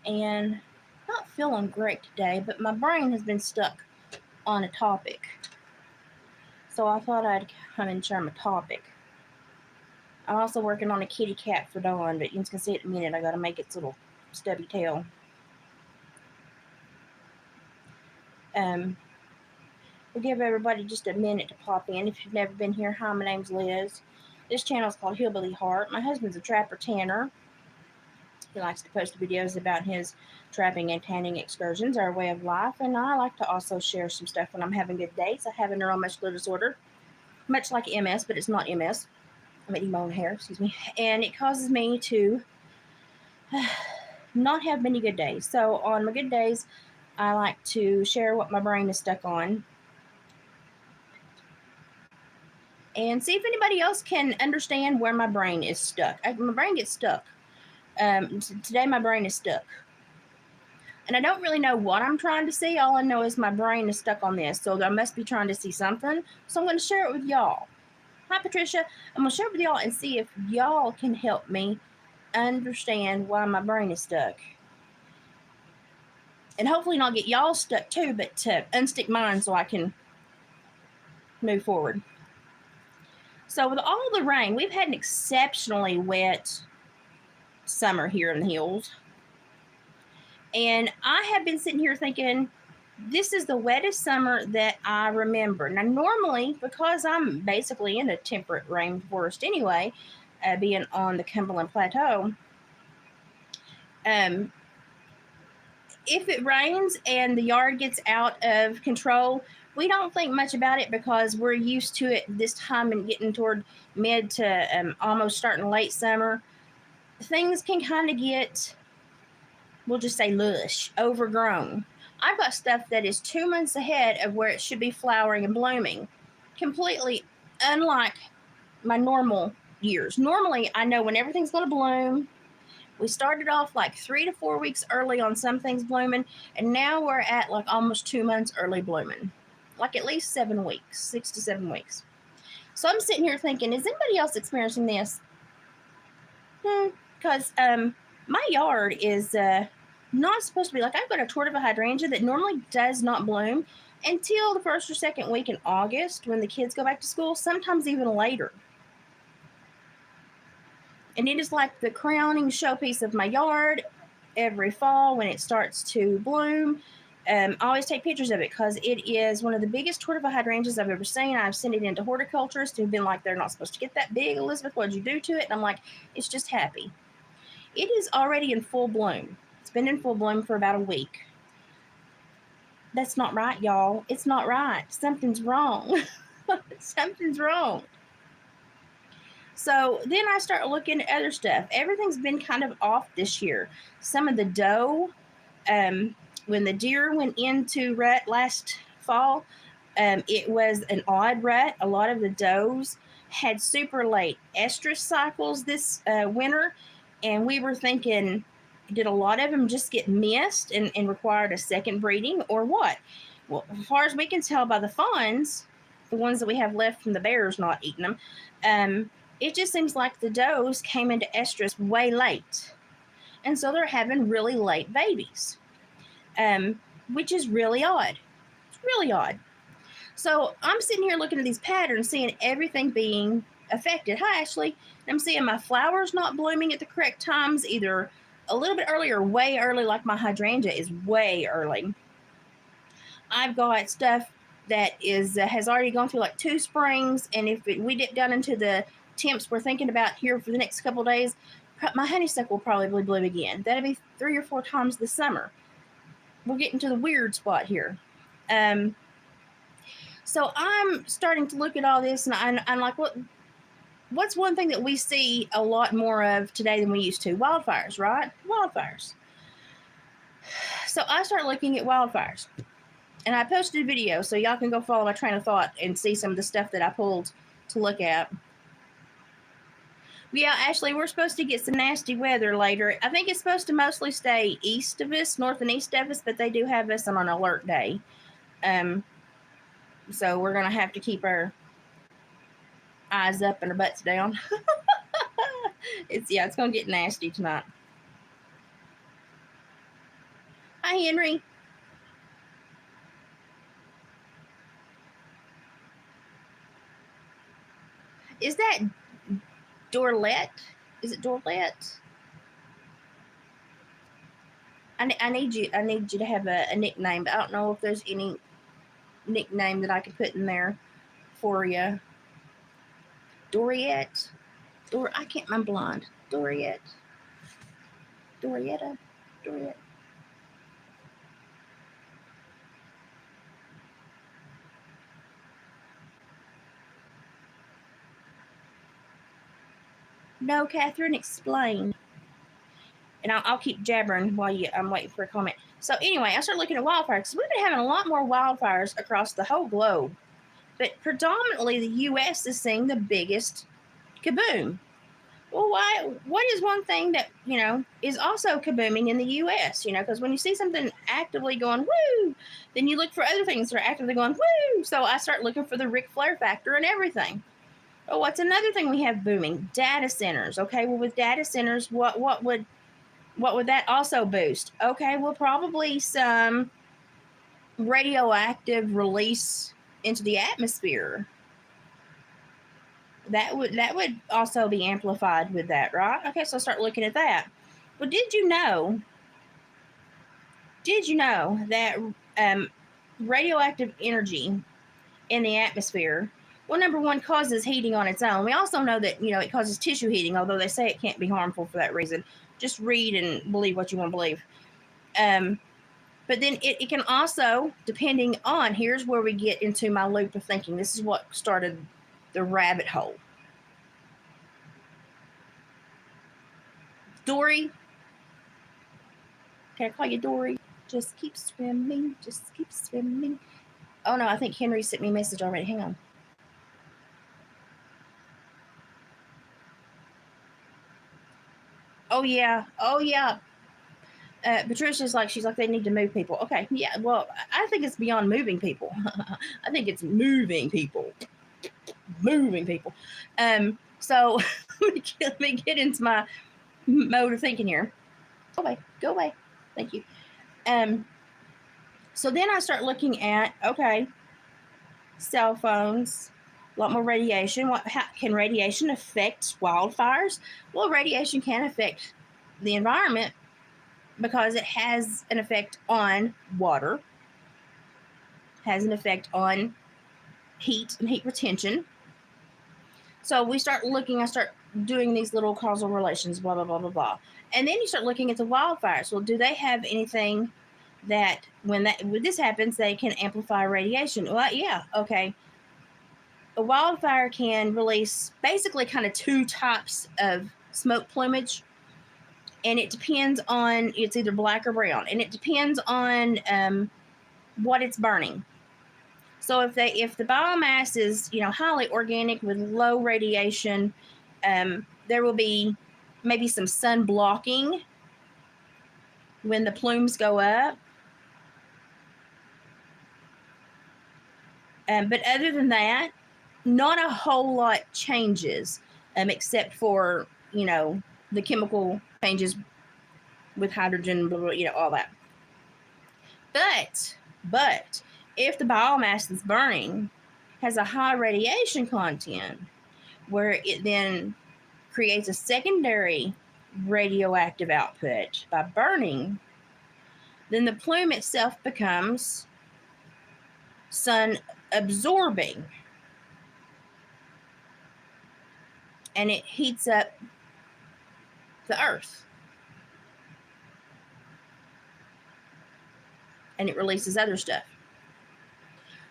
and not feeling great today, but my brain has been stuck on a topic. So I thought I'd come and share my topic. I'm also working on a kitty cat for Dawn, but you can see it in a minute. I gotta make its little stubby tail. We'll give everybody just a minute to pop in. If you've never been here, hi, my name's Liz. This channel is called Hillbilly Heart. My husband's a trapper tanner. He likes to post videos about his trapping and tanning excursions, our way of life, and I like to also share some stuff when I'm having good days. I have a neuromuscular disorder, much like MS, but it's not MS. I'm eating my own hair, excuse me. And it causes me to not have many good days. So on my good days, I like to share what my brain is stuck on and see if anybody else can understand where my brain is stuck. My brain gets stuck. Today my brain is stuck. And I don't really know what I'm trying to see. All I know is my brain is stuck on this. So I must be trying to see something. So I'm going to share it with y'all. Hi, Patricia. I'm going to share it with y'all and see if y'all can help me understand why my brain is stuck. And hopefully not get y'all stuck too, but to unstick mine so I can move forward. So with all the rain, we've had an exceptionally wet summer here in the hills. And I have been sitting here thinking, this is the wettest summer that I remember. Now, normally, because I'm basically in a temperate rainforest anyway, being on the Cumberland Plateau, if it rains and the yard gets out of control, we don't think much about it because we're used to it this time and getting toward mid to almost starting late summer. Things can kind of get, we'll just say lush, overgrown. I've got stuff that is 2 months ahead of where it should be flowering and blooming, completely unlike my normal years. Normally, I know when everything's going to bloom. We started off like 3 to 4 weeks early on some things blooming, and now we're at like almost 2 months early blooming, like at least 7 weeks, 6 to 7 weeks. So I'm sitting here thinking, is anybody else experiencing this? Because my yard is not supposed to be, like, I've got a tortiva hydrangea that normally does not bloom until the first or second week in August when the kids go back to school, sometimes even later. And it is like the crowning showpiece of my yard every fall when it starts to bloom. I always take pictures of it because it is one of the biggest tortiva hydrangeas I've ever seen. I've sent it into horticulturists who've been like, they're not supposed to get that big, Elizabeth. What'd you do to it? And I'm like, it's just happy. It is already in full bloom. It's been in full bloom for about a week. That's not right, y'all. It's not right. Something's wrong. Something's wrong. So then I start looking at other stuff. Everything's been kind of off this year. Some of the doe, when the deer went into rut last fall, it was an odd rut. A lot of the does had super late estrus cycles this winter, and we were thinking, did a lot of them just get missed and required a second breeding or what? Well, as far as we can tell by the fawns, the ones that we have left from the bears not eating them, it just seems like the does came into estrus way late. And so they're having really late babies, which is really odd. It's really odd. So I'm sitting here looking at these patterns, seeing everything being affected. Hi, Ashley. I'm seeing my flowers not blooming at the correct times, either a little bit early or way early, like my hydrangea is way early. I've got stuff that is has already gone through like 2 springs, and if we dip down into the temps we're thinking about here for the next couple of days, my honeysuckle will probably bloom again. That'll be 3 or 4 times this summer. We're getting to the weird spot here. So I'm starting to look at all this, and I'm like, what's one thing that we see a lot more of today than we used to? Wildfires, right? Wildfires. So I start looking at wildfires. And I posted a video, so y'all can go follow my train of thought and see some of the stuff that I pulled to look at. Yeah, Ashley, we're supposed to get some nasty weather later. I think it's supposed to mostly stay east of us, north and east of us, but they do have us on an alert day. So we're going to have to keep our eyes up and our butts down. It's going to get nasty tonight. Hi, Henry. Is that Dorlette? Is it Dorlette? I need you to have a nickname, but I don't know if there's any nickname that I could put in there for you. Doriette? I can't, I'm blind. Doriette? Dorietta? Doriette? No, Catherine, explain. And I'll keep jabbering while I'm waiting for a comment. So anyway, I started looking at wildfires because we've been having a lot more wildfires across the whole globe. But predominantly the U.S. is seeing the biggest kaboom. Well, what is one thing that, is also kabooming in the U.S., because when you see something actively going, woo, then you look for other things that are actively going, woo. So I start looking for the Ric Flair factor and everything. Oh, what's another thing we have booming? Data centers. Okay, well, with data centers, what would that also boost? Okay, well, probably some radioactive release into the atmosphere. That would also be amplified with that, right? Okay, so start looking at that. Well, did you know that radioactive energy in the atmosphere, well, number one, causes heating on its own. We also know that, it causes tissue heating, although they say it can't be harmful for that reason. Just read and believe what you want to believe. But then it can also, depending on, here's where we get into my loop of thinking. This is what started the rabbit hole. Dory. Can I call you Dory? Just keep swimming. Just keep swimming. Oh, no, I think Henry sent me a message already. Hang on. Oh, yeah. Oh, yeah. Patricia's like, she's like, they need to move people. Okay. Yeah. Well, I think it's beyond moving people. I think it's moving people. Moving people. So let me get into my mode of thinking here. Go away. Go away. Thank you. So then I start looking at, okay, cell phones, a lot more radiation. How can radiation affect wildfires? Well, radiation can affect the environment because it has an effect on water, has an effect on heat and heat retention. So I start doing these little causal relations, blah, blah, blah, blah, blah. And then you start looking at the wildfires. Well, do they have anything that when this happens, they can amplify radiation? Well, yeah, okay. A wildfire can release basically kind of two types of smoke plumage, and it depends on, it's either black or brown, and it depends on what it's burning. So if the biomass is highly organic with low radiation, there will be maybe some sun blocking when the plumes go up. But other than that, not a whole lot changes, except for the chemical changes with hydrogen, blah, blah, all that. But if the biomass that's burning has a high radiation content, where it then creates a secondary radioactive output by burning, then the plume itself becomes sun absorbing, and it heats up the earth, and it releases other stuff.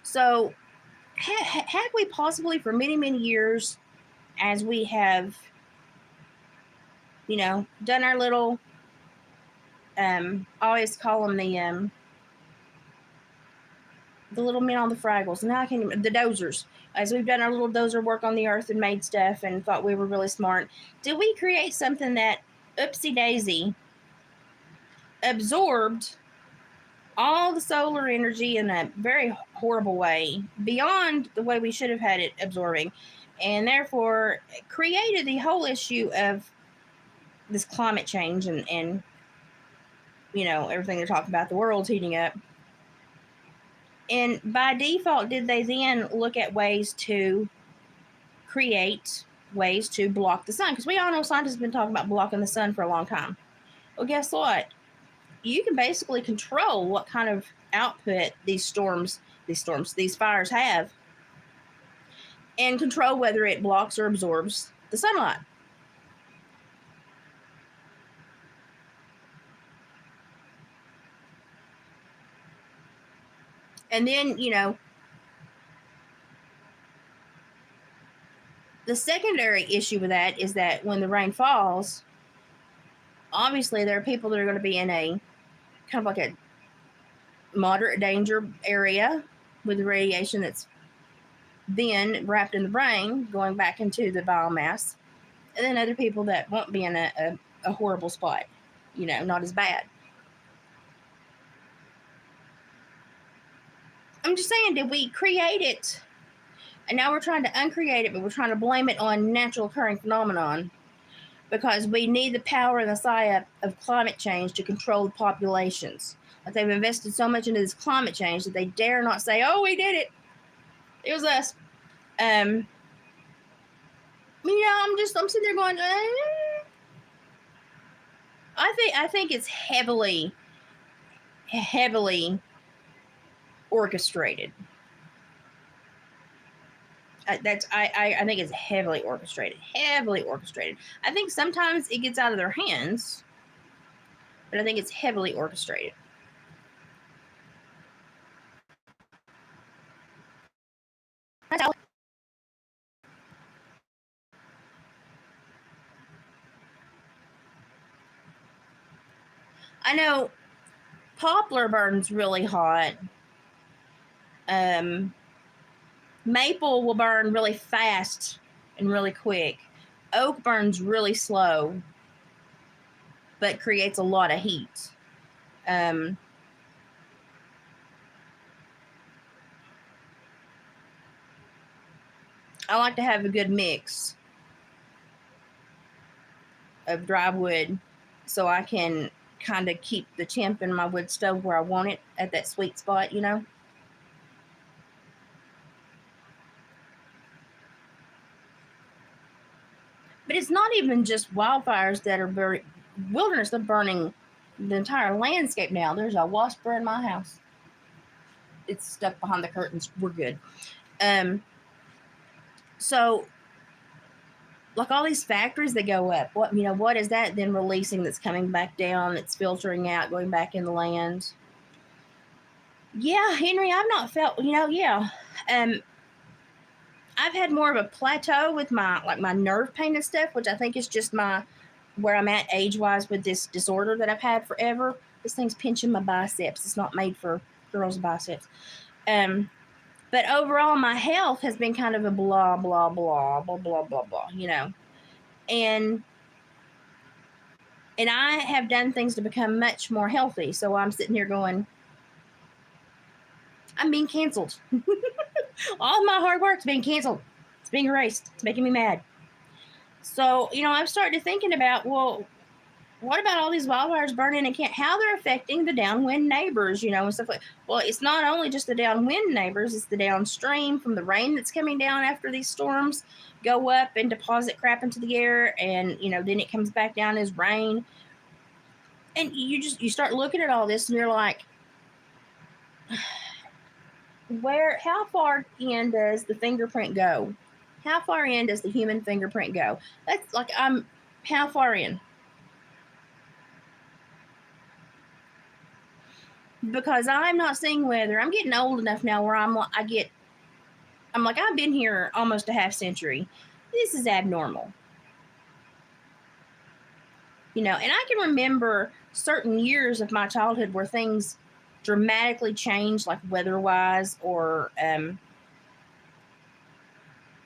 So have we possibly for many, many years, as we have done our little I always call them the little men on the Fraggles, and now I can't even, the dozers, as we've done our little dozer work on the earth and made stuff and thought we were really smart, did we create something that, oopsie daisy, absorbed all the solar energy in a very horrible way, beyond the way we should have had it absorbing, and therefore created the whole issue of this climate change and everything they're talking about, the world's heating up. And by default, did they then look at ways to create ways to block the sun? Because we all know scientists have been talking about blocking the sun for a long time. Well, guess what? You can basically control what kind of output these fires have, and control whether it blocks or absorbs the sunlight. And then, the secondary issue with that is that when the rain falls, obviously there are people that are going to be in a kind of like a moderate danger area with the radiation that's then wrapped in the brain going back into the biomass, and then other people that won't be in a horrible spot, not as bad. I'm just saying, did we create it? And now we're trying to uncreate it, but we're trying to blame it on natural occurring phenomenon because we need the power and the psyop of climate change to control the populations. Like they've invested so much into this climate change that they dare not say, "Oh, we did it. It was us." I'm sitting there going, I think it's heavily orchestrated. I think it's heavily orchestrated. I think sometimes it gets out of their hands, but I think it's heavily orchestrated. I know poplar burns really hot. Maple will burn really fast and really quick. Oak burns really slow, but creates a lot of heat. I like to have a good mix of dry wood so I can kind of keep the temp in my wood stove where I want it at that sweet spot, But it's not even just wildfires that are wilderness. They're burning the entire landscape now. There's a wasp in my house. It's stuck behind the curtains. We're good. So, like all these factories that go up, what is that then releasing that's coming back down, that's filtering out, going back in the land? Yeah, Henry, I've not felt, I've had more of a plateau with my nerve pain and stuff, which I think is just where I'm at age-wise with this disorder that I've had forever. This thing's pinching my biceps. It's not made for girls' biceps. But overall, my health has been kind of a blah, blah, blah, blah, blah, blah, blah, And I have done things to become much more healthy. So I'm sitting here going, I'm being canceled. All my hard work's being canceled. It's being erased. It's making me mad. So, I've started thinking about, well, what about all these wildfires burning and how they're affecting the downwind neighbors, and stuff like. Well, it's not only just the downwind neighbors, it's the downstream from the rain that's coming down after these storms go up and deposit crap into the air, and then it comes back down as rain. And you start looking at all this and you're like, how far in does the fingerprint go? How far in does the human fingerprint go? That's like, how far in? Because I'm not seeing weather. I'm getting old enough now where I'm like, I've been here almost a half century. This is abnormal. And I can remember certain years of my childhood where things dramatically changed, like weather-wise or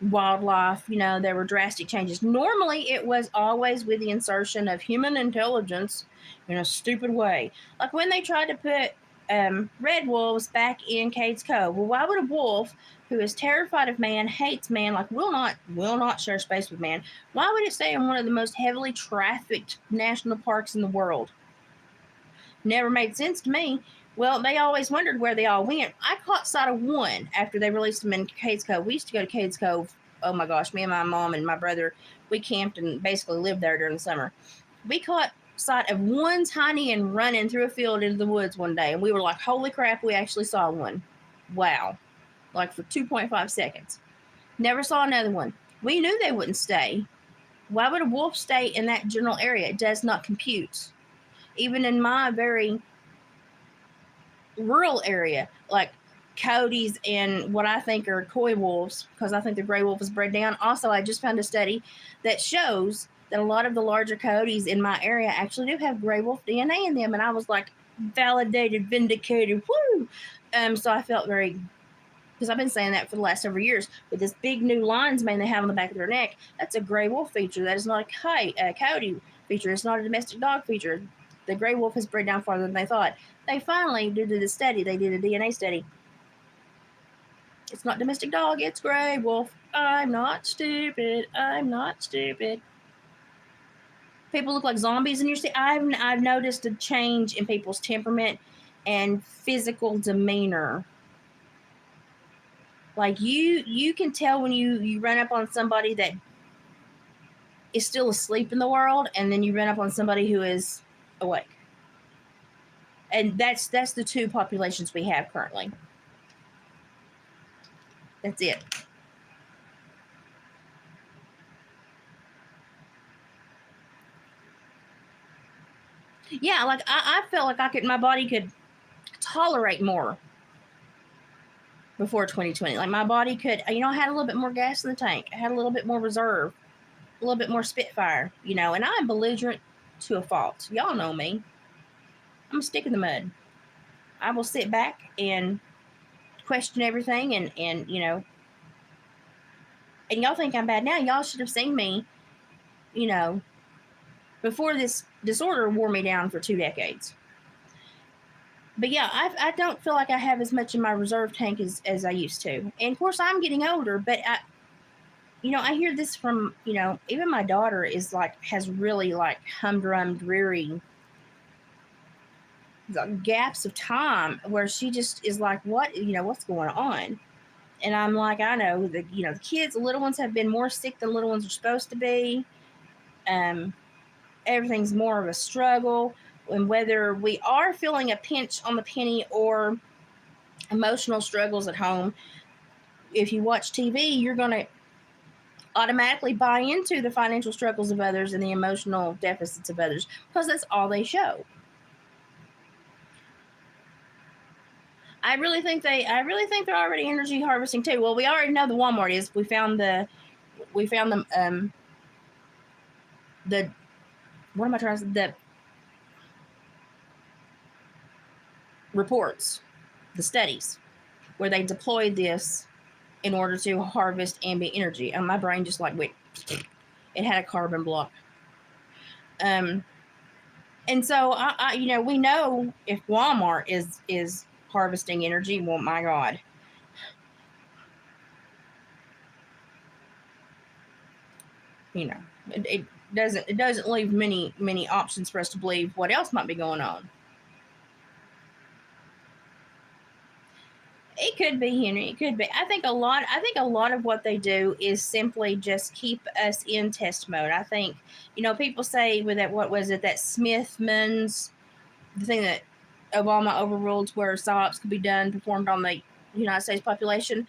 wildlife. There were drastic changes. Normally, it was always with the insertion of human intelligence in a stupid way. Like when they tried to put red wolves back in Cades Cove. Well, why would a wolf who is terrified of man, hates man, like will not share space with man, why would it stay in one of the most heavily trafficked national parks in the world? Never made sense to me. Well, they always wondered where they all went. I caught sight of one after they released them in Cades Cove. We used to go to Cades Cove. Oh my gosh, me and my mom and my brother, we camped and basically lived there during the summer. We caught sight of one tiny and running through a field into the woods one day, and we were like, holy crap, we actually saw one. Wow. Like for 2.5 seconds. Never saw another one. We knew they wouldn't stay. Why would a wolf stay in that general area? It does not compute. Even in my very rural area, like coyotes and what I think are coy wolves, because I think the gray wolf is bred down. Also, I just found a study that shows that a lot of the larger coyotes in my area actually do have gray wolf DNA in them. And I was like, validated, vindicated, woo! So I felt very, because I've been saying that for the last several years, with this big new lion's mane they have on the back of their neck, that's a gray wolf feature. That is not a coyote feature. It's not a domestic dog feature. The gray wolf has bred down farther than they thought. They finally, due to the study, they did a DNA study. It's not domestic dog, it's gray wolf. I'm not stupid. I'm not stupid. People look like zombies in your city. I've noticed a change in people's temperament and physical demeanor. Like you can tell when you run up on somebody that is still asleep in the world, and then you run up on somebody who is awake. And that's the two populations we have currently. That's it. Yeah, like I felt like my body could tolerate more before 2020. Like my body could, I had a little bit more gas in the tank. I had a little bit more reserve, a little bit more spitfire, and I'm belligerent to a fault. Y'all know me. I'm a stick in the mud. I will sit back and question everything and and y'all think I'm bad now. Y'all should have seen me, before this disorder wore me down for 2 decades. But yeah, I don't feel like I have as much in my reserve tank as I used to. And of course, I'm getting older, but I hear this from, even my daughter has really humdrum, dreary gaps of time where she just is like, what's going on? And I'm like, I know the kids, the little ones have been more sick than little ones are supposed to be. Everything's more of a struggle. And whether we are feeling a pinch on the penny or emotional struggles at home, if you watch TV, you're going to automatically buy into the financial struggles of others and the emotional deficits of others because that's all they show. I really think they're already energy harvesting too. Well, we already know the Walmart is. We found the what am I trying to say? The reports, the studies, where they deployed this in order to harvest ambient energy. And my brain just went, it had a carbon block. And so we know if Walmart is harvesting energy, well, my God. It doesn't leave many options for us to believe what else might be going on. It could be, Henry. It could be. I think a lot of what they do is simply just keep us in test mode. I think, people say with that, what was it, that Smithman's, the thing that Obama overruled where psyops could be performed on the United States population.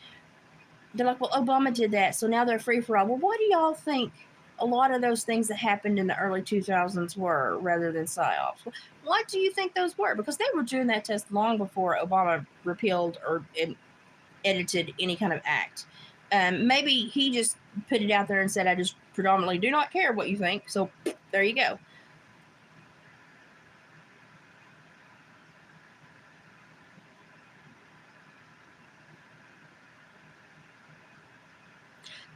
They're like, well, Obama did that, so now they're free for all. Well, what do y'all think a lot of those things that happened in the early 2000s were, rather than psyops? What do you think those were? Because they were doing that test long before Obama repealed or edited any kind of act. Maybe he just put it out there and said, I just predominantly do not care what you think. So there you go.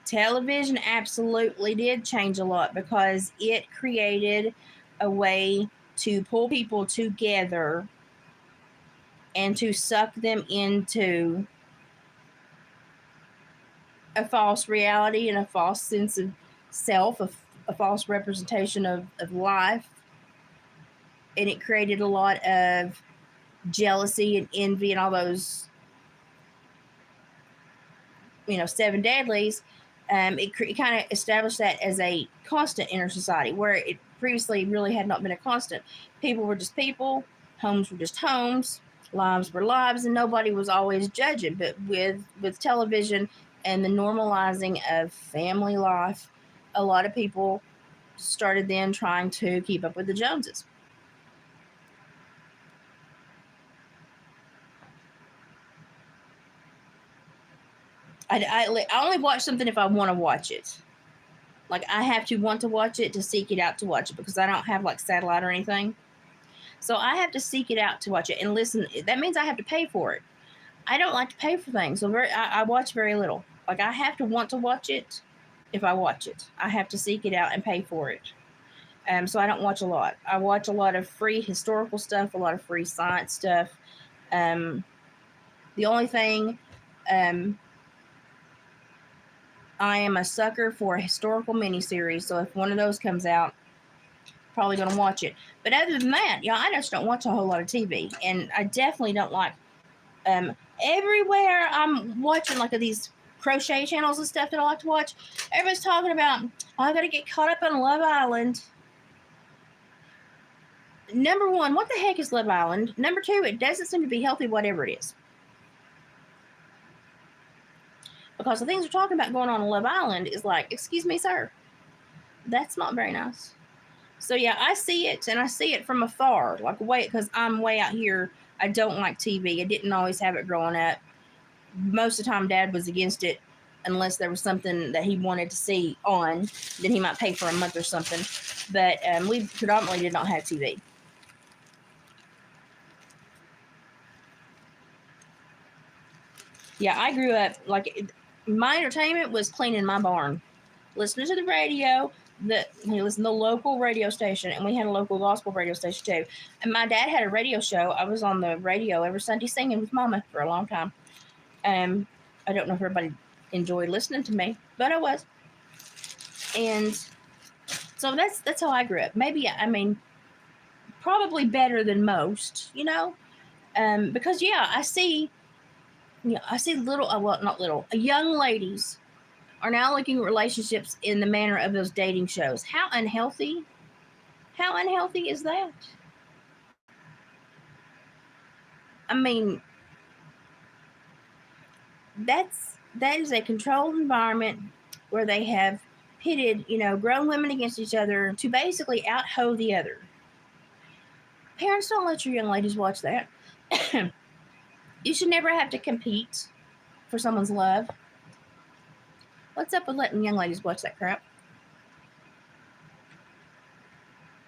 Television absolutely did change a lot because it created a way to pull people together and to suck them into a false reality and a false sense of self, a false representation of life. and it created a lot of jealousy and envy and all those, seven deadlies. It kind of established that as a constant in our society, where it previously really had not been a constant. People were just people, homes were just homes, lives were lives, and nobody was always judging. But with television and the normalizing of family life, a lot of people started then trying to keep up with the Joneses. I only watch something if I want to watch it. Like, I have to want to watch it to seek it out to watch it, because I don't have like satellite or anything. So I have to seek it out to watch it and listen. That means I have to pay for it. I don't like to pay for things, so I watch very little. Like, I have to want to watch it. If I watch it, I have to seek it out and pay for it. So I don't watch a lot. I watch a lot of free historical stuff, a lot of free science stuff. Um, the only thing, I am a sucker for a historical miniseries. So if one of those comes out, probably going to watch it. But other than that, I just don't watch a whole lot of TV, and I definitely don't like. Everywhere I'm watching like these crochet channels and stuff that I like to watch, everybody's talking about, oh, I got to get caught up on Love Island. Number one, what the heck is Love Island? Number two, it doesn't seem to be healthy, whatever it is. Because the things we're talking about going on Love Island is like, excuse me, sir, that's not very nice. So yeah, I see it, and I see it from afar, like way, because I'm way out here. I don't like TV. I didn't always have it growing up. Most of the time, Dad was against it, unless there was something that he wanted to see on. Then he might pay for a month or something. But we predominantly did not have TV. Yeah, I grew up, like, my entertainment was cleaning my barn, listening to the radio. He listened to the local radio station, and we had a local gospel radio station too. And my dad had a radio show. I was on the radio every Sunday singing with Mama for a long time. I don't know if everybody enjoyed listening to me, but I was. And so that's how I grew up. Maybe, probably better than most, because I see, little, well, not little, young ladies are now looking at relationships in the manner of those dating shows. How unhealthy? How unhealthy is that? I mean, that is a controlled environment where they have pitted, grown women against each other to basically out-hoe the other. Parents, don't let your young ladies watch that. You should never have to compete for someone's love. What's up with letting young ladies watch that crap?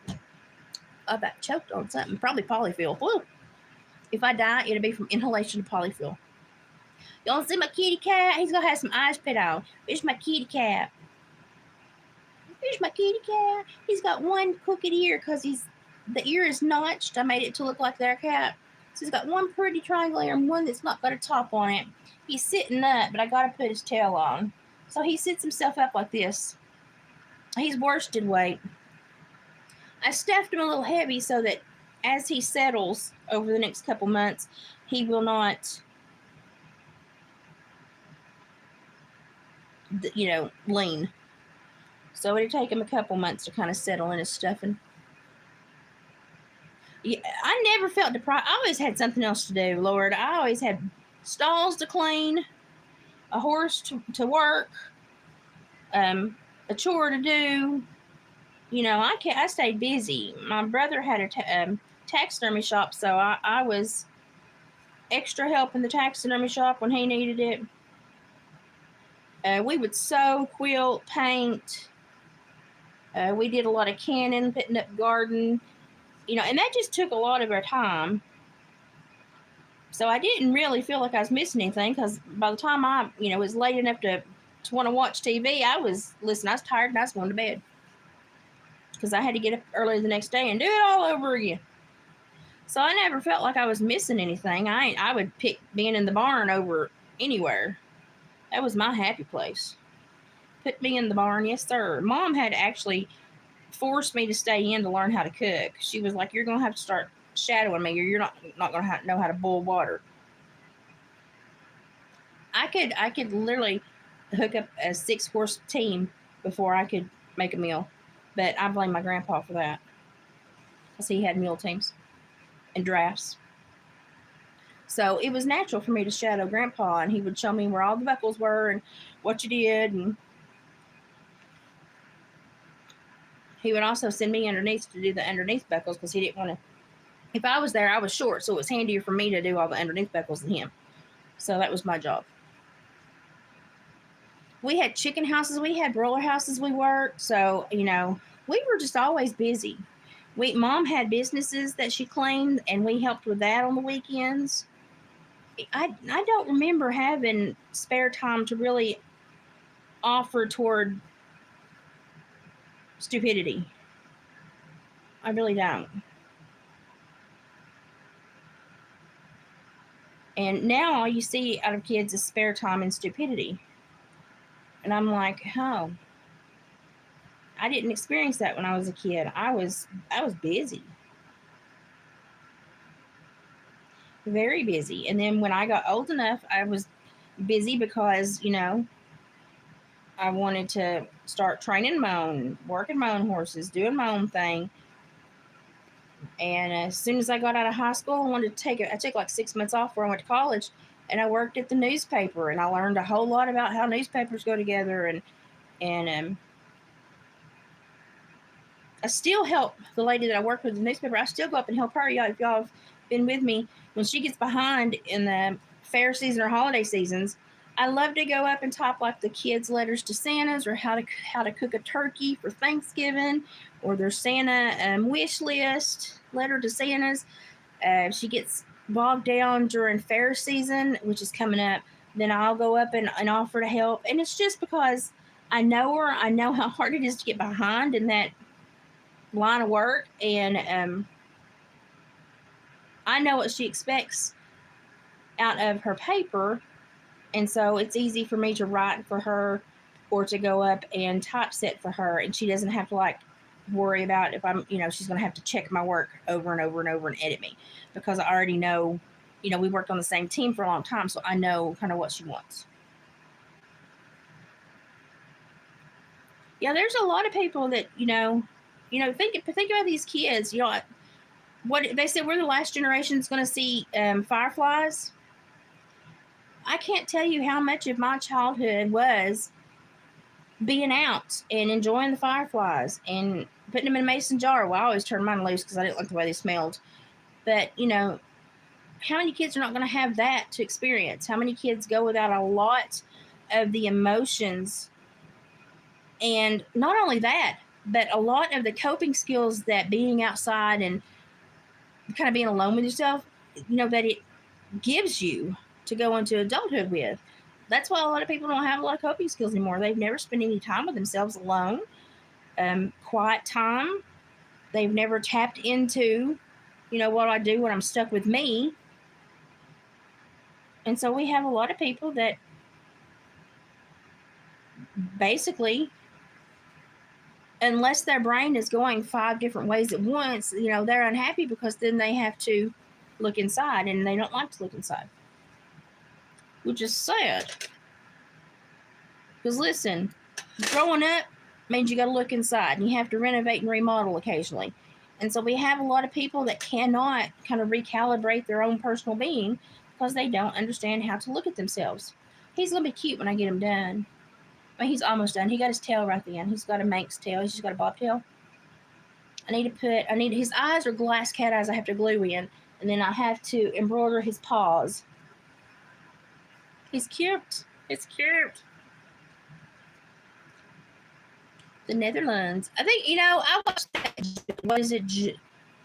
I about choked on something. Probably polyfill. Woo! If I die, it'll be from inhalation to polyfill. Y'all see my kitty cat? He's gonna have some eyes put on. Here's my kitty cat. Here's my kitty cat. He's got one crooked ear because the ear is notched. I made it to look like their cat. So he's got one pretty triangle ear and one that's not got a top on it. He's sitting up, but I gotta put his tail on. So he sits himself up like this. He's worsted weight. I stuffed him a little heavy so that as he settles over the next couple months, he will not, lean. So it'll take him a couple months to kind of settle in his stuffing. Yeah, I never felt deprived. I always had something else to do, Lord. I always had stalls to clean, a horse to work, a chore to do. I stayed busy. My brother had a taxidermy shop, so I was extra help in the taxidermy shop when he needed it. We would sew, quilt, paint. We did a lot of canning, putting up garden, and that just took a lot of our time. So I didn't really feel like I was missing anything, because by the time I, was late enough to want to watch TV, I was tired and I was going to bed. Because I had to get up early the next day and do it all over again. So I never felt like I was missing anything. I would pick being in the barn over anywhere. That was my happy place. Put me in the barn, yes sir. Mom had actually forced me to stay in to learn how to cook. She was like, "You're gonna have to start shadowing me, or you're not gonna know how to boil water." I could literally hook up a 6-horse team before I could make a meal, but I blame my grandpa for that because he had mule teams and drafts. So it was natural for me to shadow grandpa, and he would show me where all the buckles were and what you did, and he would also send me underneath to do the underneath buckles because he didn't want to. If I was there, I was short, so it was handier for me to do all the underneath buckles than him. So that was my job. We had chicken houses, we had broiler houses we worked, so we were just always busy. Mom had businesses that she cleaned, and we helped with that on the weekends. I don't remember having spare time to really offer toward stupidity. I really don't. And now all you see out of kids is spare time and stupidity. And I'm like, oh, I didn't experience that when I was a kid. I was busy. Very busy. And then when I got old enough, I was busy because, I wanted to start training my own, working my own horses, doing my own thing. And as soon as I got out of high school, I took like 6 months off before I went to college, and I worked at the newspaper, and I learned a whole lot about how newspapers go together, and I still help the lady that I work with in the newspaper. I still go up and help her. If y'all have been with me, when she gets behind in the fair season or holiday seasons, I love to go up and type like the kids' letters to Santas, or how to cook a turkey for Thanksgiving, or their Santa wish list letter to Santas. She gets bogged down during fair season, which is coming up. Then I'll go up and offer to help, and it's just because I know her. I know how hard it is to get behind in that line of work, and I know what she expects out of her paper. And so it's easy for me to write for her or to go up and typeset for her. And she doesn't have to worry about if she's going to have to check my work over and over and over and edit me, because I already know, we worked on the same team for a long time. So I know kind of what she wants. Yeah, there's a lot of people that, think about these kids, what they said, we're the last generation that's going to see fireflies. I can't tell you how much of my childhood was being out and enjoying the fireflies and putting them in a mason jar. Well, I always turned mine loose because I didn't like the way they smelled. But, how many kids are not going to have that to experience? How many kids go without a lot of the emotions? And not only that, but a lot of the coping skills that being outside and kind of being alone with yourself, that it gives you to go into adulthood with. That's why a lot of people don't have a lot of coping skills anymore. They've never spent any time with themselves alone, quiet time. They've never tapped into, what I do when I'm stuck with me. And so we have a lot of people that basically, unless their brain is going 5 different ways at once, they're unhappy because then they have to look inside, and they don't like to look inside. Which is sad. Because listen, growing up means you got to look inside, and you have to renovate and remodel occasionally. And so we have a lot of people that cannot kind of recalibrate their own personal being because they don't understand how to look at themselves. He's going to be cute when I get him done. I mean, he's almost done. He got his tail right then. He's got a Manx tail. He's just got a bobtail. His eyes are glass cat eyes I have to glue in, and then I have to embroider his paws. He's cute. It's cute. The Netherlands. I think, I watched that. What is it?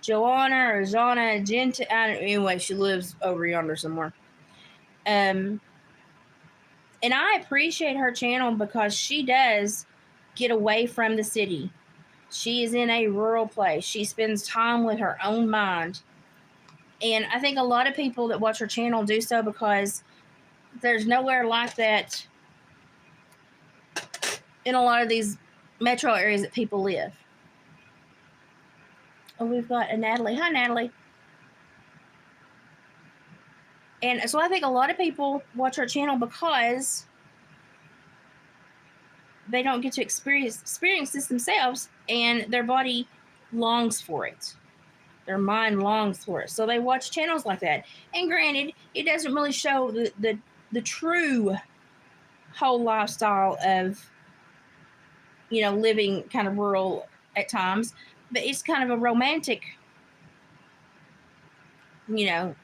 Joanna or Zana Gent? Anyway, she lives over yonder somewhere. And I appreciate her channel because she does get away from the city. She is in a rural place. She spends time with her own mind. And I think a lot of people that watch her channel do so because there's nowhere like that in a lot of these metro areas that people live. Oh, we've got a Natalie. Hi, Natalie. And so I think a lot of people watch our channel because they don't get to experience this themselves, and their body longs for it. Their mind longs for it. So they watch channels like that. And granted, it doesn't really show the true whole lifestyle of, living kind of rural at times, but it's kind of a romantic, you know,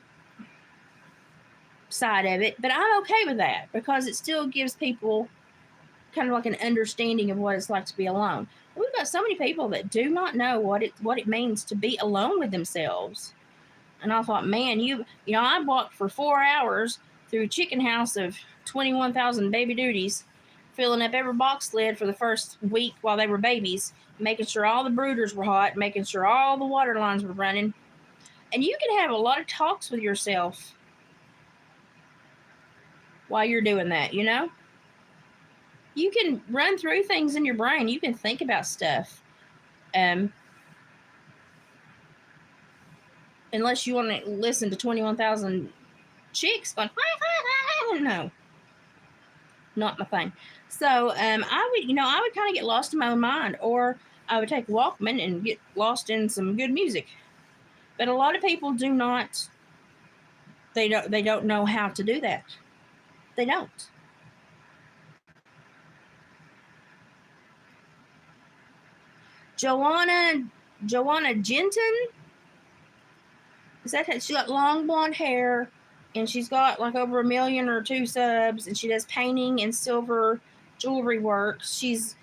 side of it. But I'm okay with that because it still gives people kind of like an understanding of what it's like to be alone. We've got so many people that do not know what it means to be alone with themselves. And I thought, man, I walked for 4 hours through a chicken house of 21,000 baby duties, filling up every box lid for the first week while they were babies, making sure all the brooders were hot, making sure all the water lines were running. And you can have a lot of talks with yourself while you're doing that, You can run through things in your brain. You can think about stuff. Unless you want to listen to 21,000 chicks going, no, not my thing. So I would kind of get lost in my own mind, or I would take Walkman and get lost in some good music. But a lot of people do not. They don't know how to do that. They don't. Joanna Jenton. Is that she got long blonde hair, and she's got like over 1 million or 2 subs, and she does painting and silver jewelry work. She's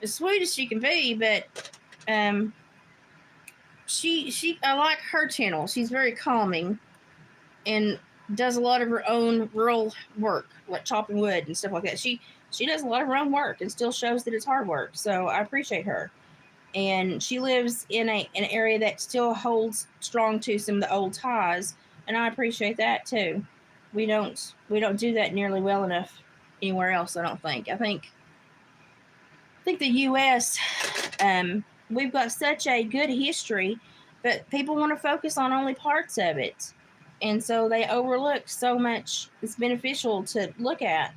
as sweet as she can be, but she I like her channel. She's very calming and does a lot of her own rural work, like chopping wood and stuff like that. She does a lot of her own work and still shows that it's hard work. So I appreciate her. And she lives in an area that still holds strong to some of the old ties, and I appreciate that too. We don't do that nearly well enough anywhere else. I don't think. I think the U.S. We've got such a good history, but people want to focus on only parts of it, and so they overlook so much that's beneficial to look at.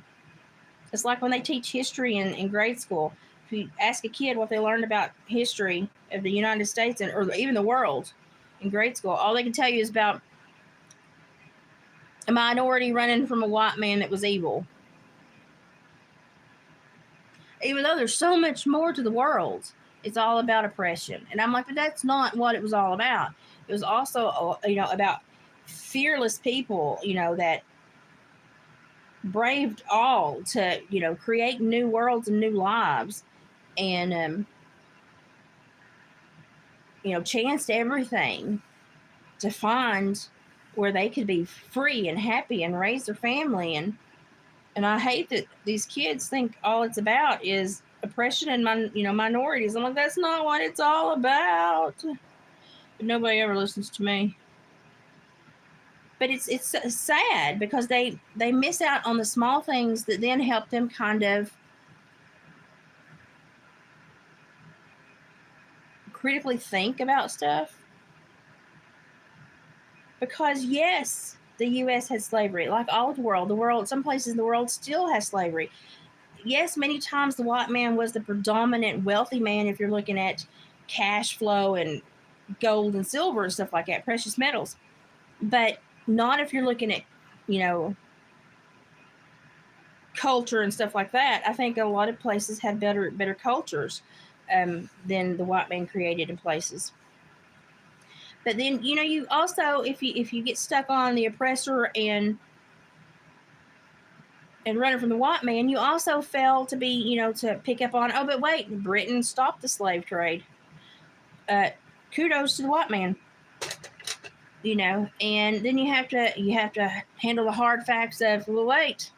It's like when they teach history in grade school. If you ask a kid what they learned about history of the United States or even the world in grade school, all they can tell you is about a minority running from a white man that was evil. Even though there's so much more to the world, it's all about oppression. And I'm like, but that's not what it was all about. It was also, about fearless people, that braved all to, create new worlds and new lives. And, chanced everything to find where they could be free and happy and raise their family. And I hate that these kids think all it's about is oppression and minorities. I'm like, that's not what it's all about. But nobody ever listens to me. But it's sad because they miss out on the small things that then help them kind of critically think about stuff. Because yes, the U.S. has slavery, like all of the world. The world, some places in the world still has slavery. Yes, many times the white man was the predominant wealthy man if you're looking at cash flow and gold and silver and stuff like that, precious metals. But not if you're looking at, culture and stuff like that. I think a lot of places have better cultures than the white man created in places. But then, you also, if you get stuck on the oppressor and running from the white man, you also fail to be, to pick up on, oh, but wait, Britain stopped the slave trade. Kudos to the white man. And then you have to handle the hard facts of, well, wait,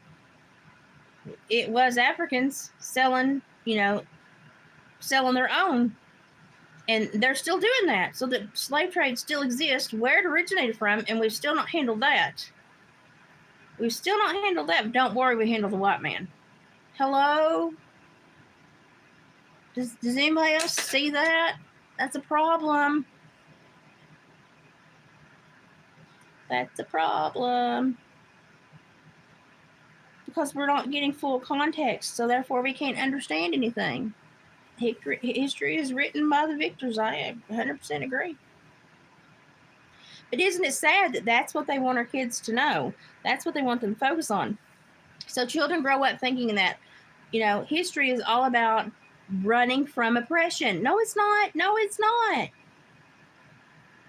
it was Africans selling their own, and they're still doing that. So the slave trade still exists where it originated from, and we've still not handled that. But don't worry, we handle the white man. Hello? Does anybody else see that? That's a problem. That's a problem. Because we're not getting full context, so therefore we can't understand anything. History is written by the victors. I 100% agree. But isn't it sad that that's what they want our kids to know? That's what they want them to focus on. So children grow up thinking that, history is all about running from oppression. No, it's not. No, it's not.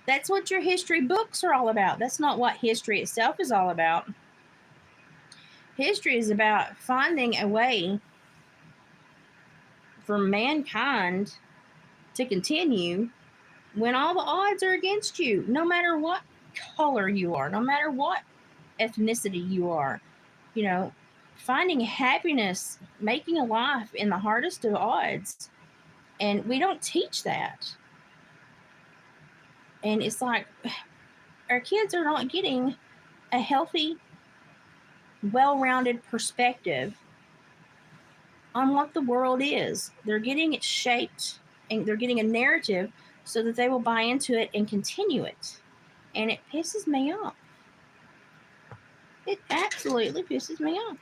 That's what your history books are all about. That's not what history itself is all about. History is about finding a way for mankind to continue when all the odds are against you, no matter what color you are, no matter what ethnicity you are, finding happiness, making a life in the hardest of odds. And we don't teach that. And it's like our kids are not getting a healthy, well-rounded perspective on what the world is. They're getting it shaped, and they're getting a narrative so that they will buy into it and continue it. And it pisses me off. It absolutely pisses me off.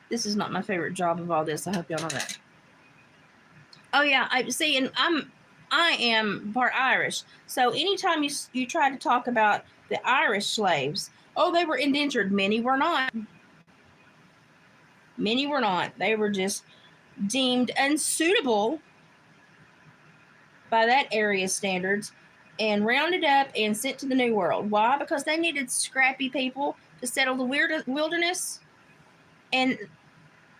This is not my favorite job of all this. I hope y'all know that. Oh yeah, I see, and I am part Irish. So anytime you try to talk about the Irish slaves, oh, they were indentured. Many were not. Many were not. They were just deemed unsuitable by that area's standards and rounded up and sent to the New World. Why? Because they needed scrappy people to settle the wilderness, and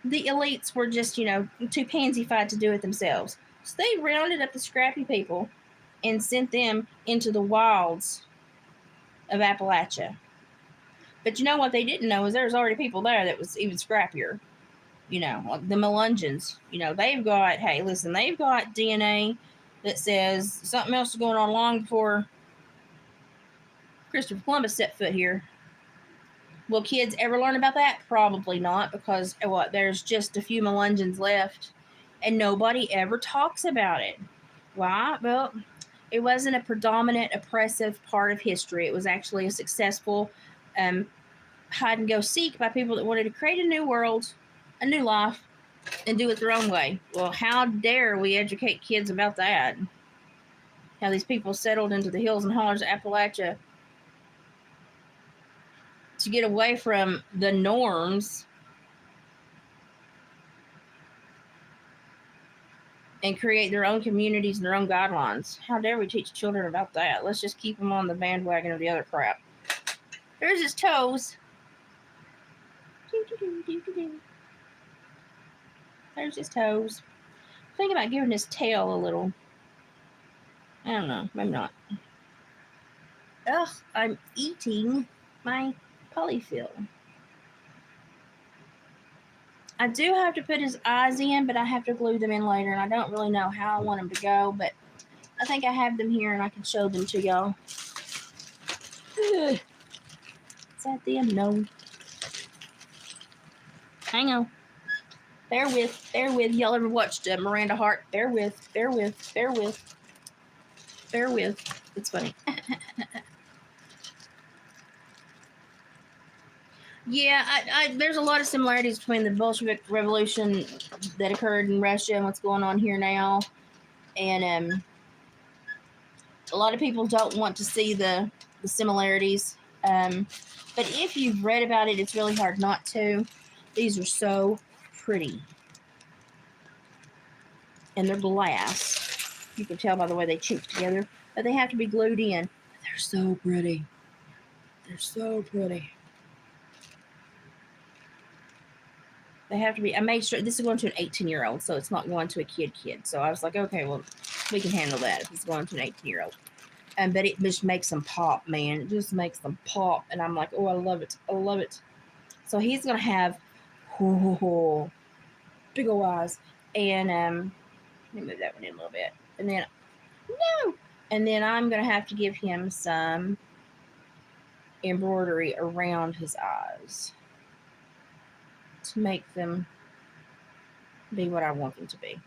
the elites were just, too pansy-fied to do it themselves. So they rounded up the scrappy people and sent them into the wilds of Appalachia. But you know what they didn't know is there was already people there that was even scrappier. Like the Melungeons. They've got DNA that says something else is going on long before Christopher Columbus set foot here. Will kids ever learn about that? Probably not, because there's just a few Melungeons left, and nobody ever talks about it. Why? Well, it wasn't a predominant oppressive part of history. It was actually a successful hide and go seek by people that wanted to create a new world, a new life, and do it their own way. Well, how dare we educate kids about that? How these people settled into the hills and hollers of Appalachia to get away from the norms and create their own communities and their own guidelines. How dare we teach children about that? Let's just keep them on the bandwagon of the other crap. There's his toes. There's his toes. Think about giving his tail a little. I don't know. Maybe not. Ugh, I'm eating my polyfill. I do have to put his eyes in, but I have to glue them in later, and I don't really know how I want them to go, but I think I have them here, and I can show them to y'all. Is that them? No. Hang on. Bear with. Y'all ever watched Miranda Hart? Bear with. It's funny. Yeah, there's a lot of similarities between the Bolshevik Revolution that occurred in Russia and what's going on here now. And a lot of people don't want to see the similarities. But if you've read about it, it's really hard not to. These are so pretty. And they're glass. You can tell by the way they chink together. But they have to be glued in. They're so pretty. They have to be. I made sure this is going to an 18-year-old, so it's not going to a kid. So I was like, okay, well, we can handle that if it's going to an 18-year-old. But it just makes them pop, man. It just makes them pop. And I'm like, oh, I love it. So he's going to have big old eyes. And let me move that one in a little bit. And then, no! And then I'm going to have to give him some embroidery around his eyes to make them be what I want them to be.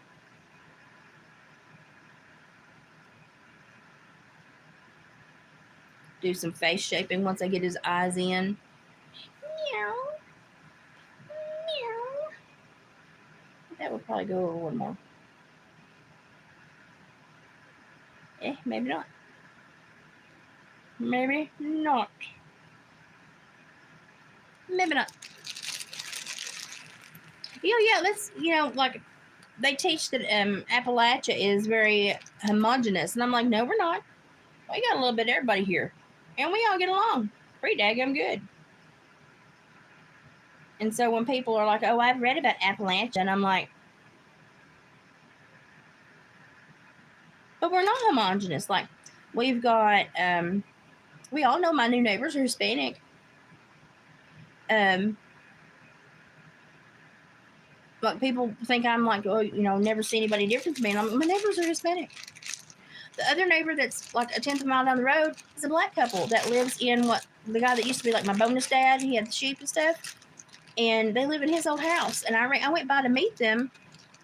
Do some face shaping once I get his eyes in. Meow. Meow. That would probably go over one more. Maybe not. Maybe not. Maybe not. Yeah, let's, like they teach that Appalachia is very homogenous. And I'm like, no, we're not. We got a little bit of everybody here. And we all get along pretty daggum good. And so when people are like, oh, I've read about Appalachia, and I'm like, but we're not homogenous. Like, we've got, we all know my new neighbors are Hispanic. But people think I'm like, oh, never see anybody different than me. And my neighbors are Hispanic. The other neighbor that's like a 10th of a mile down the road is a black couple that lives in the guy that used to be like my bonus dad. He had the sheep and stuff. And they live in his old house. And I went by to meet them.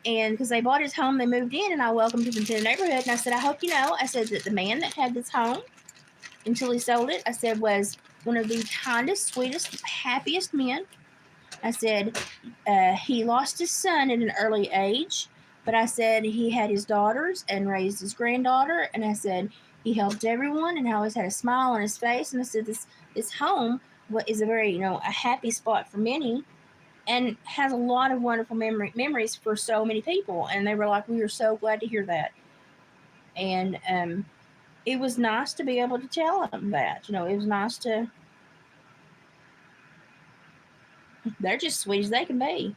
And because they bought his home, they moved in. And I welcomed them to the neighborhood. And I said, I hope you know, I said that the man that had this home until he sold it, I said, was one of the kindest, sweetest, happiest men. I said, he lost his son at an early age, but I said he had his daughters and raised his granddaughter, and I said he helped everyone and always had a smile on his face. And I said this home is a very a happy spot for many, and has a lot of wonderful memories for so many people. And they were like, we were so glad to hear that. And it was nice to be able to tell them that. It was nice to. They're just sweet as they can be.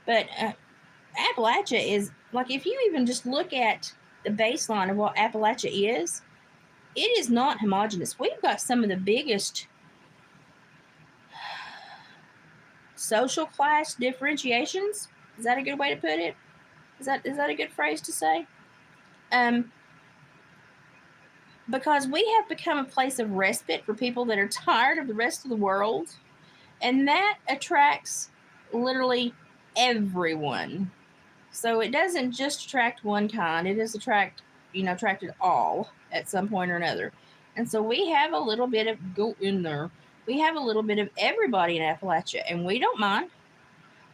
But Appalachia is, like, if you even just look at the baseline of what Appalachia is, it is not homogenous. We've got some of the biggest social class differentiations. Is that a good way to put it? Is that a good phrase to say? Because we have become a place of respite for people that are tired of the rest of the world, and that attracts literally everyone. So it doesn't just attract one kind; it does attracted all at some point or another. And so we have a little bit of go in there. We have a little bit of everybody in Appalachia, and we don't mind,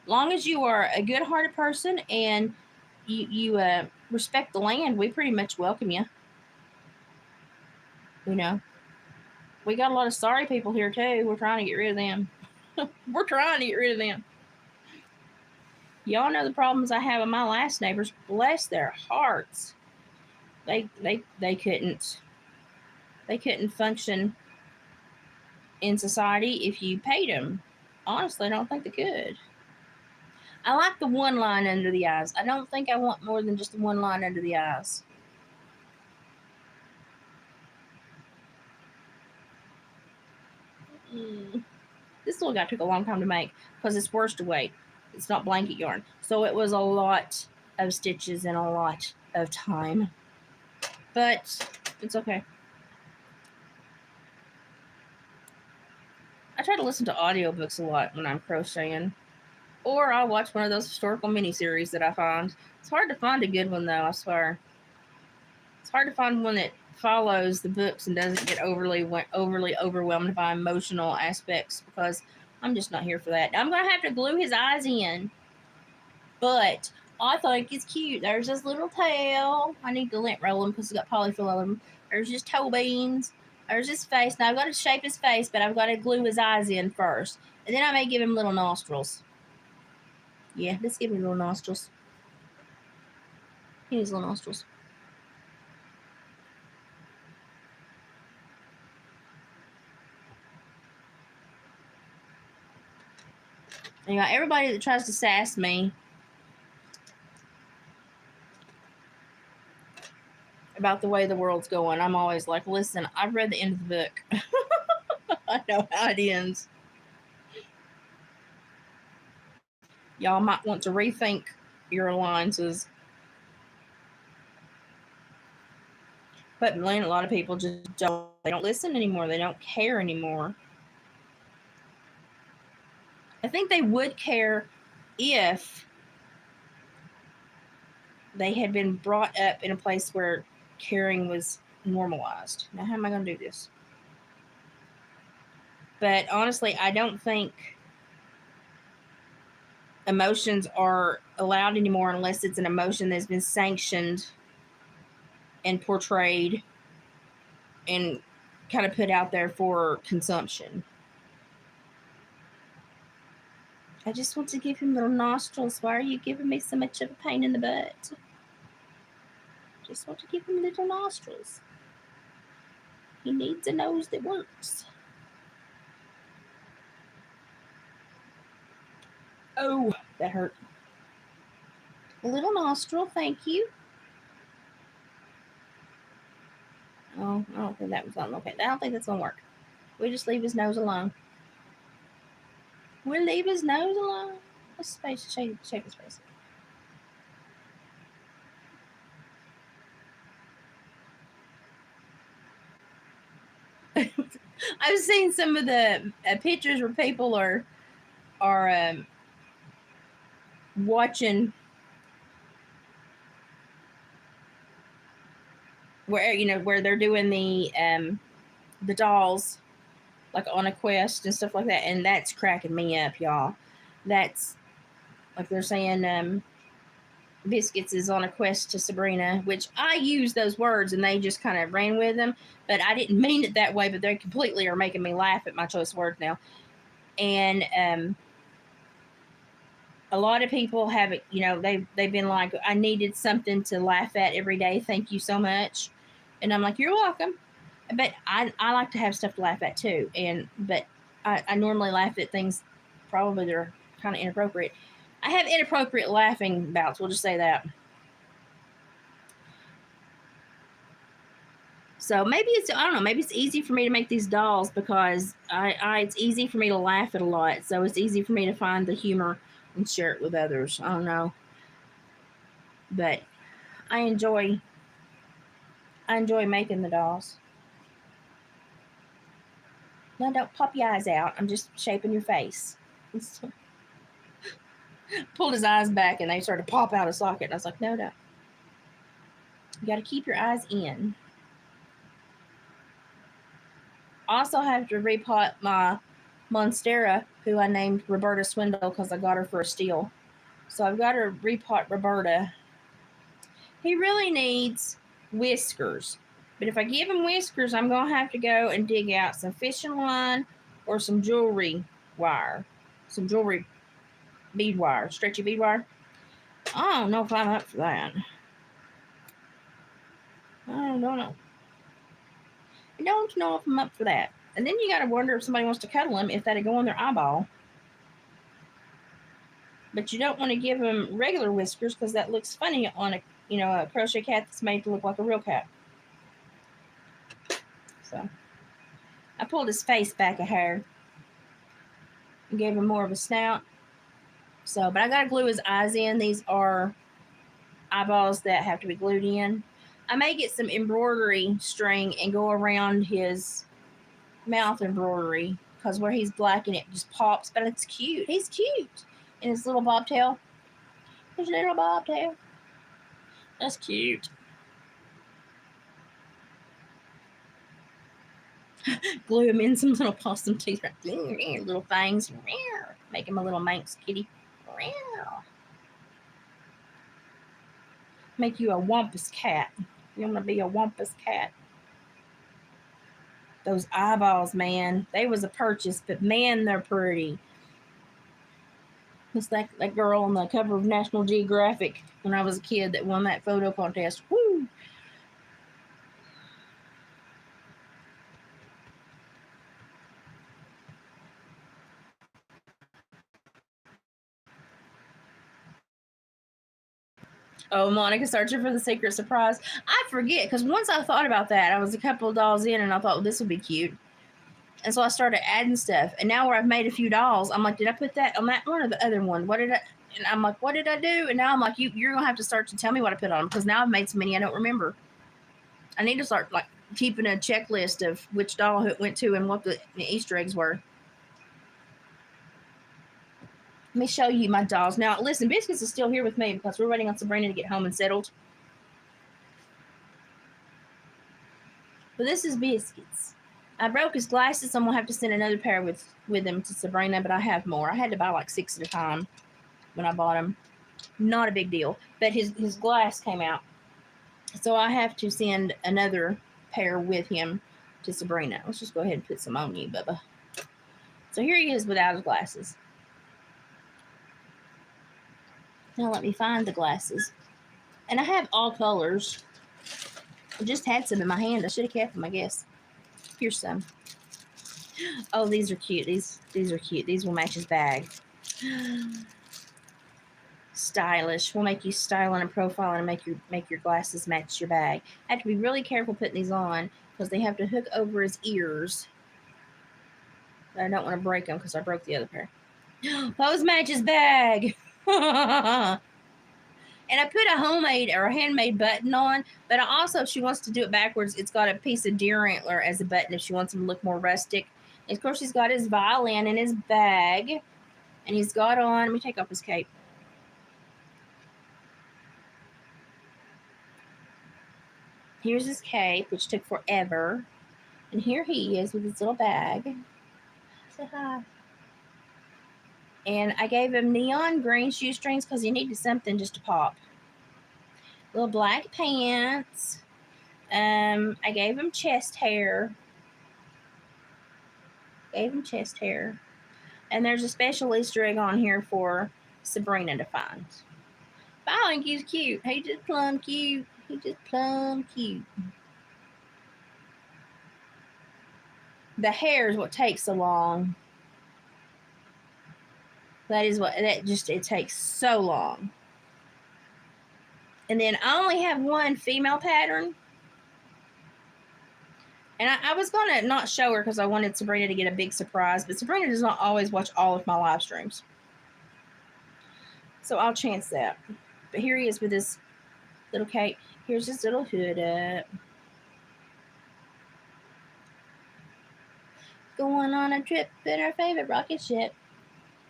long as you are a good-hearted person and you respect the land. We pretty much welcome you. We got a lot of sorry people here too. We're trying to get rid of them. We're trying to get rid of them. Y'all know the problems I have with my last neighbors. Bless their hearts. They couldn't function in society if you paid them. Honestly, I don't think they could. I like the one line under the eyes. I don't think I want more than just the one line under the eyes. This little guy took a long time to make because it's worsted weight. It's not blanket yarn. So it was a lot of stitches and a lot of time. But it's okay. I try to listen to audiobooks a lot when I'm crocheting. Or I'll watch one of those historical miniseries that I find. It's hard to find a good one, though, I swear. It's hard to find one that follows the books and doesn't get overly overwhelmed by emotional aspects, because I'm just not here for that. I'm going to have to glue his eyes in. But I think it's cute. There's his little tail. I need to lint roll him because he's got polyfill on him. There's his toe beans. There's his face. Now I've got to shape his face, but I've got to glue his eyes in first. And then I may give him little nostrils. Yeah, let's give him little nostrils. He needs little nostrils. And you got everybody that tries to sass me about the way the world's going. I'm always like, listen, I've read the end of the book. I know how it ends. Y'all might want to rethink your alliances. But a lot of people just don't listen anymore. They don't care anymore. I think they would care if they had been brought up in a place where caring was normalized. Now, how am I going to do this? But honestly, I don't think emotions are allowed anymore unless it's an emotion that's been sanctioned and portrayed and kind of put out there for consumption. I just want to give him little nostrils. Why are you giving me so much of a pain in the butt? Just want to give him little nostrils. He needs a nose that works. Oh, that hurt. A little nostril, thank you. Oh, I don't think that was on. Okay, I don't think that's gonna work. We just leave his nose alone. We'll leave his nose alone. Let's space shape his face. I've seen some of the pictures where people are watching where they're doing the dolls like on a quest and stuff like that, and that's cracking me up, y'all. That's like they're saying Biscuits is on a quest to Sabrina, which I use those words and they just kind of ran with them, but I didn't mean it that way, but they completely are making me laugh at my choice of words now. And a lot of people have it, they've been like, I needed something to laugh at every day. Thank you so much. And I'm like, you're welcome. But I like to have stuff to laugh at too. But I normally laugh at things probably that are kind of inappropriate. I have inappropriate laughing bouts. We'll just say that. So maybe I don't know, maybe it's easy for me to make these dolls because it's easy for me to laugh at a lot. So it's easy for me to find the humor and share it with others. I don't know. But I enjoy making the dolls. No, don't pop your eyes out. I'm just shaping your face. Pulled his eyes back and they started to pop out of socket. And I was like, no. You got to keep your eyes in. Also have to repot my Monstera, who I named Roberta Swindle because I got her for a steal. So I've got to repot Roberta. He really needs whiskers. But if I give him whiskers, I'm going to have to go and dig out some fishing line or some jewelry wire. Some jewelry bead wire, stretchy bead wire. I don't know if I'm up for that. I don't know. I don't know if I'm up for that. And then you got to wonder if somebody wants to cuddle him, if that'd go on their eyeball. But you don't want to give him regular whiskers because that looks funny on a crochet cat that's made to look like a real cat. So I pulled his face back a hair and gave him more of a snout. So, but I got to glue his eyes in. These are eyeballs that have to be glued in. I may get some embroidery string and go around his mouth embroidery because where he's black and it just pops, but it's cute. He's cute. And his little bobtail. His little bobtail. That's cute. Glue him in some little possum teeth. Little fangs. Make him a little Manx kitty. Make you a wampus cat. You want to be a wampus cat. Those eyeballs, man. They was a purchase, but man, they're pretty. It's like that girl on the cover of National Geographic when I was a kid that won that photo contest. Woo! Oh, Monica searching for the secret surprise. I forget because once I thought about that, I was a couple of dolls in and I thought, well, this would be cute. And so I started adding stuff. And now where I've made a few dolls, I'm like, did I put that on that one or the other one? What did I? And I'm like, what did I do? And now I'm like, you're going to have to start to tell me what I put on because now I've made so many I don't remember. I need to start like keeping a checklist of which doll it went to and what the Easter eggs were. Let me show you my dolls. Now, listen, Biscuits is still here with me because we're waiting on Sabrina to get home and settled. But this is Biscuits. I broke his glasses, so I'm going to have to send another pair with him to Sabrina, but I have more. I had to buy like 6 at a time when I bought them. Not a big deal. But his glass came out. So I have to send another pair with him to Sabrina. Let's just go ahead and put some on you, Bubba. So here he is without his glasses. Now let me find the glasses. And I have all colors. I just had some in my hand. I should have kept them, I guess. Here's some. Oh, these are cute. These are cute. These will match his bag. Stylish. We'll make you style and profile and make your glasses match your bag. I have to be really careful putting these on because they have to hook over his ears. But I don't want to break them because I broke the other pair. Those match his bag. And I put a homemade or a handmade button on, but I also, if she wants to do it backwards, it's got a piece of deer antler as a button if she wants him to look more rustic. And of course, he's got his violin in his bag, and he's got on, let me take off his cape. Here's his cape, which took forever. And here he is with his little bag. Say hi. And I gave him neon green shoestrings because he needed something just to pop. Little black pants. I gave him chest hair. And there's a special Easter egg on here for Sabrina to find. But I think he's cute. He just plumb cute. The hair is what takes so long. It takes so long. And then I only have one female pattern. And I was going to not show her because I wanted Sabrina to get a big surprise. But Sabrina does not always watch all of my live streams. So I'll chance that. But here he is with his little cape. Here's his little hood up. Going on a trip in our favorite rocket ship.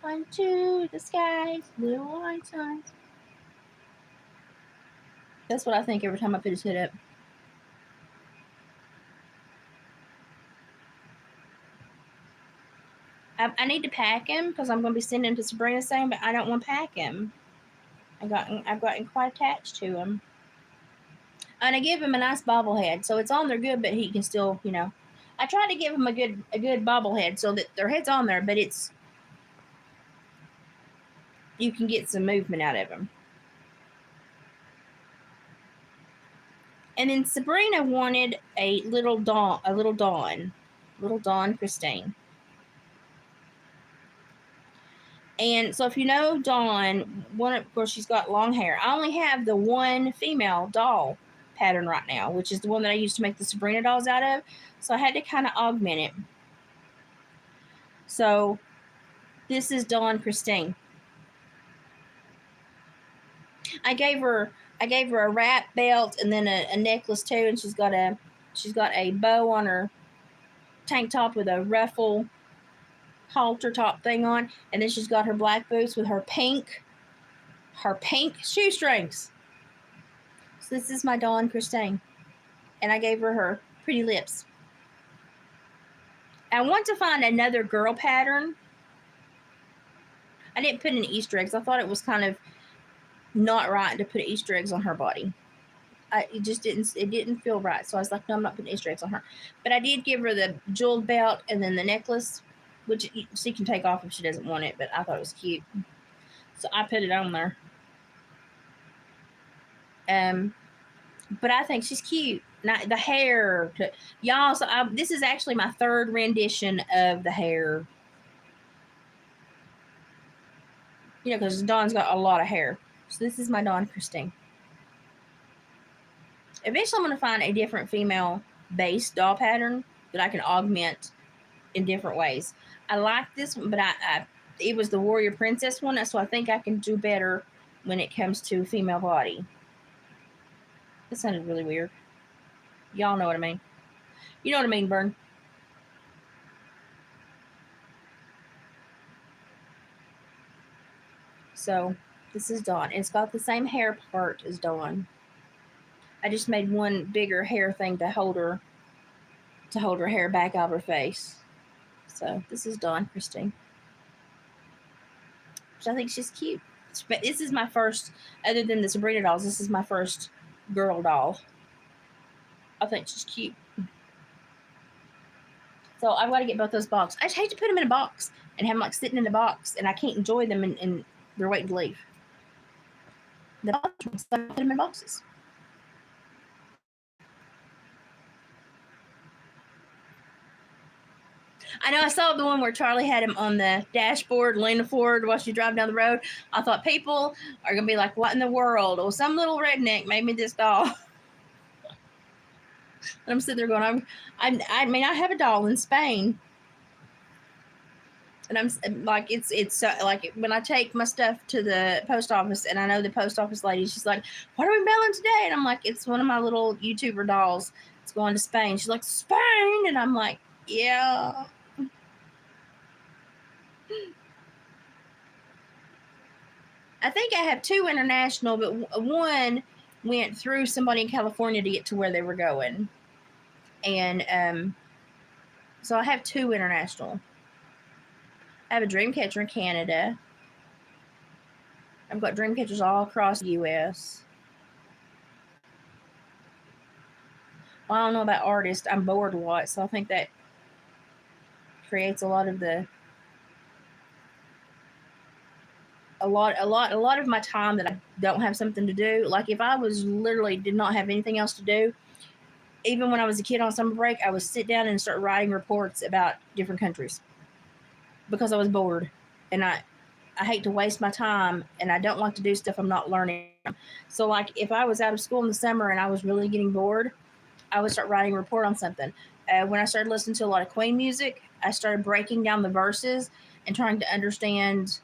Onto the skies, little white signs. That's what I think every time I put his hood up. I need to pack him because I'm going to be sending him to Sabrina soon, but I don't want to pack him. I've gotten quite attached to him. And I give him a nice bobblehead, so it's on there good, but he can still, I try to give him a good bobblehead so that their head's on there, but you can get some movement out of him. And then Sabrina wanted a little Dawn Christine. And so if you know Dawn, of course she's got long hair. I only have the one female doll pattern right now, which is the one that I used to make the Sabrina dolls out of. So I had to kind of augment it. So this is Dawn Christine. I gave her a wrap belt and then a necklace too, and she's got a bow on her tank top with a ruffle halter top thing on, and then she's got her black boots with her pink shoestrings. So this is my Dawn Christine, and I gave her pretty lips. I want to find another girl pattern. I didn't put any Easter eggs. I thought it was kind of not right to put Easter eggs on her body. It didn't feel right. So I was like, no, I'm not putting Easter eggs on her. But I did give her the jeweled belt and then the necklace, which she can take off if she doesn't want it, but I thought it was cute. So I put it on there. But I think she's cute. Now, the hair, y'all, so this is actually my third rendition of the hair. Because Dawn's got a lot of hair. So this is my Dawn Christine. Eventually, I'm going to find a different female base doll pattern that I can augment in different ways. I like this one, but it was the Warrior Princess one, so I think I can do better when it comes to female body. That sounded really weird. Y'all know what I mean. You know what I mean, Bern. So this is Dawn. It's got the same hair part as Dawn. I just made one bigger hair thing to hold her hair back out of her face. So this is Dawn Christine. Which I think she's cute. But this is my first, other than the Sabrina dolls, this is my first girl doll. I think she's cute. So I've got to get both those boxes. I just hate to put them in a box and have them like sitting in the box, and I can't enjoy them and they're waiting to leave. The boxes, so I put them in boxes. I know I saw the one where Charlie had him on the dashboard, leaning forward while she drove down the road. I thought people are going to be like, what in the world? Well, some little redneck made me this doll. And I'm sitting there going, I mean, I have a doll in Spain. And I'm like, it's like when I take my stuff to the post office, and I know the post office lady, she's like, what are we mailing today? And I'm like, it's one of my little YouTuber dolls. It's going to Spain. She's like, Spain? And I'm like, yeah. I think I have 2 international, but one went through somebody in California to get to where they were going. And so I have 2 international. I have a dream catcher in Canada. I've got dream catchers all across the U.S. Well, I don't know about artists. I'm bored a lot, so I think that creates a lot of my time that I don't have something to do. Like if I was literally did not have anything else to do, even when I was a kid on summer break, I would sit down and start writing reports about different countries because I was bored, and I hate to waste my time, and I don't like to do stuff I'm not learning. So like if I was out of school in the summer and I was really getting bored, I would start writing a report on something. When I started listening to a lot of Queen music, I started breaking down the verses and trying to understand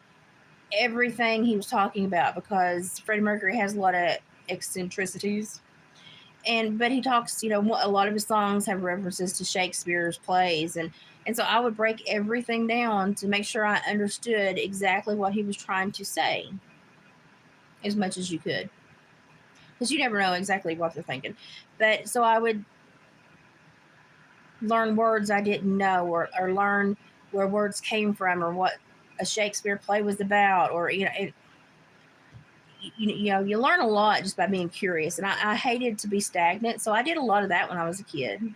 everything he was talking about, because Freddie Mercury has a lot of eccentricities. But he talks, a lot of his songs have references to Shakespeare's plays, and so I would break everything down to make sure I understood exactly what he was trying to say as much as you could, because you never know exactly what they're thinking. But so I would learn words I didn't know, or learn where words came from, or what a Shakespeare play was about, or you learn a lot just by being curious, and I hated to be stagnant, so I did a lot of that when I was a kid.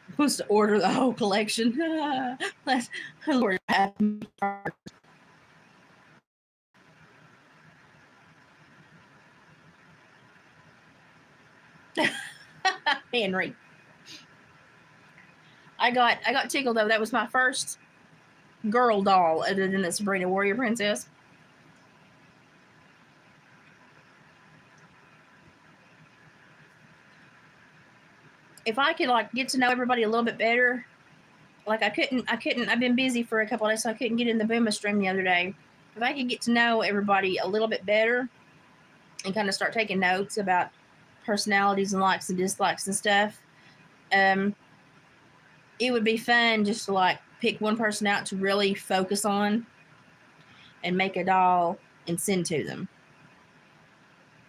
I'm supposed to order the whole collection. Let's order Henry. I got tickled though. That was my first girl doll other than the Sabrina Warrior Princess. If I could like get to know everybody a little bit better, like I couldn't. I've been busy for a couple of days, so I couldn't get in the Booma stream the other day. If I could get to know everybody a little bit better and kind of start taking notes about personalities and likes and dislikes and stuff, it would be fun just to like pick one person out to really focus on and make a doll and send to them,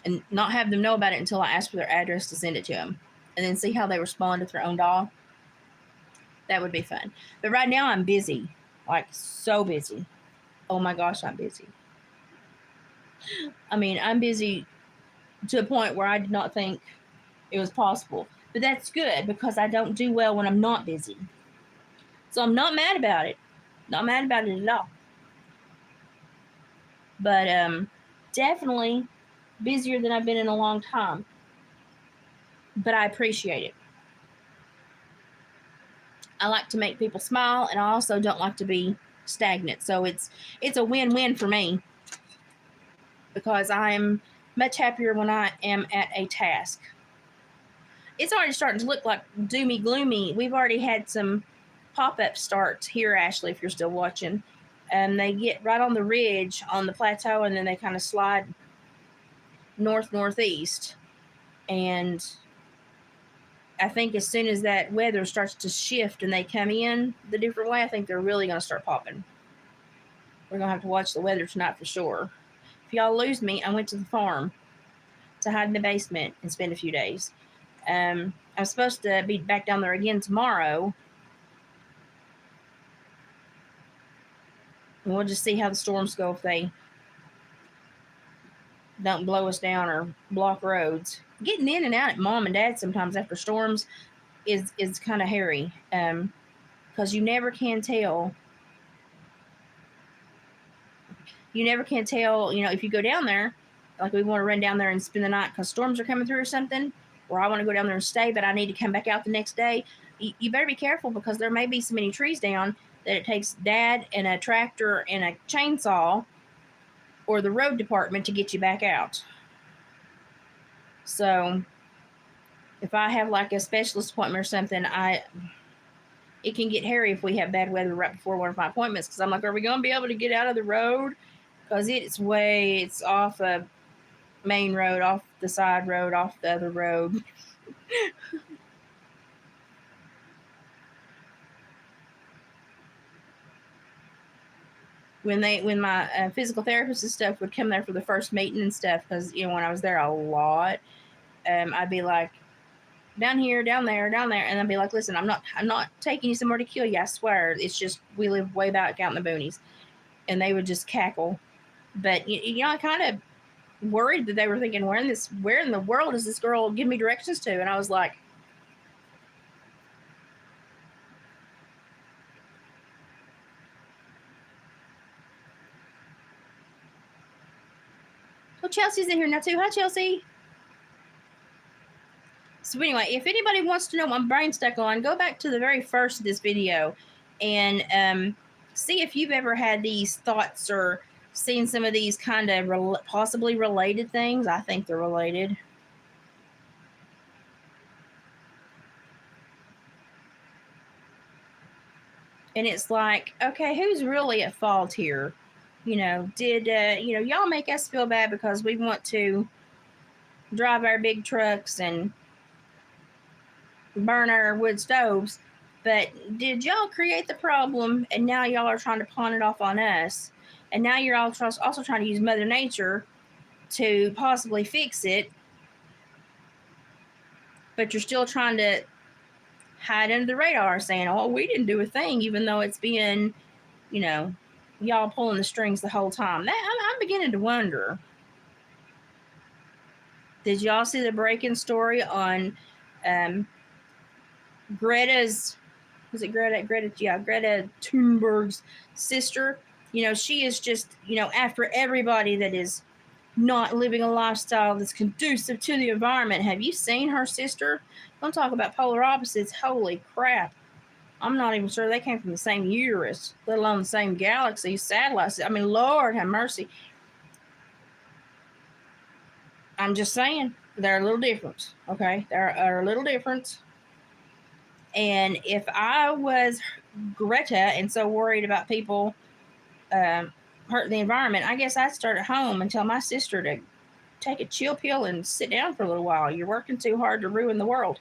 and not have them know about it until I ask for their address to send it to them, and then see how they respond with their own doll. That would be fun. But right now I'm busy, like so busy. Oh my gosh, I'm busy. I mean, I'm busy to a point where I did not think it was possible. But that's good, because I don't do well when I'm not busy. So I'm not mad about it. Not mad about it at all. But definitely busier than I've been in a long time. But I appreciate it. I like to make people smile, and I also don't like to be stagnant. So it's a win-win for me, because I'm much happier when I am at a task. It's already starting to look like doomy gloomy. We've already had some pop-up starts here, Ashley, if you're still watching. And they get right on the ridge on the plateau, and then they kind of slide northeast. And I think as soon as that weather starts to shift and they come in the different way, I think they're really going to start popping. We're going to have to watch the weather tonight for sure. If y'all lose me, I went to the farm to hide in the basement and spend a few days. I'm supposed to be back down there again tomorrow. And we'll just see how the storms go, if they don't blow us down or block roads. Getting in and out at mom and dad sometimes after storms is kind of hairy, because you never can tell. You never can tell, if you go down there, like we want to run down there and spend the night because storms are coming through or something, or I want to go down there and stay, but I need to come back out the next day. You better be careful, because there may be so many trees down that it takes dad and a tractor and a chainsaw or the road department to get you back out. So if I have like a specialist appointment or something, it can get hairy if we have bad weather right before one of my appointments, because I'm like, are we going to be able to get out of the road? Because it's off a main road, off the side road, off the other road. When my physical therapist and stuff would come there for the first meeting and stuff, because when I was there a lot, I'd be like, down here, down there, and I'd be like, listen, I'm not taking you somewhere to kill you, I swear. It's just we live way back out in the boonies. And they would just cackle. But I kind of worried that they were thinking, where in the world is this girl give me directions to? And I was like, well, Chelsea's in here now too. Hi, Chelsea. So anyway, if anybody wants to know what my brain stuck on, go back to the very first of this video and see if you've ever had these thoughts or seen some of these kind of possibly related things. I think they're related. And it's like, okay, who's really at fault here? Did y'all make us feel bad because we want to drive our big trucks and burn our wood stoves, but did y'all create the problem and now y'all are trying to pawn it off on us, and now you're also trying to use Mother Nature to possibly fix it, but you're still trying to hide under the radar saying, oh, we didn't do a thing, even though it's been y'all pulling the strings the whole time. I'm beginning to wonder, did y'all see the breaking story on Greta's, was it Greta? Yeah, Greta Thunberg's sister. She is just, after everybody that is not living a lifestyle that's conducive to the environment. Have you seen her sister? Don't talk about polar opposites. Holy crap. I'm not even sure they came from the same uterus, let alone the same galaxy, satellites. I mean, Lord have mercy. I'm just saying, they're a little different, okay? They're a little different. And if I was Greta and so worried about people hurting the environment, I guess I'd start at home and tell my sister to take a chill pill and sit down for a little while. You're working too hard to ruin the world.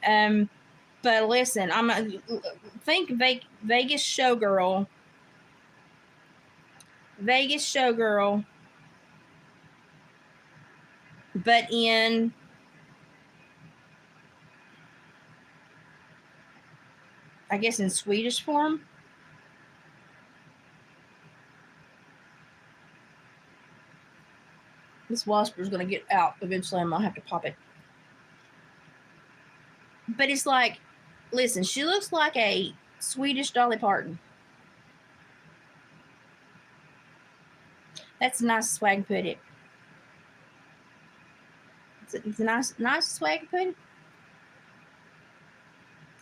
But listen, think Vegas showgirl, but in I guess in Swedish form. This wasper's going to get out eventually. I'm going to have to pop it. But it's like, listen, she looks like a Swedish Dolly Parton. That's a nice swag to put it. It's a nice swag to put it.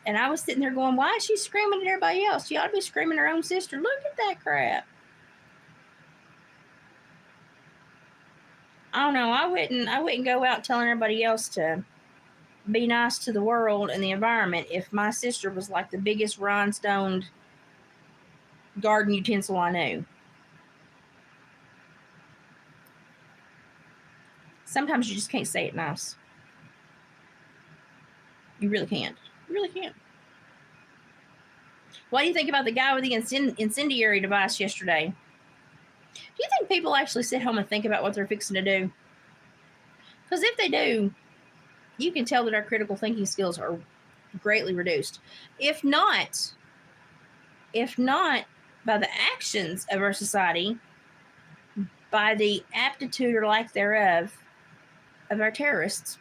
And I was sitting there going, why is she screaming at everybody else? She ought to be screaming at her own sister. Look at that crap. I don't know. I wouldn't go out telling everybody else to be nice to the world and the environment if my sister was like the biggest rhinestoned garden utensil I knew. Sometimes you just can't say it nice. You really can't. You really can't. What do you think about the guy with the incendiary device yesterday? Do you think people actually sit home and think about what they're fixing to do? Because if they do, you can tell that our critical thinking skills are greatly reduced. If not by the actions of our society, by the aptitude or lack thereof of our terrorists.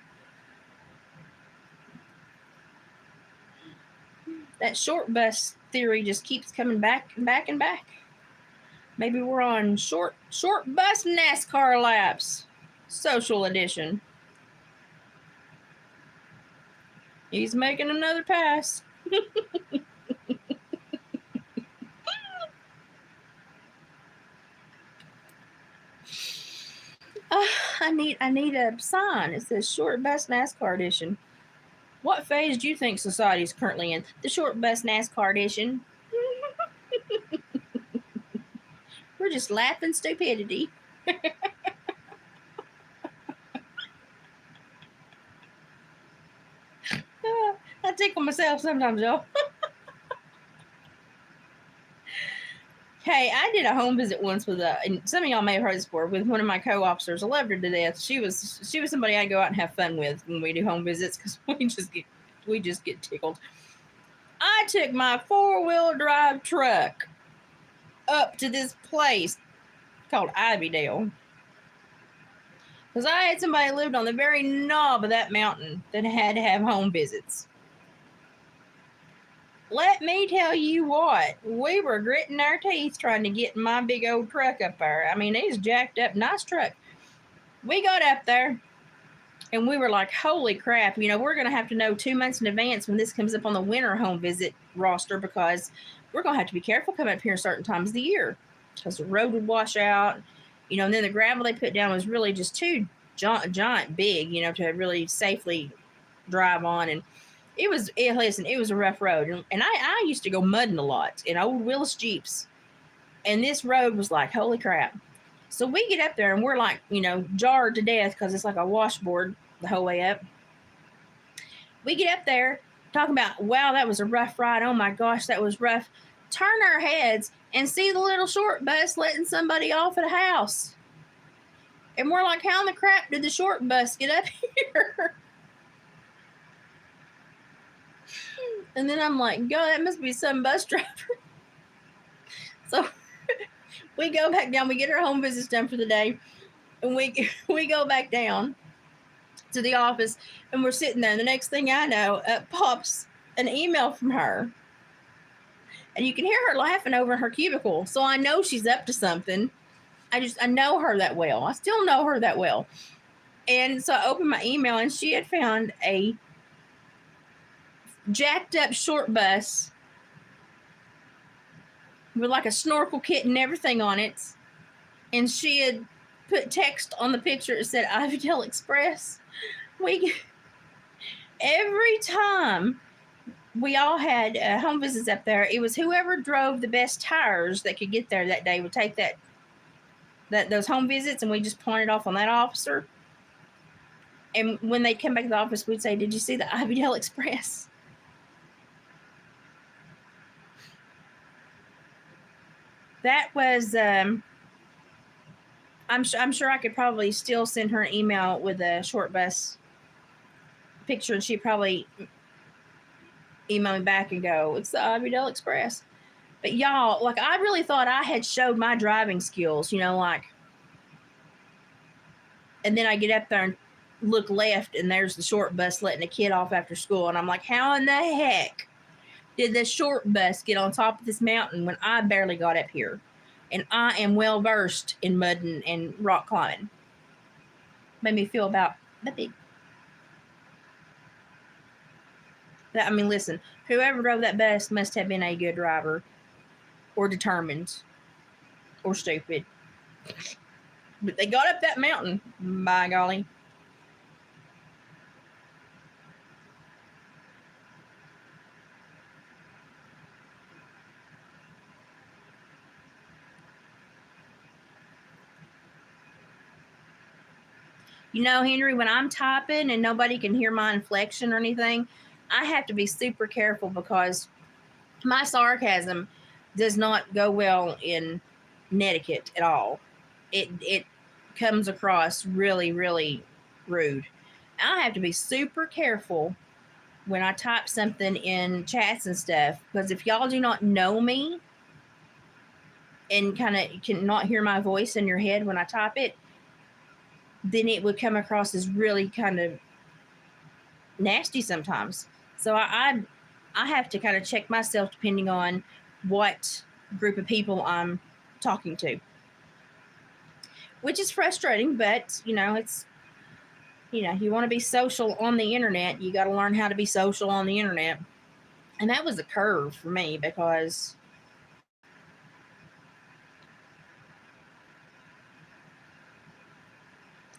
That short bus theory just keeps coming back and back and back. Maybe we're on short bus NASCAR laps, social edition. He's making another pass. I need a sign. It says short bus NASCAR edition. What phase do you think society is currently in? The short bus NASCAR edition. We're just laughing stupidity. I tickle myself sometimes, y'all. Hey, I did a home visit once with and some of y'all may have heard this before, with one of my co-officers. I loved her to death. She was somebody I'd go out and have fun with when we do home visits because we just get tickled. I took my 4-wheel drive truck up to this place called Ivydale because I had somebody who lived on the very knob of that mountain that had to have home visits. Let me tell you what, we were gritting our teeth trying to get my big old truck up there. I mean, it's jacked up, nice truck. We got up there, and we were like, holy crap, we're going to have to know 2 months in advance when this comes up on the winter home visit roster because we're going to have to be careful coming up here certain times of the year because the road would wash out, and then the gravel they put down was really just too giant big, to really safely drive on. And it was a rough road. And I used to go mudding a lot in old Willis Jeeps. And this road was like, holy crap. So we get up there and we're like, jarred to death because it's like a washboard the whole way up. We get up there talking about, wow, that was a rough ride. Oh my gosh, that was rough. Turn our heads and see the little short bus letting somebody off at a house. And we're like, how in the crap did the short bus get up here? And then I'm like, God, that must be some bus driver. So we go back down. We get our home visits done for the day. And we go back down to the office. And we're sitting there. And the next thing I know, up pops an email from her. And you can hear her laughing over in her cubicle. So I know she's up to something. I know her that well. I still know her that well. And so I opened my email. And she had found a jacked up short bus with like a snorkel kit and everything on it, and she had put text on the picture. It said Ivydale Express. Every time we all had home visits up there, it was whoever drove the best tires that could get there that day would take those home visits, and we just pointed off on that officer. And when they'd come back to the office, we'd say, did you see the Ivydale Express? That was, I'm sure I could probably still send her an email with a short bus picture, and she'd probably email me back and go, it's the Ivydale Express. But y'all, like, I really thought I had showed my driving skills, and then I get up there and look left, and there's the short bus letting a kid off after school, and I'm like, how in the heck did the short bus get on top of this mountain when I barely got up here? And I am well versed in mudding and rock climbing. Made me feel about that big. Listen, whoever drove that bus must have been a good driver, or determined, or stupid. But they got up that mountain, by golly. Henry, when I'm typing and nobody can hear my inflection or anything, I have to be super careful because my sarcasm does not go well in netiquette at all. It comes across really, really rude. I have to be super careful when I type something in chats and stuff, because if y'all do not know me and kind of cannot hear my voice in your head when I type it, then it would come across as really kind of nasty sometimes. So I have to kind of check myself depending on what group of people I'm talking to, which is frustrating. But it's you want to be social on the internet, you got to learn how to be social on the internet, and that was a curve for me because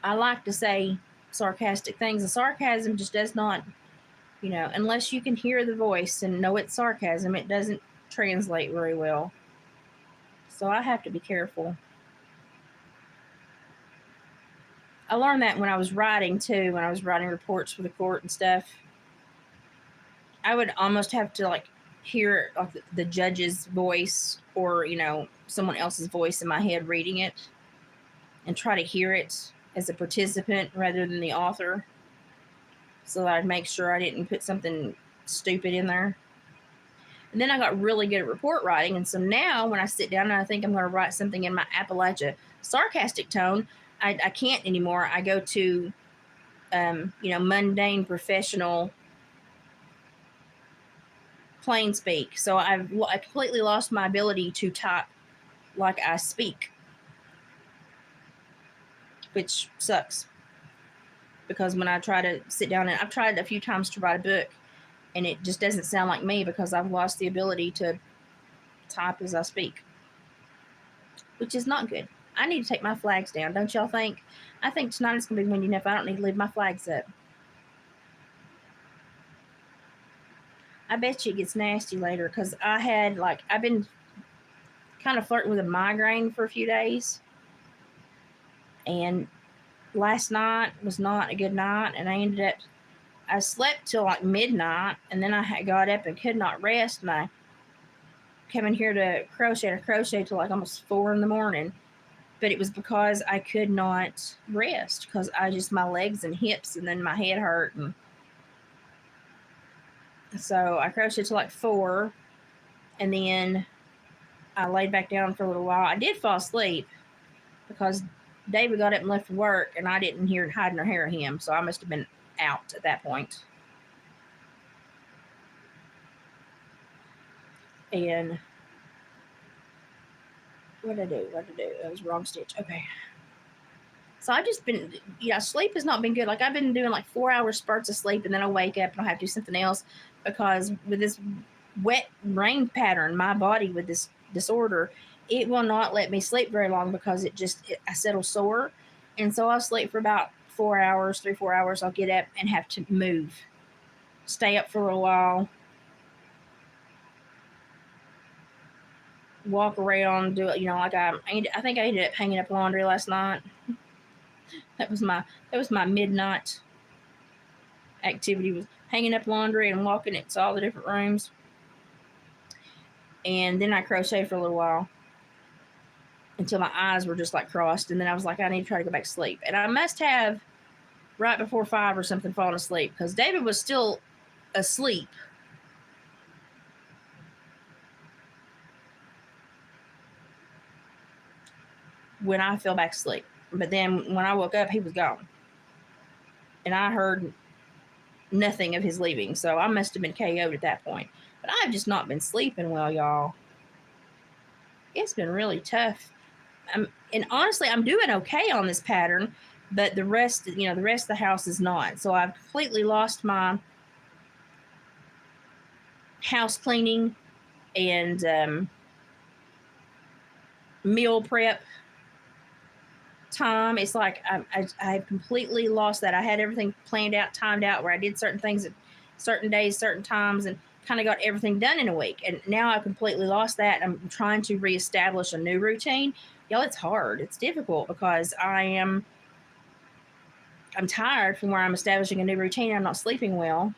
I like to say sarcastic things, and sarcasm just does not, unless you can hear the voice and know it's sarcasm, it doesn't translate very well. So I have to be careful. I learned that when I was writing too, when I was writing reports for the court and stuff. I would almost have to like hear like the judge's voice or, someone else's voice in my head reading it and try to hear it as a participant rather than the author, so that I'd make sure I didn't put something stupid in there. And then I got really good at report writing. And so now when I sit down and I think I'm going to write something in my Appalachia sarcastic tone, I can't anymore. I go to, mundane, professional, plain speak. So I completely lost my ability to type like I speak, which sucks. Because when I try to sit down, and I've tried a few times to write a book, and it just doesn't sound like me because I've lost the ability to type as I speak, which is not good. I need to take my flags down, don't y'all think? I think tonight is going to be windy enough. I don't need to leave my flags up. I bet you it gets nasty later because I've been kind of flirting with a migraine for a few days. And last night was not a good night, and I slept till like midnight, and then I got up and could not rest, and I came in here to crochet till like almost 4 in the morning. But it was because I could not rest because my legs and hips, and then my head hurt, and so I crocheted till like 4, and then I laid back down for a little while. I did fall asleep because David got up and left for work, and I didn't hide nor hear him, so I must have been out at that point. And what did I do? That was wrong stitch. Okay. So I've just been, sleep has not been good. Like I've been doing like 4-hour spurts of sleep, and then I'll wake up and I'll have to do something else because with this wet rain pattern, my body with this disorder, it will not let me sleep very long because I settle sore. And so I'll sleep for about 4 hours, 3-4 hours. I'll get up and have to move, stay up for a while, walk around, do it. Like I think I ended up hanging up laundry last night. That was my midnight activity, was hanging up laundry and walking it to all the different rooms. And then I crocheted for a little while until my eyes were just like crossed. And then I was like, I need to try to go back to sleep. And I must have right before 5 or something fallen asleep because David was still asleep. When I fell back asleep. But then when I woke up, he was gone. And I heard nothing of his leaving. So I must have been KO'd at that point. But I've just not been sleeping well, y'all. It's been really tough. And honestly, I'm doing okay on this pattern, but the rest of the house is not. So I've completely lost my house cleaning and meal prep time. It's like I've completely lost that. I had everything planned out, timed out, where I did certain things at certain days, certain times, and kind of got everything done in a week. And now I've completely lost that. I'm trying to reestablish a new routine. Y'all, it's hard. It's difficult because I'm tired from where I'm establishing a new routine. I'm not sleeping well.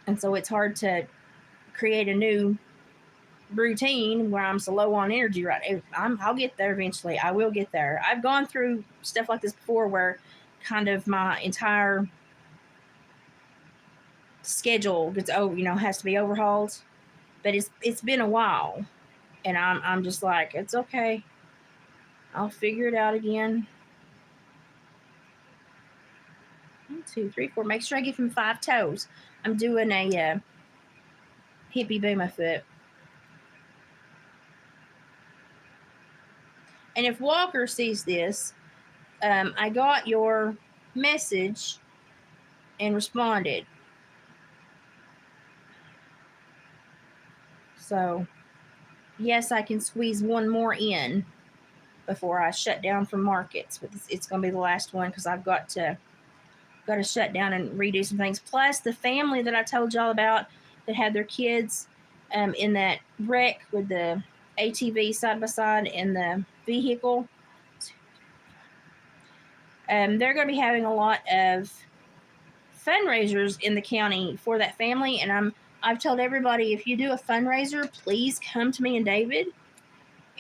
And so it's hard to create a new routine where I'm so low on energy. Right, I'll get there eventually. I will get there. I've gone through stuff like this before, where kind of my entire schedule gets has to be overhauled. But it's been a while, and I'm just like, it's okay. I'll figure it out again. 1, 2, 3, 4. Make sure I give him 5 toes. I'm doing a hippie boomer foot. And if Walker sees this, I got your message and responded. So, yes, I can squeeze one more in before I shut down for markets. But it's going to be the last one because I've got to shut down and redo some things. Plus, the family that I told y'all about that had their kids in that wreck with the ATV side by side and the vehicle, they're going to be having a lot of fundraisers in the county for that family. And I've told everybody, if you do a fundraiser, please come to me and David,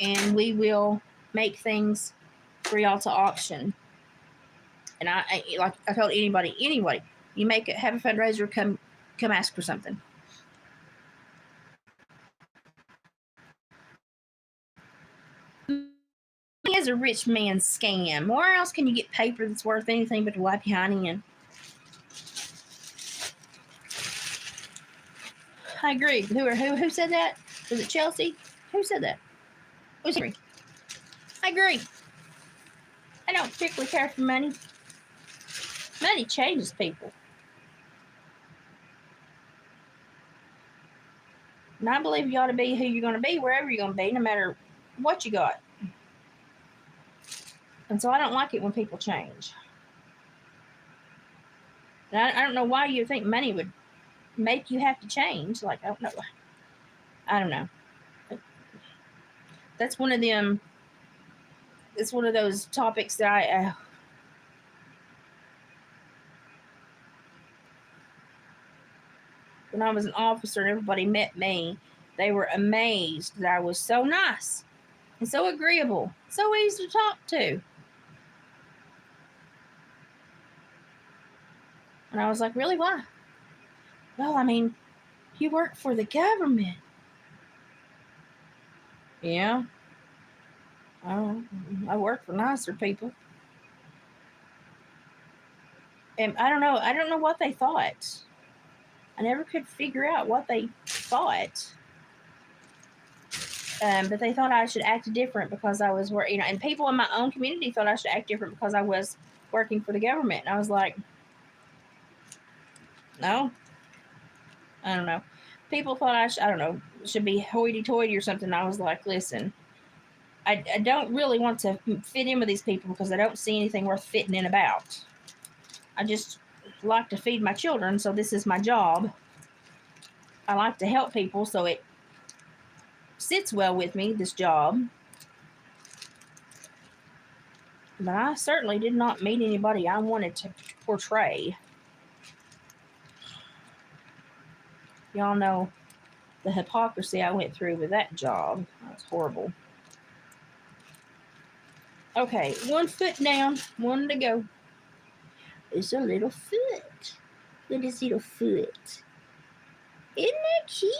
and we will make things for y'all to auction. And I like I told anybody, you have a fundraiser, come ask for something. Money is a rich man's scam. Where else can you get paper that's worth anything but to wipe your honey in? I agree. Who said that? Was it Chelsea? Who said that? Who's Henry? I agree. I don't particularly care for money. Money changes people. And I believe you ought to be who you're going to be, wherever you're going to be, no matter what you got. And so I don't like it when people change. And I don't know why you think money would make you have to change. Like, I don't know. That's one of them. It's one of those topics that when I was an officer and everybody met me, they were amazed that I was so nice and so agreeable, so easy to talk to. And I was like, really, why? Well, I mean, you work for the government. Yeah. I work for nicer people. And I don't know what they thought. I never could figure out what they thought. But they thought I should act different because I was working, and people in my own community thought I should act different because I was working for the government. And I was like, no, I don't know. People thought I don't know, should be hoity-toity or something. I was like, listen, I don't really want to fit in with these people because I don't see anything worth fitting in about. I just like to feed my children, so this is my job. I like to help people, so it sits well with me, this job. But I certainly did not meet anybody I wanted to portray. Y'all know the hypocrisy I went through with that job. That was horrible. Okay, 1 foot down, 1 to go. It's a little foot. Look at this little foot. Isn't that cute?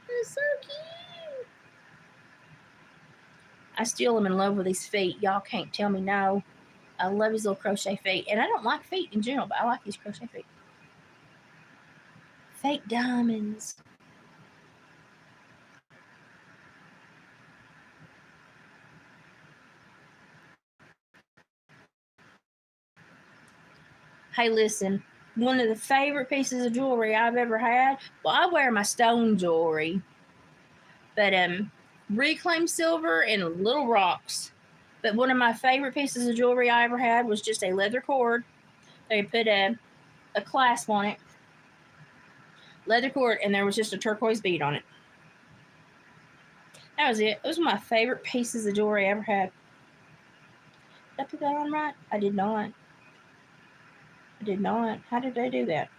That's so cute. I still am in love with these feet. Y'all can't tell me no. I love these little crochet feet. And I don't like feet in general, but I like these crochet feet. Fake diamonds. Hey, listen. One of the favorite pieces of jewelry I've ever had. Well, I wear my stone jewelry. But reclaimed silver and little rocks. But one of my favorite pieces of jewelry I ever had was just a leather cord. They put a clasp on it. Leather cord, and there was just a turquoise bead on it. That was it. It was one of my favorite pieces of jewelry I ever had. Did I put that on right? I did not. I did not. How did I do that?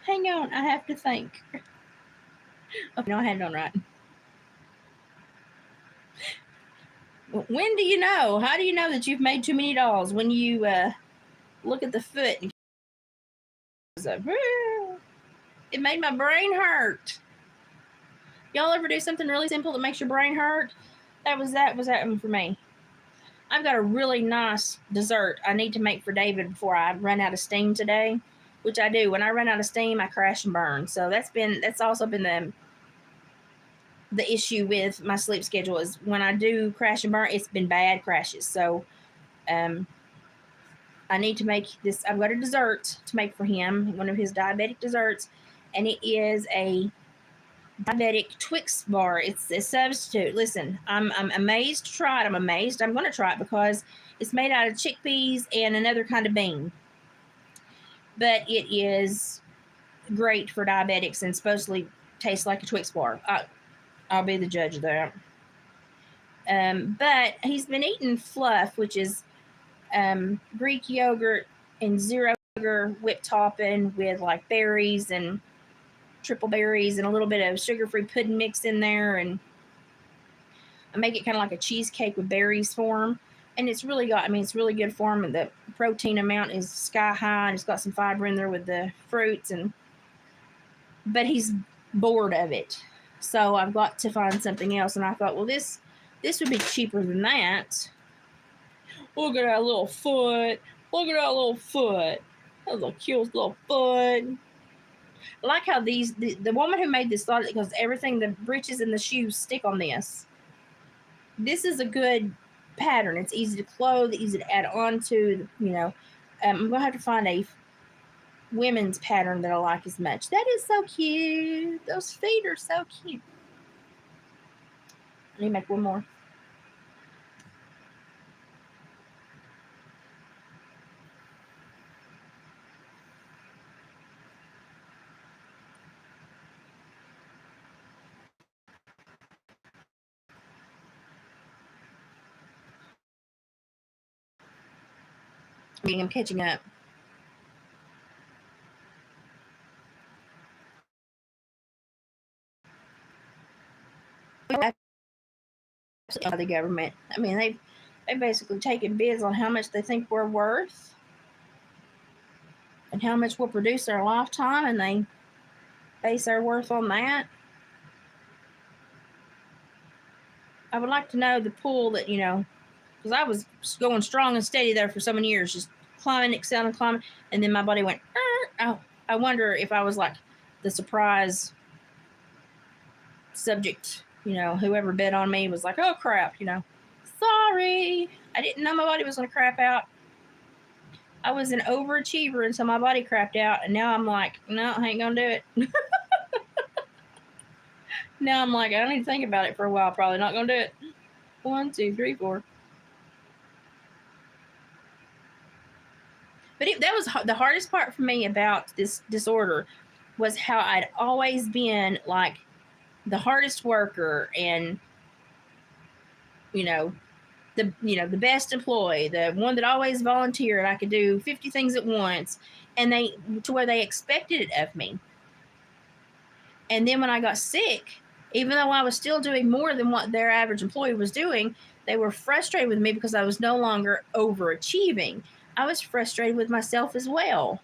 Hang on, I have to think. Okay, no, I had it on right. When do you know? How do you know that you've made too many dolls? When you look at the foot and it made my brain hurt. Y'all ever do something really simple that makes your brain hurt? That was that one for me. I've got a really nice dessert I need to make for David before I run out of steam today, which I do. When I run out of steam, I crash and burn. So that's also been the issue with my sleep schedule is when I do crash and burn, it's been bad crashes. So I need to make this. I've got a dessert to make for him, one of his diabetic desserts, and it is a diabetic Twix bar. It's a substitute. Listen, I'm amazed to try it. I'm amazed. I'm going to try it because it's made out of chickpeas and another kind of bean. But it is great for diabetics and supposedly tastes like a Twix bar. I'll be the judge of that. But he's been eating fluff, which is Greek yogurt and zero sugar whipped topping with like berries and triple berries and a little bit of sugar-free pudding mix in there, and I make it kind of like a cheesecake with berries form, and it's really good form, and the protein amount is sky high, and it's got some fiber in there with the fruits, but he's bored of it, so I've got to find something else, and I thought, well, this would be cheaper than that. Look at that little foot. Look at that little foot. That little cute little foot. I like how the woman who made this thought it because everything, the breeches and the shoes stick on this. This is a good pattern. It's easy to clothe, easy to add on to, I'm going to have to find a women's pattern that I like as much. That is so cute. Those feet are so cute. Let me make one more. I'm catching up. The government. I mean, they've basically taken bids on how much they think we're worth and how much we'll produce our lifetime, and they base our worth on that. I would like to know the pool that, because I was going strong and steady there for so many years, just climbing, excelling, climbing, and then my body went, oh, I wonder if I was like the surprise subject, whoever bet on me was like, oh crap, sorry, I didn't know my body was going to crap out. I was an overachiever until my body crapped out, and now I'm like, no, I ain't going to do it. Now I'm like, I don't need to think about it for a while, probably not going to do it. 1, 2, 3, 4. But that was the hardest part for me about this disorder was how I'd always been like the hardest worker and the best employee, the one that always volunteered. I could do 50 things at once, and to where they expected it of me. And then when I got sick, even though I was still doing more than what their average employee was doing, they were frustrated with me because I was no longer overachieving. I was frustrated with myself as well.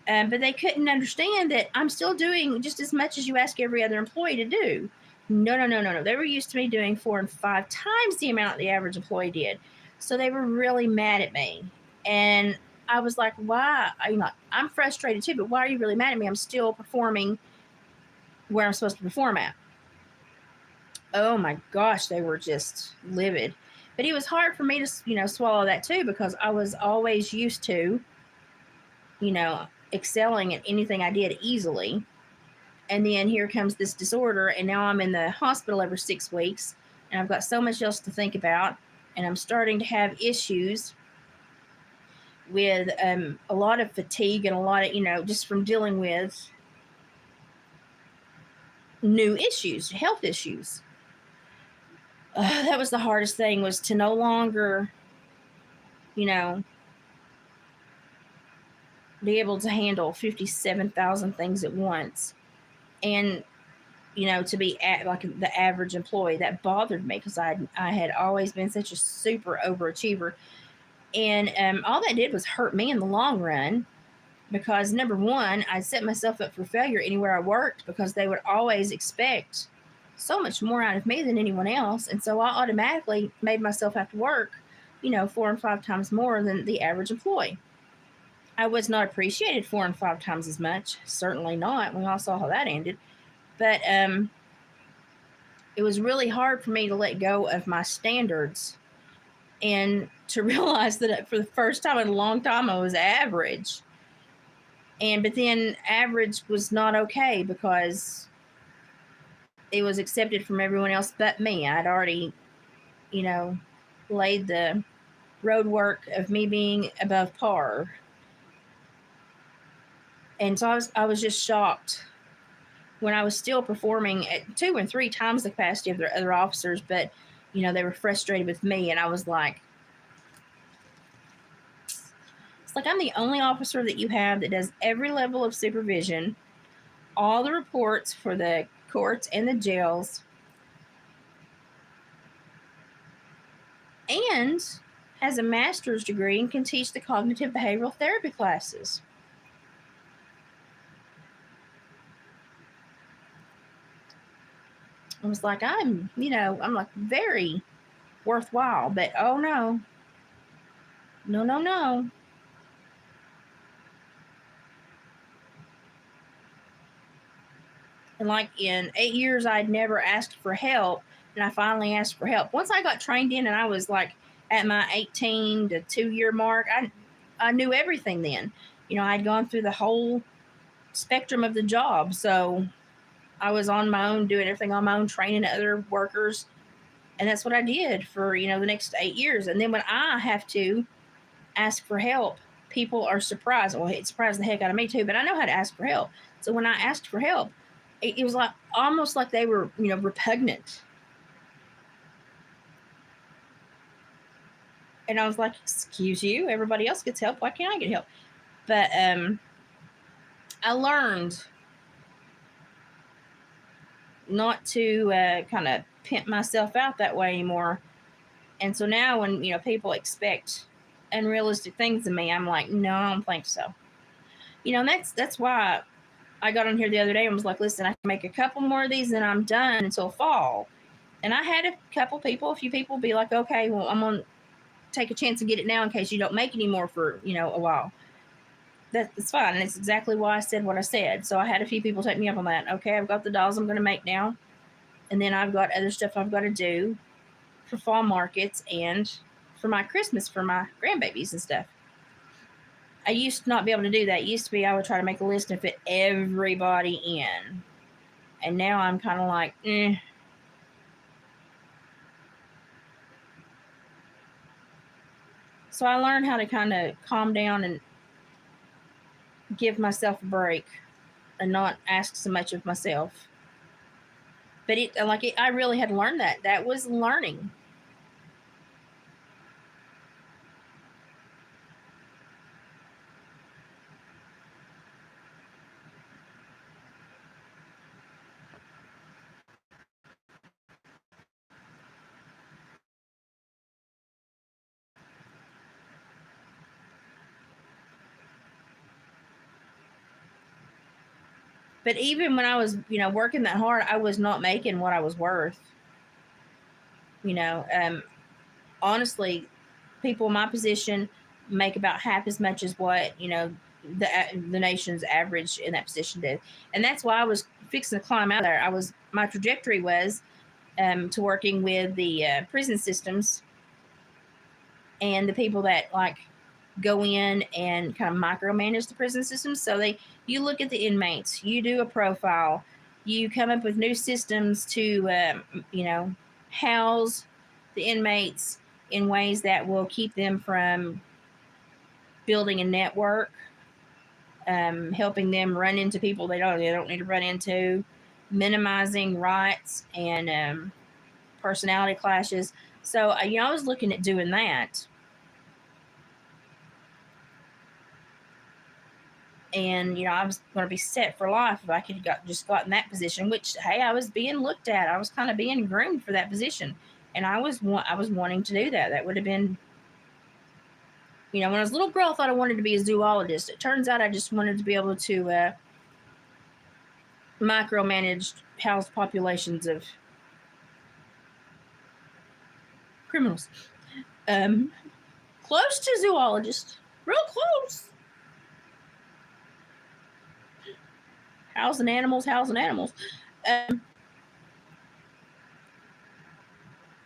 But they couldn't understand that I'm still doing just as much as you ask every other employee to do. No. They were used to me doing 4 and 5 times the amount the average employee did. So they were really mad at me. And I was like, why? I'm frustrated too, but why are you really mad at me? I'm still performing where I'm supposed to perform at. Oh my gosh, they were just livid. But it was hard for me to, swallow that too, because I was always used to, excelling at anything I did easily. And then here comes this disorder, and now I'm in the hospital every 6 weeks, and I've got so much else to think about, and I'm starting to have issues with a lot of fatigue and a lot of, just from dealing with new issues, health issues. That was the hardest thing, was to no longer, be able to handle 57,000 things at once. And, to be like the average employee, that bothered me because I had always been such a super overachiever. And all that did was hurt me in the long run because, number one, I set myself up for failure anywhere I worked because they would always expect so much more out of me than anyone else. And so I automatically made myself have to work, 4 and 5 times more than the average employee. I was not appreciated 4 and 5 times as much. Certainly not. We all saw how that ended. But it was really hard for me to let go of my standards and to realize that for the first time in a long time I was average. But then average was not okay because it was accepted from everyone else but me. I'd already, laid the road work of me being above par. And so I was just shocked when I was still performing at 2 and 3 times the capacity of the other officers, but they were frustrated with me, and I was like, it's like I'm the only officer that you have that does every level of supervision, all the reports for the courts and the jails, and has a master's degree and can teach the cognitive behavioral therapy classes. I was like, I'm like very worthwhile, but oh no. No, no, no. And like in 8 years, I'd never asked for help. And I finally asked for help. Once I got trained in and I was like at my 18 to 2 year mark, I knew everything then. I'd gone through the whole spectrum of the job. So I was on my own, doing everything on my own, training other workers. And that's what I did for, the next 8 years. And then when I have to ask for help, people are surprised. Well, it surprised the heck out of me too, but I know how to ask for help. So when I asked for help, it was like almost like they were, repugnant. And I was like, excuse you, everybody else gets help. Why can't I get help? But I learned not to kind of pimp myself out that way anymore. And so now when, people expect unrealistic things of me, I'm like, no, I don't think so. And that's why I got on here the other day and was like, listen, I can make a couple more of these and I'm done until fall. And I had a few people be like, okay, well, I'm going to take a chance and get it now in case you don't make any more for, a while. That's fine. And it's exactly why I said what I said. So I had a few people take me up on that. Okay, I've got the dolls I'm going to make now. And then I've got other stuff I've got to do for fall markets and for my Christmas for my grandbabies and stuff. I used to not be able to do that. It used to be I would try to make a list and fit everybody in. And now I'm kind of like, So I learned how to kind of calm down and give myself a break and not ask so much of myself. But I really had to learn that. That was learning. But even when I was, working that hard, I was not making what I was worth. You know, honestly, people in my position make about half as much as what the nation's average in that position did, and that's why I was fixing to climb out there. My trajectory was to working with the prison systems and the people that like go in and kind of micromanage the prison system. So you look at the inmates, you do a profile, you come up with new systems to house the inmates in ways that will keep them from building a network, helping them run into people they don't need to run into, minimizing rights and personality clashes. So I was looking at doing that. And, I was going to be set for life if I could just got in that position, which, hey, I was being looked at. I was kind of being groomed for that position. And I was wanting to do that. That would have been, when I was a little girl, I thought I wanted to be a zoologist. It turns out I just wanted to be able to micromanage house populations of criminals. Close to zoologist. Real close. Housing animals. And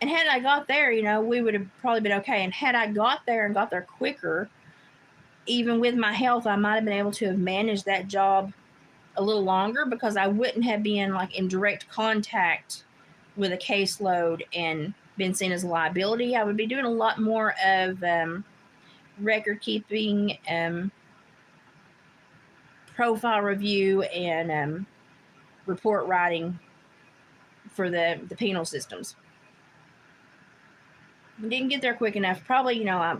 had I got there, we would have probably been okay. And had I got there and got there quicker, even with my health, I might have been able to have managed that job a little longer, because I wouldn't have been like in direct contact with a caseload and been seen as a liability. I would be doing a lot more of record keeping, profile review, and report writing for the penal systems. Didn't get there quick enough. Probably, I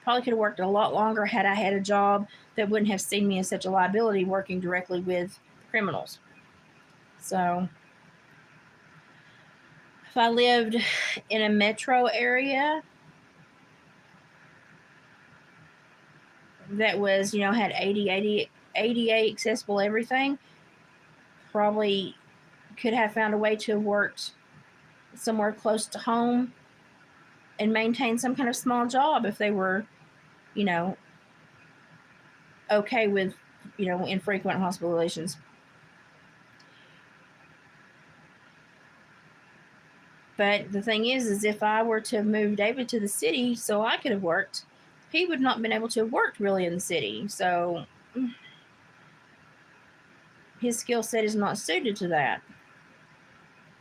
probably could have worked a lot longer had I had a job that wouldn't have seen me as such a liability, working directly with criminals. So if I lived in a metro area that was, had ADA accessible everything, probably could have found a way to have worked somewhere close to home and maintain some kind of small job if they were, okay with, infrequent hospitalizations. But the thing is if I were to move David to the city so I could have worked, he would not have been able to have worked really in the city. So his skill set is not suited to that.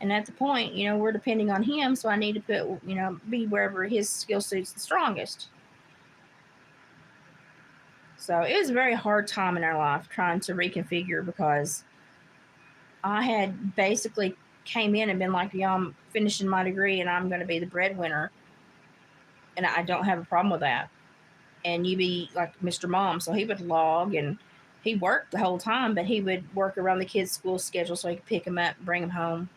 And at the point, we're depending on him, so I need to put, be wherever his skill suit's the strongest. So it was a very hard time in our life trying to reconfigure, because I had basically came in and been like, yeah, I'm finishing my degree and I'm going to be the breadwinner. And I don't have a problem with that. And you be like Mr. Mom. So he would log, and he worked the whole time, but he would work around the kids' school schedule so he could pick them up and bring them home.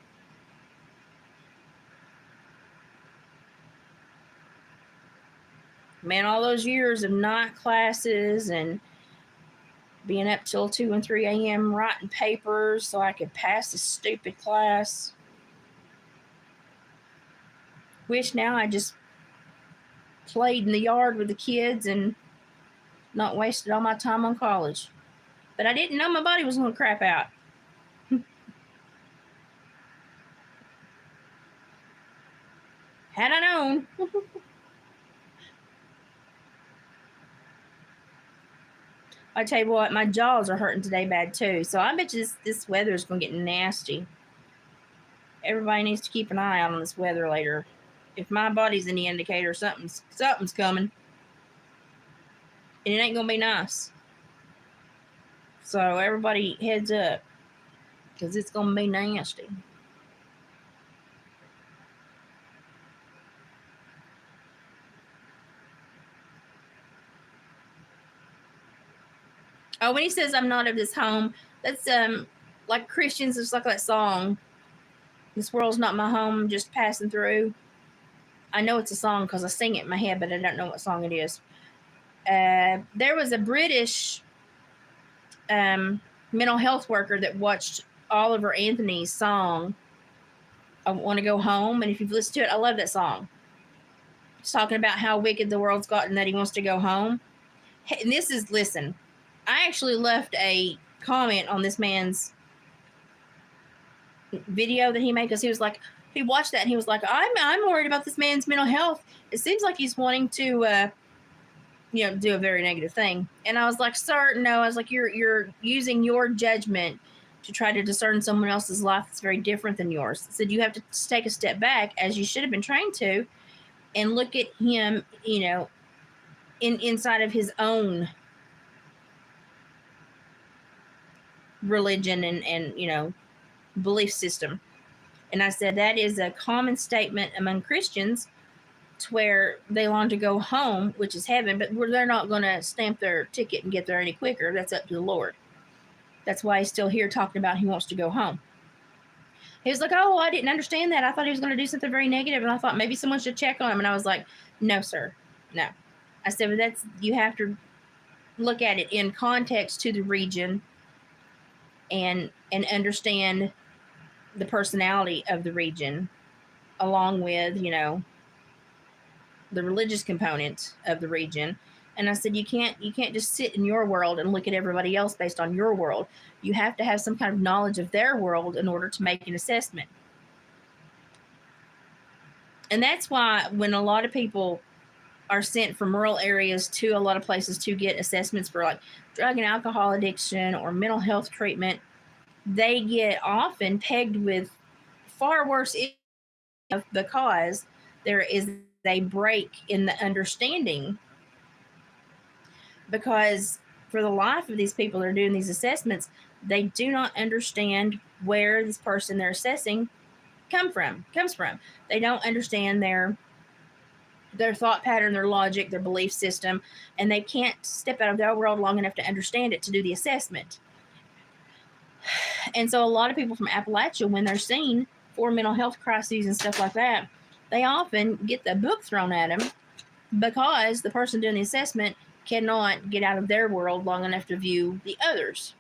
Man, all those years of night classes and being up till 2 and 3 a.m. writing papers so I could pass this stupid class. Wish now I just played in the yard with the kids and not wasted all my time on college. But I didn't know my body was going to crap out. Had I known. I tell you what, my jaws are hurting today bad too. So I bet you this weather is going to get nasty. Everybody needs to keep an eye out on this weather later. If my body's any indicator, something's coming. And it ain't going to be nice. So everybody heads up, because it's going to be nasty. Oh, when he says I'm not of this home, that's like Christians, it's like that song, "This world's not my home, I'm just passing through." I know it's a song because I sing it in my head, but I don't know what song it is. There was a British mental health worker that watched Oliver Anthony's song, "I Want to Go Home," and if you've listened to it, I love that song. It's talking about how wicked the world's gotten that he wants to go home. And listen, I actually left a comment on this man's video that he made, because he was like, he watched that and he was like, I'm worried about this man's mental health. It seems like he's wanting to do a very negative thing. And I was like, sir, no. I was like, you're using your judgment to try to discern someone else's life that's very different than yours. I said you have to take a step back, as you should have been trained to, and look at him, inside of his own religion and belief system. And I said that is a common statement among Christians to where they long to go home, which is heaven, but they're not going to stamp their ticket and get there any quicker. That's up to the Lord. That's why he's still here talking about he wants to go home. He was like, oh, I didn't understand that. I thought he was going to do something very negative, and I thought maybe someone should check on him. And I was like, no, sir, no. I said, but that's, you have to look at it in context to the region and understand the personality of the region, along with, you know, the religious component of the region. And I said, you can't just sit in your world and look at everybody else based on your world. You have to have some kind of knowledge of their world in order to make an assessment. And that's why when a lot of people are sent from rural areas to a lot of places to get assessments for like drug and alcohol addiction or mental health treatment, they get often pegged with far worse issues because there is a break in the understanding. Because for the life of these people that are doing these assessments, they do not understand where this person they're assessing comes from. They don't understand their thought pattern, their logic, their belief system, and they can't step out of their world long enough to understand it to do the assessment. And so a lot of people from Appalachia, when they're seen for mental health crises and stuff like that, they often get the book thrown at them because the person doing the assessment cannot get out of their world long enough to view the others.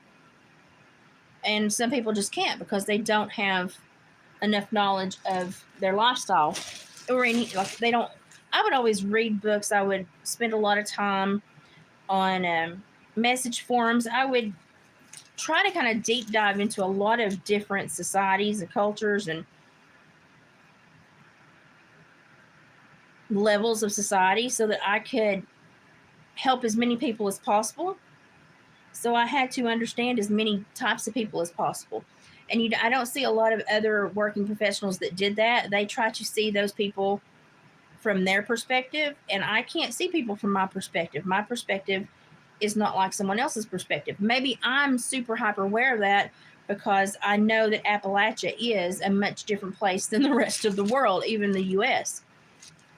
And some people just can't because they don't have enough knowledge of their lifestyle or any, like they don't. I would always read books. I would spend a lot of time on message forums. I would try to kind of deep dive into a lot of different societies and cultures and levels of society so that I could help as many people as possible. So I had to understand as many types of people as possible. And I don't see a lot of other working professionals that did that. They try to see those people from their perspective, and I can't see people from my perspective. My perspective is not like someone else's perspective. Maybe I'm super hyper aware of that because I know that Appalachia is a much different place than the rest of the world, even the U.S.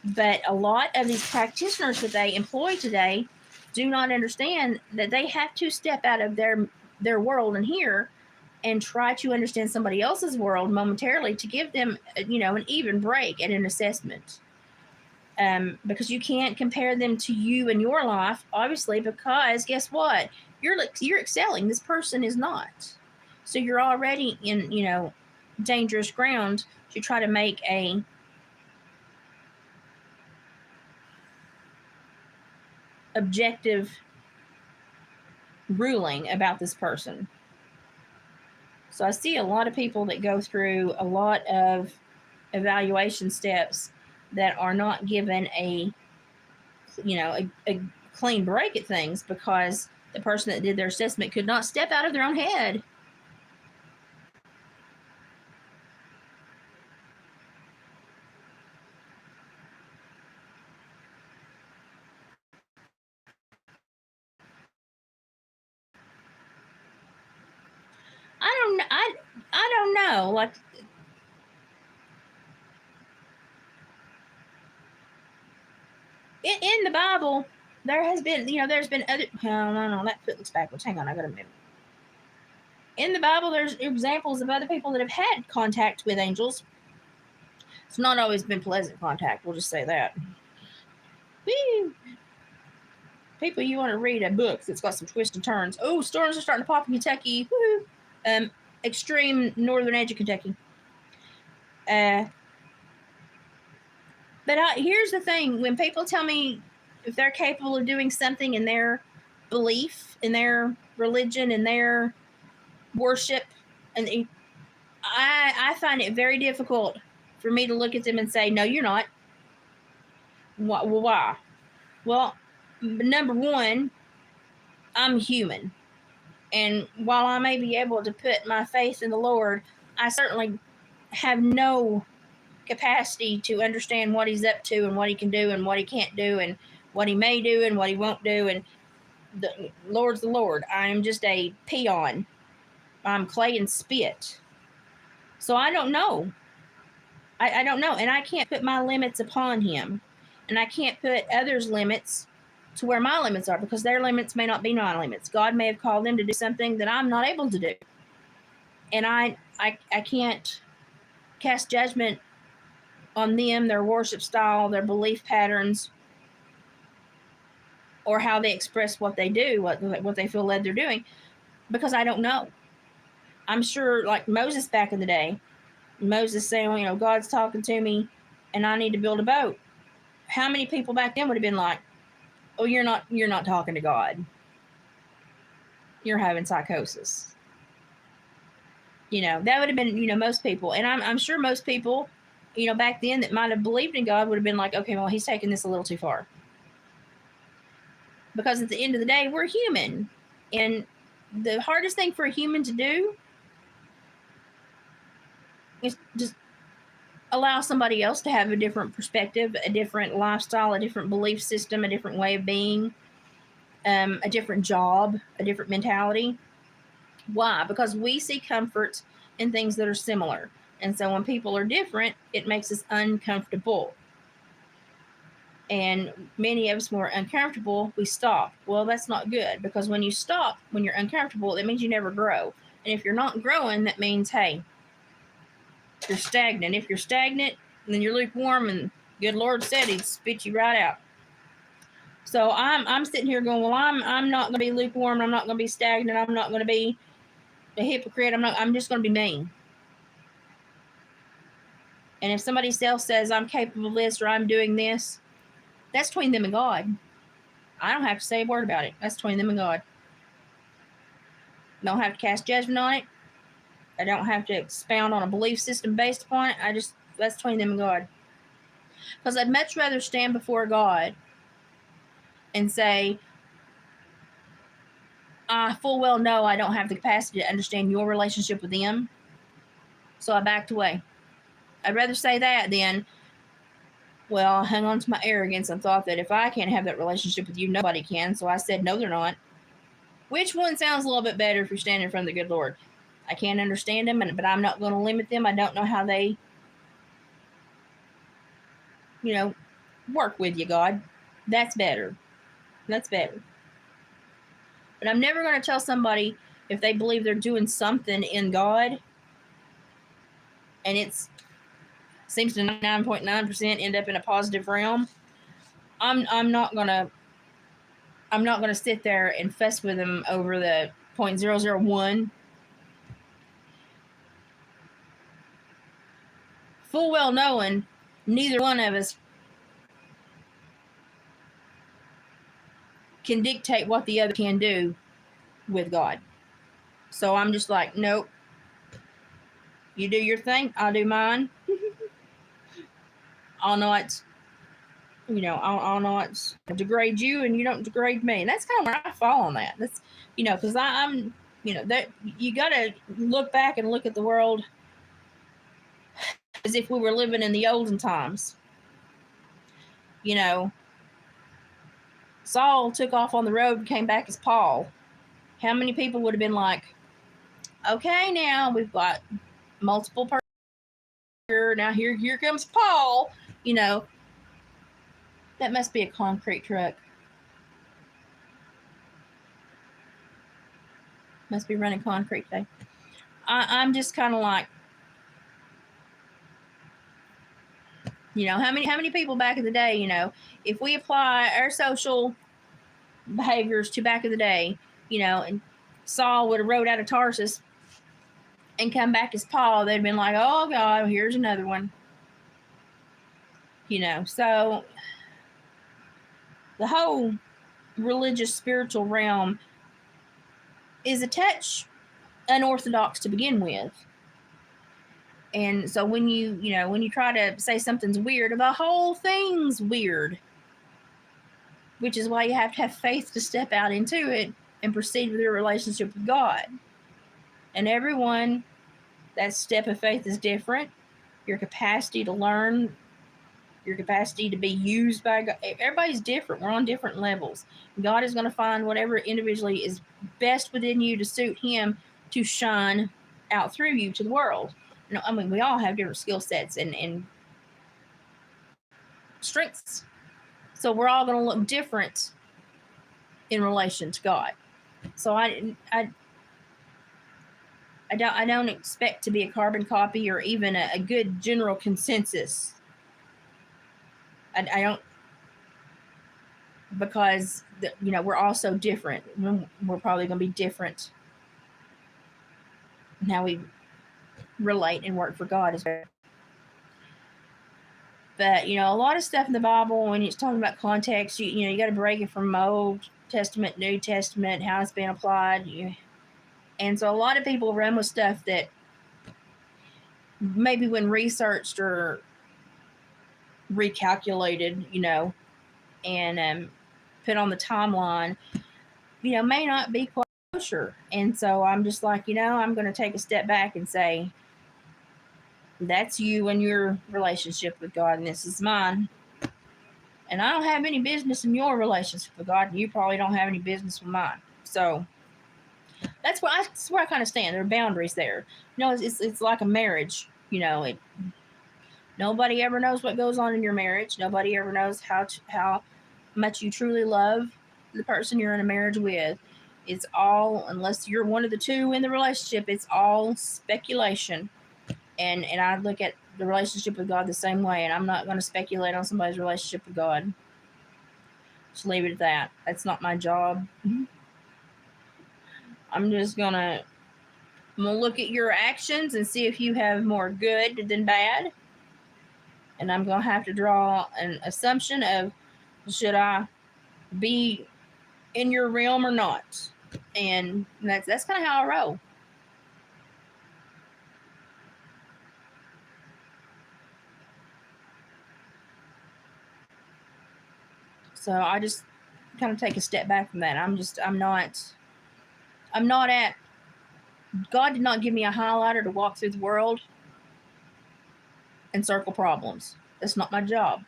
But a lot of these practitioners that they employ today do not understand that they have to step out of their world and here and try to understand somebody else's world momentarily to give them, you know, an even break at an assessment. Because you can't compare them to you and your life, obviously, because guess what? You're excelling. This person is not. So you're already in, you know, dangerous ground to try to make a objective ruling about this person. So I see a lot of people that go through a lot of evaluation steps that are not given a, you know, a clean break at things because the person that did their assessment could not step out of their own head. I don't know. Like, in the Bible, there has been, you know, there's been other. Oh, no, that foot looks backwards. Hang on, I got a minute. In the Bible, there's examples of other people that have had contact with angels. It's not always been pleasant contact. We'll just say that. Woo! People, you want to read a book that's got some twists and turns. Oh, storms are starting to pop in Kentucky. Woo! Extreme northern edge of Kentucky. But here's the thing: when people tell me if they're capable of doing something in their belief, in their religion, in their worship, and I find it very difficult for me to look at them and say, "No, you're not." Why? Well, number one, I'm human, and while I may be able to put my faith in the Lord, I certainly have no capacity to understand what he's up to and what he can do and what he can't do and what he may do and what he won't do. And the Lord's the Lord. I am just a peon. I'm clay and spit. So I don't know. I don't know. And I can't put my limits upon him. And I can't put others' limits to where my limits are, because their limits may not be my limits. God may have called them to do something that I'm not able to do. And I can't cast judgment on them, their worship style, their belief patterns, or how they express what they do, what they feel led they're doing, because I don't know. I'm sure, like Moses back in the day, Moses saying, well, you know, God's talking to me and I need to build a boat. How many people back then would have been like, oh, you're not talking to God. You're having psychosis. You know, that would have been, you know, most people. And I'm sure most people, you know, back then that might have believed in God would have been like, okay, well, he's taking this a little too far. Because at the end of the day, we're human. And the hardest thing for a human to do is just allow somebody else to have a different perspective, a different lifestyle, a different belief system, a different way of being, a different job, a different mentality. Why? Because we see comfort in things that are similar. And so when people are different, it makes us uncomfortable. And many of us, when we're uncomfortable, we stop. Well, that's not good, because when you stop, when you're uncomfortable, that means you never grow. And if you're not growing, that means, hey, you're stagnant. If you're stagnant, then you're lukewarm, and good Lord said he'd spit you right out. So I'm sitting here going, well, I'm not going to be lukewarm. I'm not going to be stagnant. I'm not going to be a hypocrite. I'm just going to be mean. And if somebody else says I'm capable of this or I'm doing this, that's between them and God. I don't have to say a word about it. That's between them and God. I don't have to cast judgment on it. I don't have to expound on a belief system based upon it. That's between them and God. Because I'd much rather stand before God and say, I full well know I don't have the capacity to understand your relationship with them, so I backed away. I'd rather say that than, well, I hung on to my arrogance and thought that if I can't have that relationship with you, nobody can. So I said, no, they're not. Which one sounds a little bit better if you're standing in front of the good Lord? I can't understand them, but I'm not going to limit them. I don't know how they, you know, work with you, God. That's better. That's better. But I'm never going to tell somebody if they believe they're doing something in God and it's seems to 99.9% end up in a positive realm. I'm not gonna sit there and fuss with them over the 0.001. Full well knowing neither one of us can dictate what the other can do with God. So I'm just like, nope. You do your thing, I'll do mine. I'll not, I'll not degrade you and you don't degrade me. And that's kind of where I fall on that. That's, because I'm, that you got to look back and look at the world as if we were living in the olden times. Saul took off on the road and came back as Paul. How many people would have been like, okay, now we've got multiple persons here. Now here comes Paul. That must be a concrete truck. Must be running concrete today. I'm just kind of like, how many people back in the day, if we apply our social behaviors to back in the day, and Saul would have rode out of Tarsus and come back as Paul, they'd been like, oh God, here's another one. So the whole religious spiritual realm is a touch unorthodox to begin with. And so when you try to say something's weird, the whole thing's weird. Which is why you have to have faith to step out into it and proceed with your relationship with God. And everyone, that step of faith is different. Your capacity to learn, your capacity to be used by God, everybody's different. We're on different levels. God is going to find whatever individually is best within you to suit him to shine out through you to the world. We all have different skill sets and strengths. So we're all going to look different in relation to God. So I don't expect to be a carbon copy or even a good general consensus. I don't, because we're all so different. We're probably going to be different in how we relate and work for God as well. But a lot of stuff in the Bible, when it's talking about context, you got to break it from Old Testament, New Testament, how it's been applied. And so a lot of people run with stuff that maybe when researched or recalculated, and put on the timeline, may not be quite kosher. And so I'm just like, I'm going to take a step back and say, that's you and your relationship with God, and this is mine. And I don't have any business in your relationship with God, and you probably don't have any business with mine. So that's where I kind of stand. There are boundaries there. It's like a marriage. Nobody ever knows what goes on in your marriage. Nobody ever knows how much you truly love the person you're in a marriage with. It's all, unless you're one of the two in the relationship, it's all speculation. And I look at the relationship with God the same way, and I'm not going to speculate on somebody's relationship with God. Just leave it at that. That's not my job. I'm just going to look at your actions and see if you have more good than bad. And I'm going to have to draw an assumption of, should I be in your realm or not? And that's kind of how I roll. So I just kind of take a step back from that. I'm not at, God did not give me a highlighter to walk through the world and circle problems. That's not my job.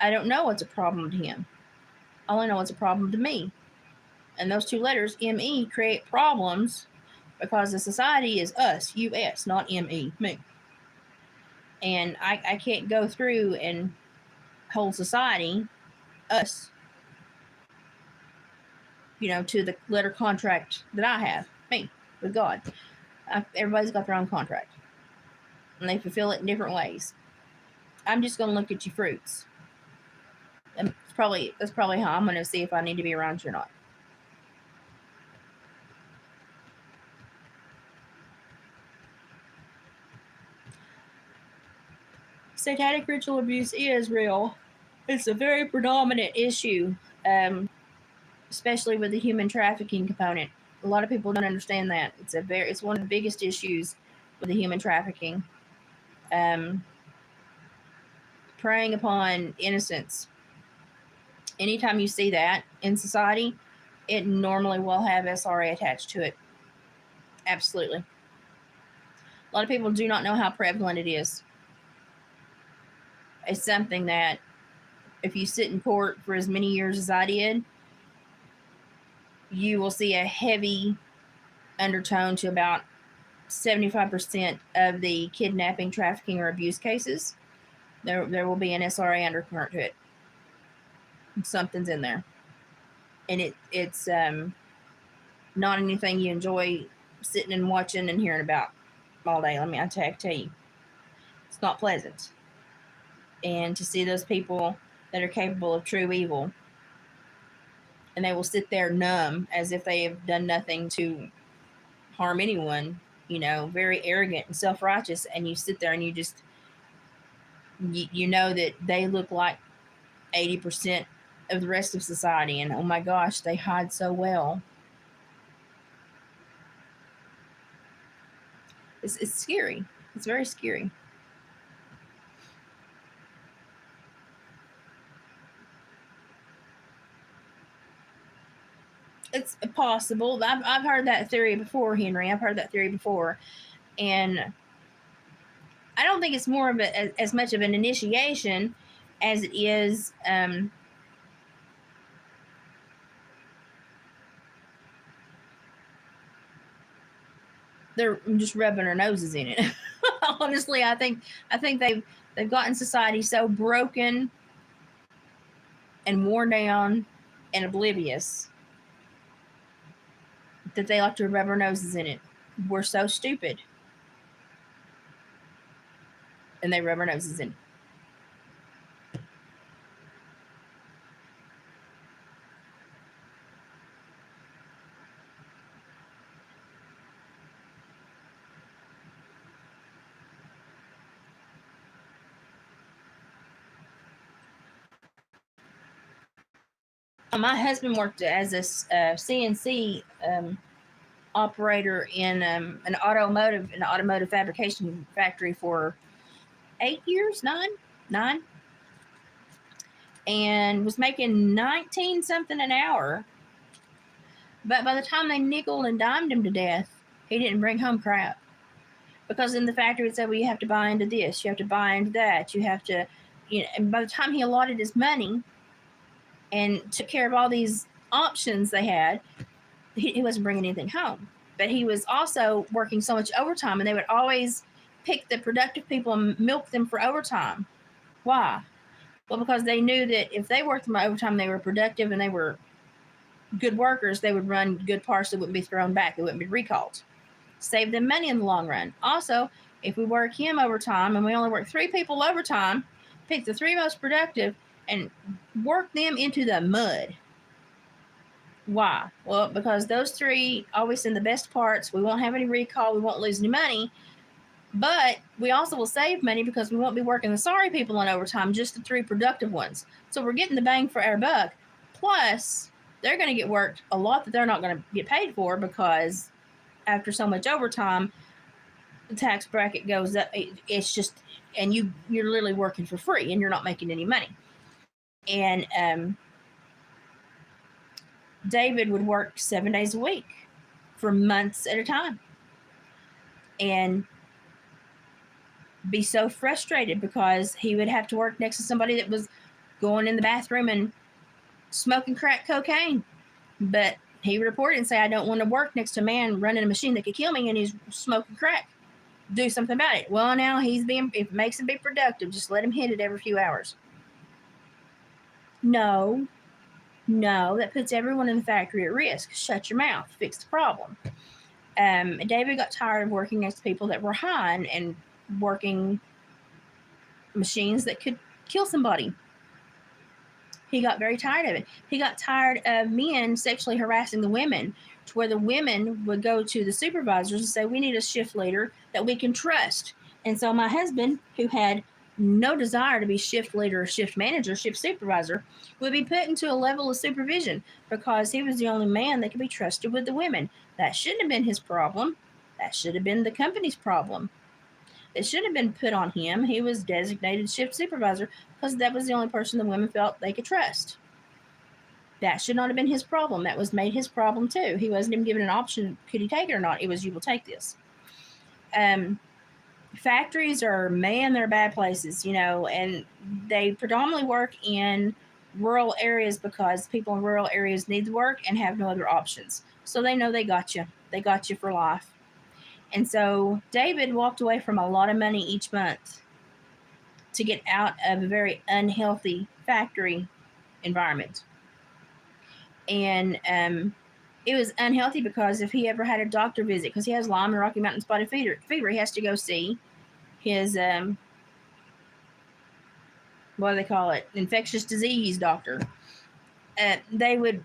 I don't know what's a problem to him. I only know what's a problem to me. And those two letters, M-E, create problems because the society is us, U-S, not M-E, me. And I can't go through and hold society, us, to the letter contract that I have, me, with God. Everybody's got their own contract. And they fulfill it in different ways. I'm just going to look at your fruits. And that's probably how I'm going to see if I need to be around you or not. Satanic ritual abuse is real. It's a very predominant issue, especially with the human trafficking component. A lot of people don't understand that. It's one of the biggest issues with the human trafficking. Preying upon innocence. Anytime you see that in society, it normally will have SRA attached to it. Absolutely. A lot of people do not know how prevalent it is. It's something that if you sit in court for as many years as I did, you will see a heavy undertone to about 75% of the kidnapping, trafficking, or abuse cases. There will be an SRA undercurrent to it. Something's in there. And it's not anything you enjoy sitting and watching and hearing about all day. I tell you, it's not pleasant. And to see those people that are capable of true evil, and they will sit there numb as if they have done nothing to harm anyone, very arrogant and self-righteous, and you sit there and you just, you know that they look like 80% of the rest of society, and oh my gosh, they hide so well. It's scary. It's very scary. It's possible. I've heard that theory before, Henry. I've heard that theory before, and I don't think it's more of as much of an initiation as it is. They're just rubbing their noses in it. Honestly, I think they've gotten society so broken and worn down and oblivious that they like to rub our noses in it. We're so stupid. And they rub our noses in it. My husband worked as a CNC operator in an automotive fabrication factory for 8 years, nine, and was making 19 something an hour. But by the time they nickel and dimed him to death, he didn't bring home crap. Because in the factory it said, well, you have to buy into this, you have to buy into that, you have to, and by the time he allotted his money and took care of all these options they had, he wasn't bringing anything home. But he was also working so much overtime, and they would always pick the productive people and milk them for overtime. Why? Well, because they knew that if they worked more overtime, they were productive and they were good workers, they would run good parts that wouldn't be thrown back, they wouldn't be recalled. Save them money in the long run. Also, if we work him overtime and we only work 3 people overtime, pick the 3 most productive and work them into the mud. Why? Well, because those 3 always send the best parts. We won't have any recall. We won't lose any money. But we also will save money because we won't be working the sorry people on overtime, just the 3 productive ones. So we're getting the bang for our buck. Plus, they're going to get worked a lot that they're not going to get paid for, because after so much overtime, the tax bracket goes up. It's just, and you're literally working for free and you're not making any money. And David would work 7 days a week for months at a time and be so frustrated because he would have to work next to somebody that was going in the bathroom and smoking crack cocaine. But he would report it and say, I don't want to work next to a man running a machine that could kill me and he's smoking crack. Do something about it. Well, now if it makes him be productive, just let him hit it every few hours. No, that puts everyone in the factory at risk. Shut your mouth. Fix the problem. David got tired of working next to people that were high and working machines that could kill somebody. He got very tired of it. He got tired of men sexually harassing the women, to where the women would go to the supervisors and say, we need a shift leader that we can trust. And so my husband, who had no desire to be shift leader, shift manager, shift supervisor, would be put into a level of supervision because he was the only man that could be trusted with the women. That shouldn't have been his problem. That should have been the company's problem. It shouldn't have been put on him. He was designated shift supervisor because that was the only person the women felt they could trust. That should not have been his problem. That was made his problem too. He wasn't even given an option, could he take it or not. It was, you will take this. Factories are, man, they're bad places, and they predominantly work in rural areas because people in rural areas need the work and have no other options. So they know they got you. They got you for life. And so David walked away from a lot of money each month to get out of a very unhealthy factory environment. And it was unhealthy because if he ever had a doctor visit, because he has Lyme and Rocky Mountain spotted fever, he has to go see his, what do they call it, infectious disease doctor. They would,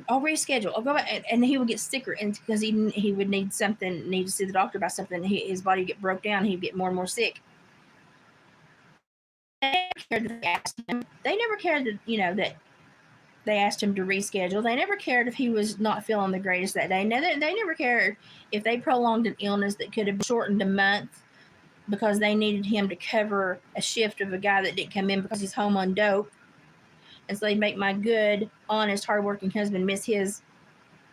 I'll reschedule, I'll go back, and he would get sicker, and because he would need to see the doctor about something, his body would get broke down, he'd get more and more sick. They never cared that they asked him. They never cared that, that they asked him to reschedule. They never cared if he was not feeling the greatest that day. They never cared if they prolonged an illness that could have shortened a month because they needed him to cover a shift of a guy that didn't come in because he's home on dope. And so they'd make my good, honest, hardworking husband miss his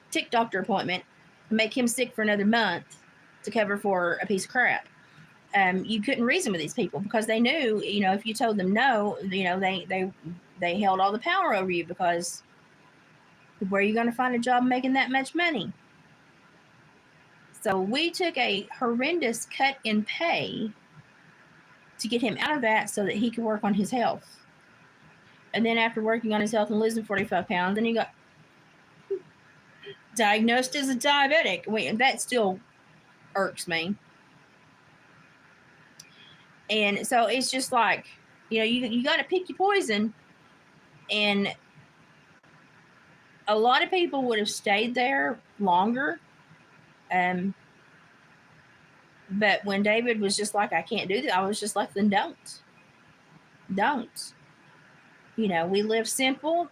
tick doctor appointment and make him sick for another month to cover for a piece of crap. You couldn't reason with these people because they knew, if you told them no, they held all the power over you, because where are you going to find a job making that much money? So we took a horrendous cut in pay to get him out of that so that he could work on his health. And then after working on his health and losing 45 pounds, then he got diagnosed as a diabetic. That still irks me. And so it's just like, you got to pick your poison. And a lot of people would have stayed there longer. But when David was just like, I can't do that, I was just like, then don't. Don't. We live simple.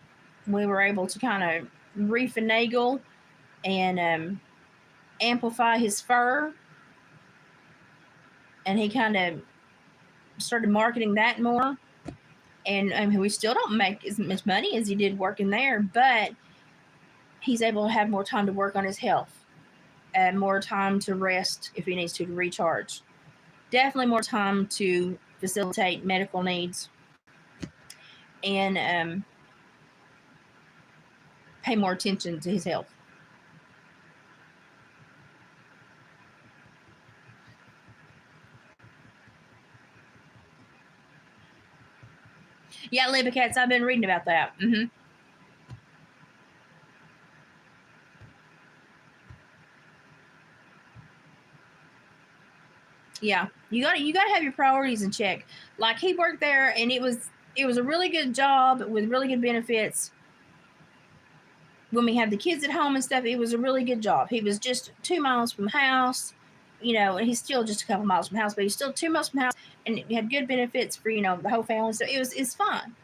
We were able to kind of refinagle and amplify his fur. And he kind of started marketing that more. And we still don't make as much money as he did working there, but he's able to have more time to work on his health and more time to rest if he needs to recharge. Definitely more time to facilitate medical needs and pay more attention to his health. Yeah, Libby Cats, I've been reading about that. Mm-hmm. Yeah, you gotta have your priorities in check. Like, he worked there, and it was a really good job with really good benefits. When we had the kids at home and stuff, it was a really good job. He was just 2 miles from the house, and he's still just a couple miles from the house, but he's still 2 miles from the house, and he had good benefits for the whole family. So it's fine.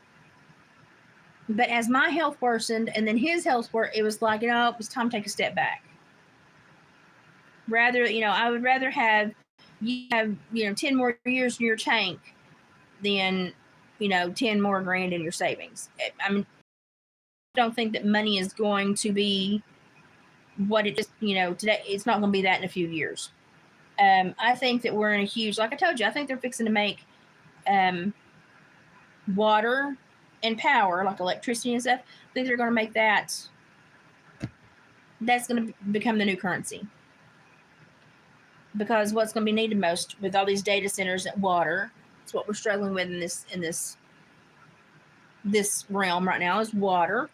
But as my health worsened, and then his health worsened, it was like, it was time to take a step back. I would rather have 10 more years in your tank than 10 more grand in your savings. I mean, I don't think that money is going to be what it is today. It's not going to be that in a few years. I think that we're in a huge, like I told you, I think they're fixing to make water and power, like electricity and stuff. I think they're going to make that's going to become the new currency. Because what's going to be needed most with all these data centers and water, it's what we're struggling with in this realm right now, is water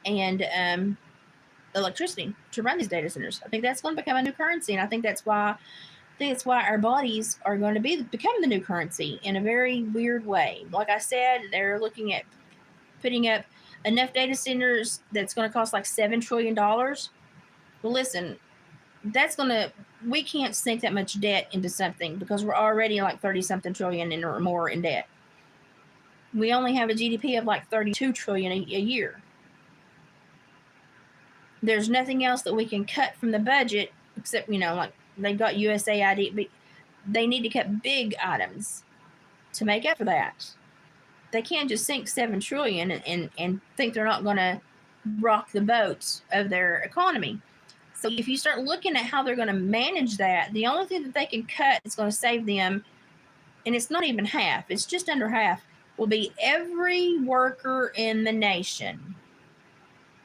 and electricity to run these data centers. I think that's going to become a new currency, and I think that's why our bodies are going to become the new currency in a very weird way. Like I said, they're looking at putting up enough data centers that's going to cost like $7 trillion. Well, listen, we can't sink that much debt into something because we're already like 30-something trillion or more in debt. We only have a GDP of like 32 trillion a year. There's nothing else that we can cut from the budget except, like they've got USAID, but they need to cut big items to make up for that. They can't just sink 7 trillion and think they're not going to rock the boat of their economy. So if you start looking at how they're going to manage that, the only thing that they can cut that's going to save them, and it's not even half, it's just under half, will be every worker in the nation.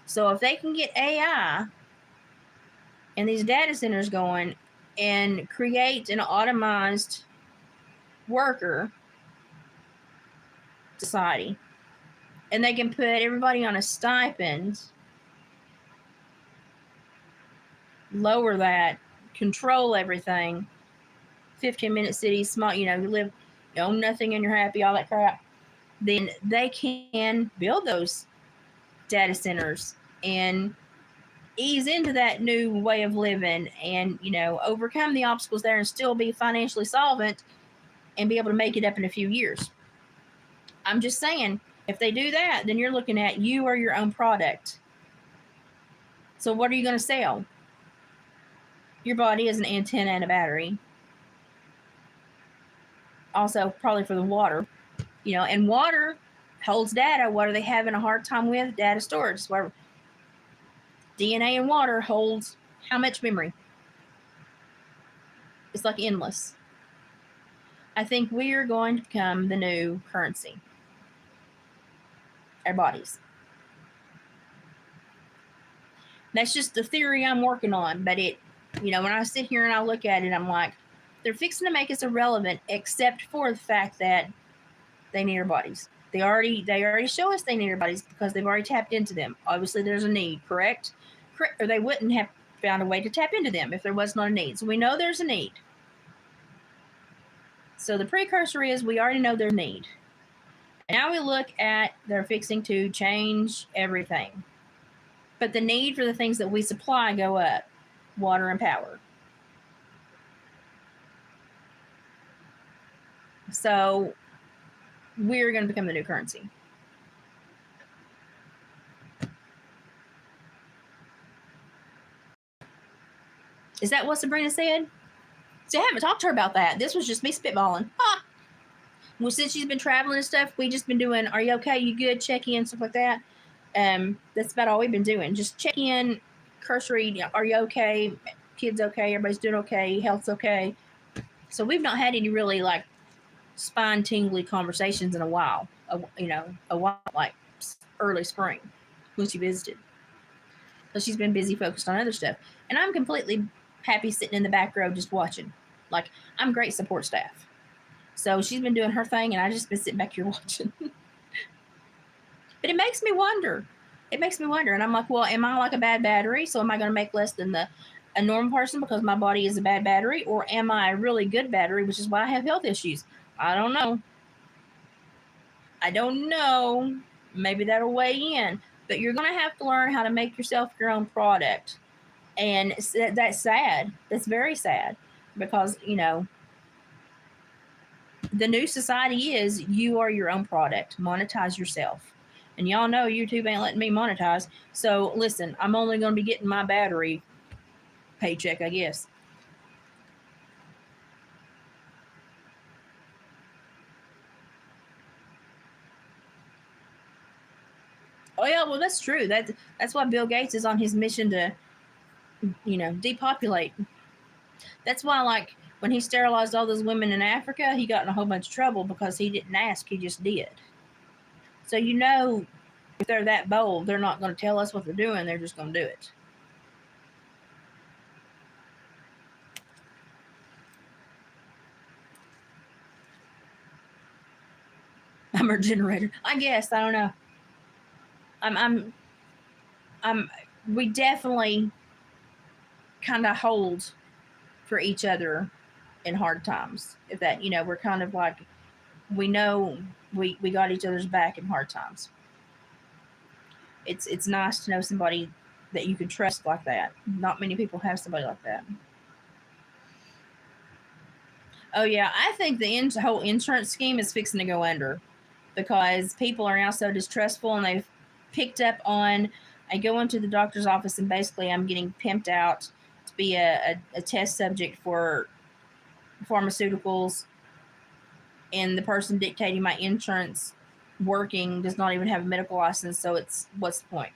So if they can get AI and these data centers going and create an automized worker society, and they can put everybody on a stipend, lower that, control everything, 15-minute cities, small, you live, you own nothing and you're happy, all that crap, then they can build those data centers and ease into that new way of living and, overcome the obstacles there and still be financially solvent and be able to make it up in a few years. I'm just saying, if they do that, then you're looking at you are your own product. So what are you going to sell? Your body is an antenna and a battery. Also, probably for the water, and water holds data. What are they having a hard time with? Data storage. Where DNA and water holds how much memory? It's like endless. I think we are going to become the new currency. Our bodies. That's just the theory I'm working on, but when I sit here and I look at it, I'm like, they're fixing to make us irrelevant, except for the fact that they need our bodies. They already show us they need our bodies because they've already tapped into them. Obviously, there's a need, correct? Correct, or they wouldn't have found a way to tap into them if there was not a need. So we know there's a need. So the precursor is we already know there's a need. And now we look at they're fixing to change everything. But the need for the things that we supply go up, water and power. So we're going to become the new currency. Is that what Sabrina said? See, I haven't talked to her about that. This was just me spitballing. Ah! Well, since she's been traveling and stuff, we just been doing, are you okay? You good? Check in, stuff like that. That's about all we've been doing. Just check in, cursory, are you okay? Kids okay? Everybody's doing okay? Health's okay? So we've not had any really like spine tingly conversations in a while. A while, like early spring when she visited. So she's been busy focused on other stuff. And I'm completely happy sitting in the back row just watching. Like, I'm great support staff. So she's been doing her thing, and I just been sitting back here watching. But it makes me wonder. It makes me wonder. And I'm like, well, am I like a bad battery? So am I going to make less than a normal person because my body is a bad battery? Or am I a really good battery, which is why I have health issues? I don't know. I don't know. Maybe that'll weigh in. But you're going to have to learn how to make yourself your own product. And that's sad. That's very sad. Because, the new society is you are your own product. Monetize yourself. And y'all know YouTube ain't letting me monetize. So listen, I'm only going to be getting my battery paycheck, I guess. Oh yeah, well that's true. That's why Bill Gates is on his mission to, depopulate. That's why, like, when he sterilized all those women in Africa, he got in a whole bunch of trouble because he didn't ask, he just did. So if they're that bold, they're not going to tell us what they're doing. They're just going to do it. I'm a generator. I guess. I don't know. We definitely kind of hold for each other in hard times. If that, we're kind of like, we know we got each other's back in hard times. It's nice to know somebody that you can trust like that. Not many people have somebody like that. Oh yeah, I think the whole insurance scheme is fixing to go under because people are now so distrustful and they've picked up on. I go into the doctor's office and basically I'm getting pimped out to be a test subject for pharmaceuticals, and the person dictating my insurance working does not even have a medical license. So what's the point?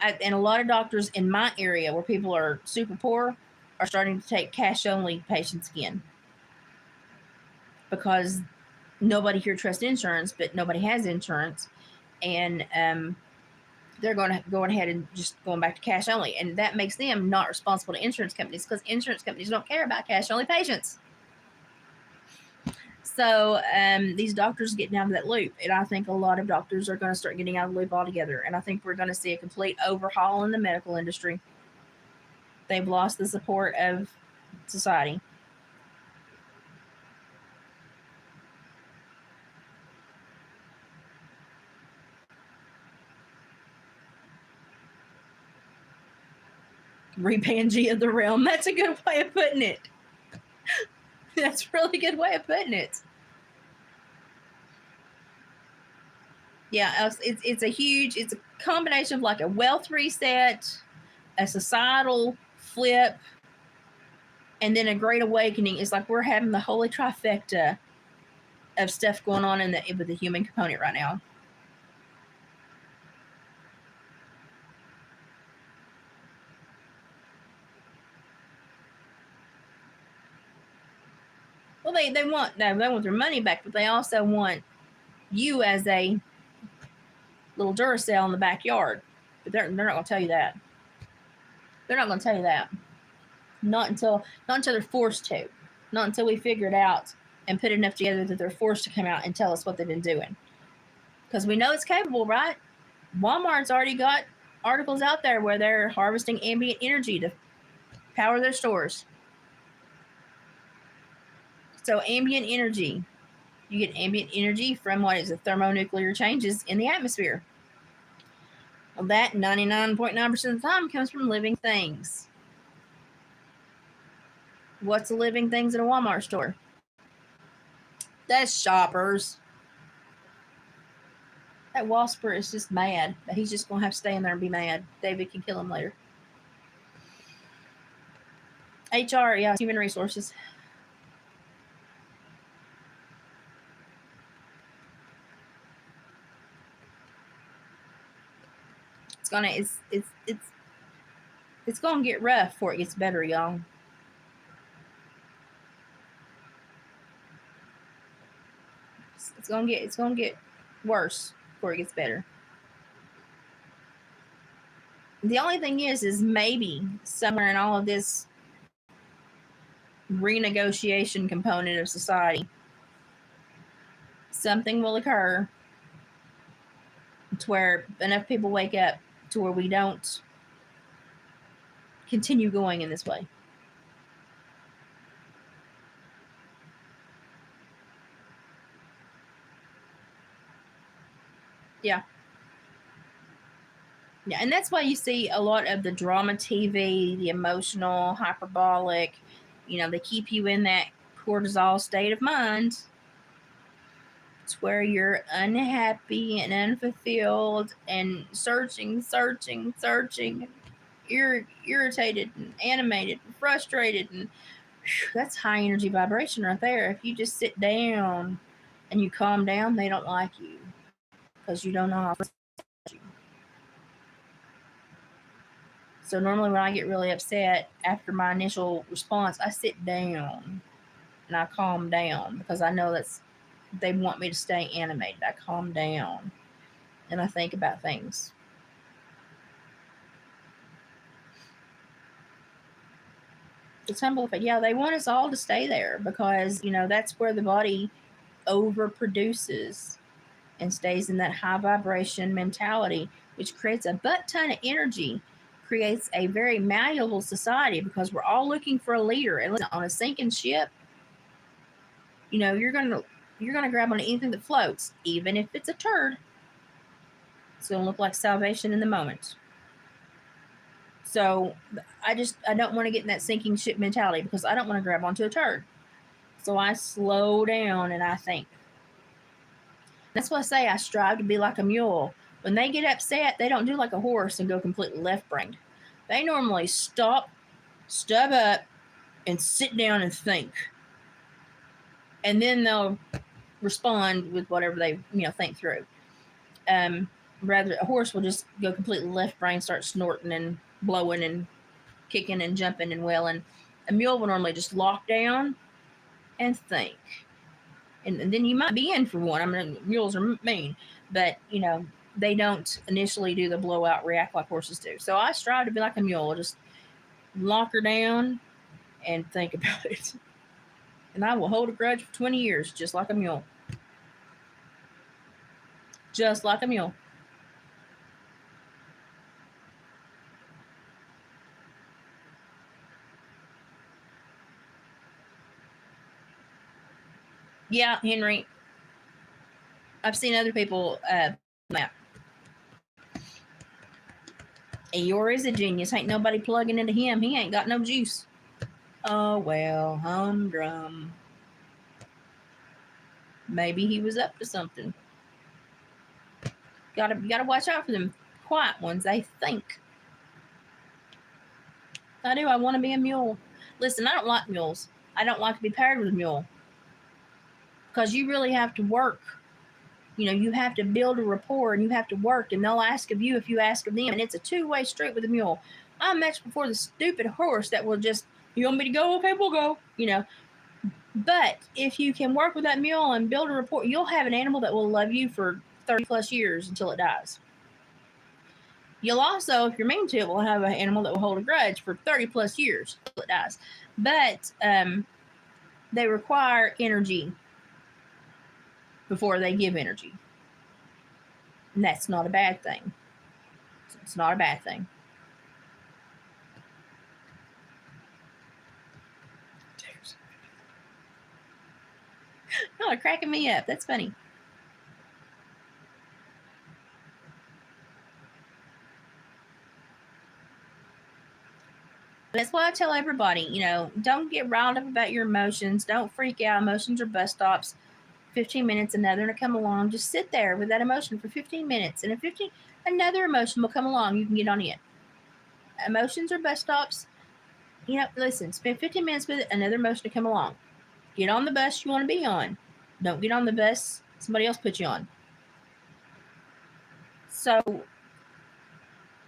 And a lot of doctors in my area where people are super poor are starting to take cash only patients again because nobody here trusts insurance, but nobody has insurance. And they're going ahead and just going back to cash only. And that makes them not responsible to insurance companies because insurance companies don't care about cash only patients. So these doctors get down to that loop. And I think a lot of doctors are going to start getting out of the loop altogether. And I think we're going to see a complete overhaul in the medical industry. They've lost the support of society. Repangea of the realm. That's a good way of putting it. That's a really good way of putting it. Yeah, it's a combination of like a wealth reset, a societal flip, and then a great awakening. It's like we're having the holy trifecta of stuff going on with the human component right now. Well, they want their money back, but they also want you as a little Duracell in the backyard. But they're not going to tell you that. They're not going to tell you that. Not until they're forced to. Not until we figure it out and put enough together that they're forced to come out and tell us what they've been doing. Because we know it's capable, right? Walmart's already got articles out there where they're harvesting ambient energy to power their stores. So ambient energy, you get ambient energy from what is the thermonuclear changes in the atmosphere. Well, that 99.9% of the time comes from living things. What's the living things in a Walmart store? That's shoppers. That Wasper is just mad. He's just going to have to stay in there and be mad. David can kill him later. HR, yeah, human resources. It's gonna get rough before it gets better, y'all. It's gonna get worse before it gets better. The only thing is maybe somewhere in all of this renegotiation component of society, something will occur to where enough people wake up to where we don't continue going in this way. Yeah. Yeah, and that's why you see a lot of the drama TV, the emotional, hyperbolic, they keep you in that cortisol state of mind. It's where you're unhappy and unfulfilled and searching, irritated and animated and frustrated. And that's high energy vibration right there. If you just sit down and you calm down, they don't like you because you don't know how to. So normally when I get really upset after my initial response, I sit down and I calm down because I know they want me to stay animated. I calm down and I think about things. It's humble effect. Yeah, they want us all to stay there because, that's where the body overproduces and stays in that high vibration mentality, which creates a butt ton of energy, creates a very malleable society because we're all looking for a leader. And listen, on a sinking ship, you're gonna grab on anything that floats, even if it's a turd. It's gonna look like salvation in the moment. So I don't want to get in that sinking ship mentality because I don't want to grab onto a turd. So I slow down and I think. That's why I say I strive to be like a mule. When they get upset, they don't do like a horse and go completely left-brained. They normally stop, stub up, and sit down and think. And then they'll respond with whatever they think through. Rather, a horse will just go completely left-brained, start snorting and blowing and kicking and jumping and wailing. A mule will normally just lock down and think. And then you might be in for one. I mean, mules are mean, but they don't initially do the blowout react like horses do. So I strive to be like a mule, just lock her down and think about it. And I will hold a grudge for 20 years, just like a mule. Just like a mule. Yeah, Henry. I've seen other people that. Eeyore is a genius. Ain't nobody plugging into him. He ain't got no juice. Oh, well, humdrum. Maybe he was up to something. Gotta watch out for them quiet ones. They think. I do. I want to be a mule. Listen, I don't like mules. I don't like to be paired with a mule. Because you really have to work. You have to build a rapport and you have to work, and they'll ask of you if you ask of them, and it's a two-way street with a mule. I'm much before the stupid horse that will just, you want me to go? Okay, we'll go. But if you can work with that mule and build a rapport, you'll have an animal that will love you for 30 plus years until it dies. You'll also, if you're mean to it, will have an animal that will hold a grudge for 30 plus years until it dies. But they require energy before they give energy. And that's not a bad thing. It's not a bad thing. Oh, cracking me up. That's funny. That's why I tell everybody, don't get riled up about your emotions. Don't freak out. Emotions are bus stops. 15 minutes, another to come along. Just sit there with that emotion for 15 minutes. And in 15, another emotion will come along. You can get on it. Emotions are bus stops. Listen, spend 15 minutes with it, another emotion to come along. Get on the bus you want to be on. Don't get on the bus somebody else put you on. So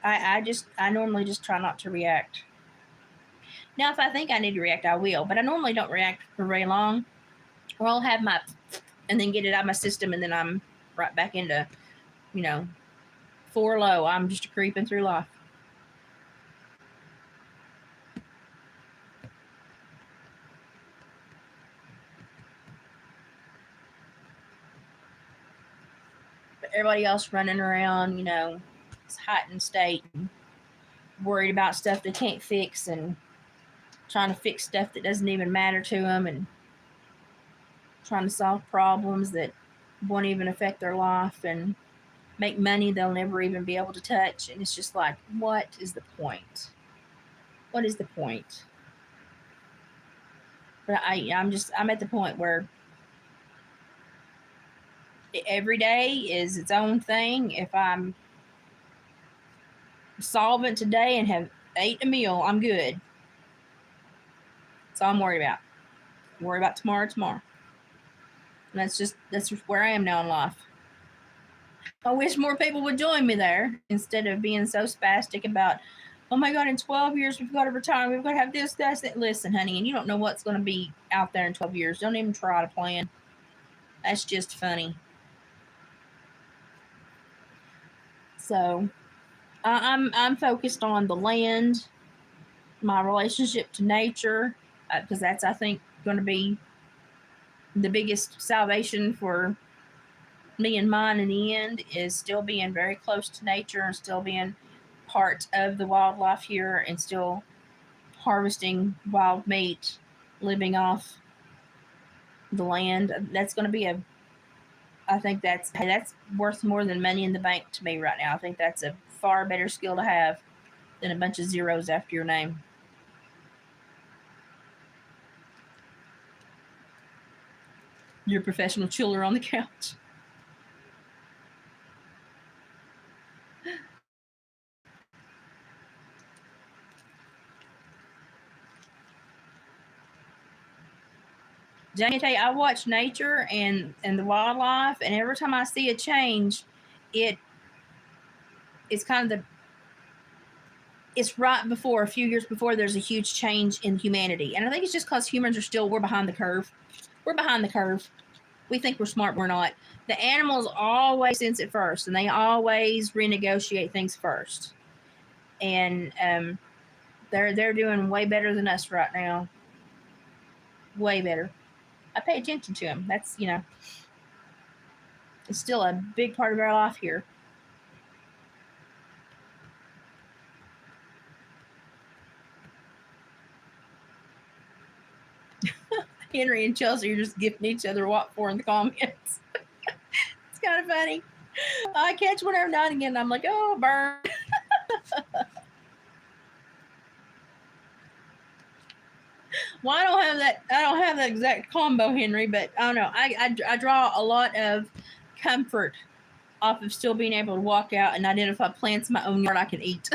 I normally just try not to react. Now, if I think I need to react, I will. But I normally don't react for very long. Or I'll have my, and then get it out of my system, and then I'm right back into, 4 low. I'm just creeping through life. But everybody else running around, it's heightened state, and worried about stuff they can't fix, and trying to fix stuff that doesn't even matter to them, and trying to solve problems that won't even affect their life, and make money they'll never even be able to touch. And it's just like, what is the point? What is the point? But I'm at the point where every day is its own thing. If I'm solvent today and have ate a meal, I'm good. That's all I'm worried about. Worry about tomorrow. And that's just where I am now in life. I wish more people would join me there instead of being so spastic about, oh my God, in 12 years we've got to retire. We've got to have this, that. Listen, honey, and you don't know what's going to be out there in 12 years. Don't even try to plan. That's just funny. So I'm focused on the land, my relationship to nature, because that's, I think, going to be the biggest salvation for me and mine in the end, is still being very close to nature and still being part of the wildlife here, and still harvesting wild meat, living off the land. That's going to be I think that's worth more than money in the bank to me right now. I think that's a far better skill to have than a bunch of zeros after your name. You're a professional chiller on the couch. Jamie, I tell you, I watch nature and the wildlife, and every time I see a change, it's kind of it's right before, a few years before, there's a huge change in humanity. And I think it's just because humans we're behind the curve. We're behind the curve. We think we're smart, we're not. The animals always sense it first, and they always renegotiate things first. And they're doing way better than us right now. Way better. I pay attention to them. That's, it's still a big part of our life here. Henry and Chelsea are just gifting each other what for in the comments. It's kind of funny. I catch one every now and again, and I'm like, oh, burn. Well, I don't have that exact combo, Henry, but I don't know. I draw a lot of comfort off of still being able to walk out and identify plants in my own yard I can eat.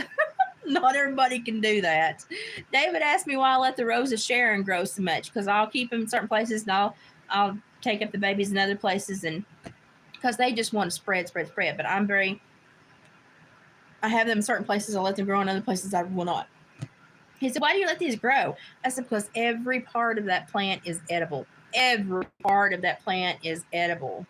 Not everybody can do that. David asked me why I let the Rose of Sharon grow so much, because I'll keep them in certain places, and I'll take up the babies in other places, and because they just want to spread. But I have them in certain places. I'll let them grow in other places I will not. He said, why do you let these grow? I said, because every part of that plant is edible. Every part of that plant is edible.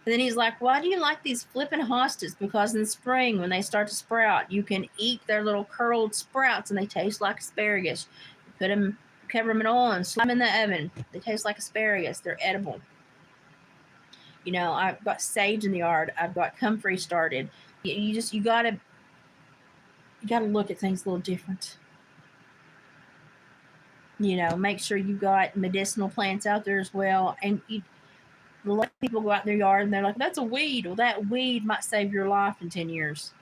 And then he's like, why do you like these flipping hostas? Because in the spring, when they start to sprout, you can eat their little curled sprouts, and they taste like asparagus. You put them cover them in oil and slap them in the oven. They taste like asparagus. They're edible. You know, I've got sage in the yard. I've got comfrey started. You gotta look at things a little different. You know, make sure you got medicinal plants out there as well. And a lot of people go out in their yard and they're like, that's a weed. Well, that weed might save your life in 10 years.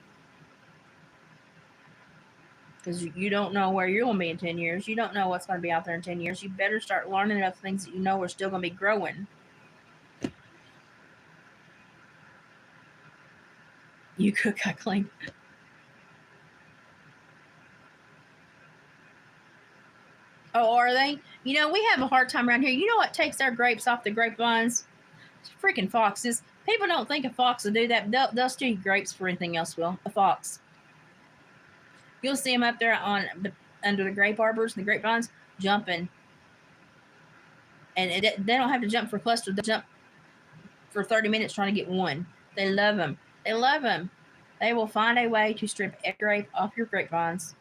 Because you don't know where you're going to be in 10 years. You don't know what's going to be out there in 10 years. You better start learning about things that you know are still going to be growing. You cook, I clean. Oh, are they? You know, we have a hard time around here. You know what takes our grapes off the grapevines? Freaking foxes. People don't think a fox will do that. They'll steal grapes for anything else, will. A fox. You'll see them up there under the grape arbors and the grapevines jumping. And they don't have to jump for clusters. They jump for 30 minutes trying to get one. They love them. They love them. They will find a way to strip a grape off your grapevines.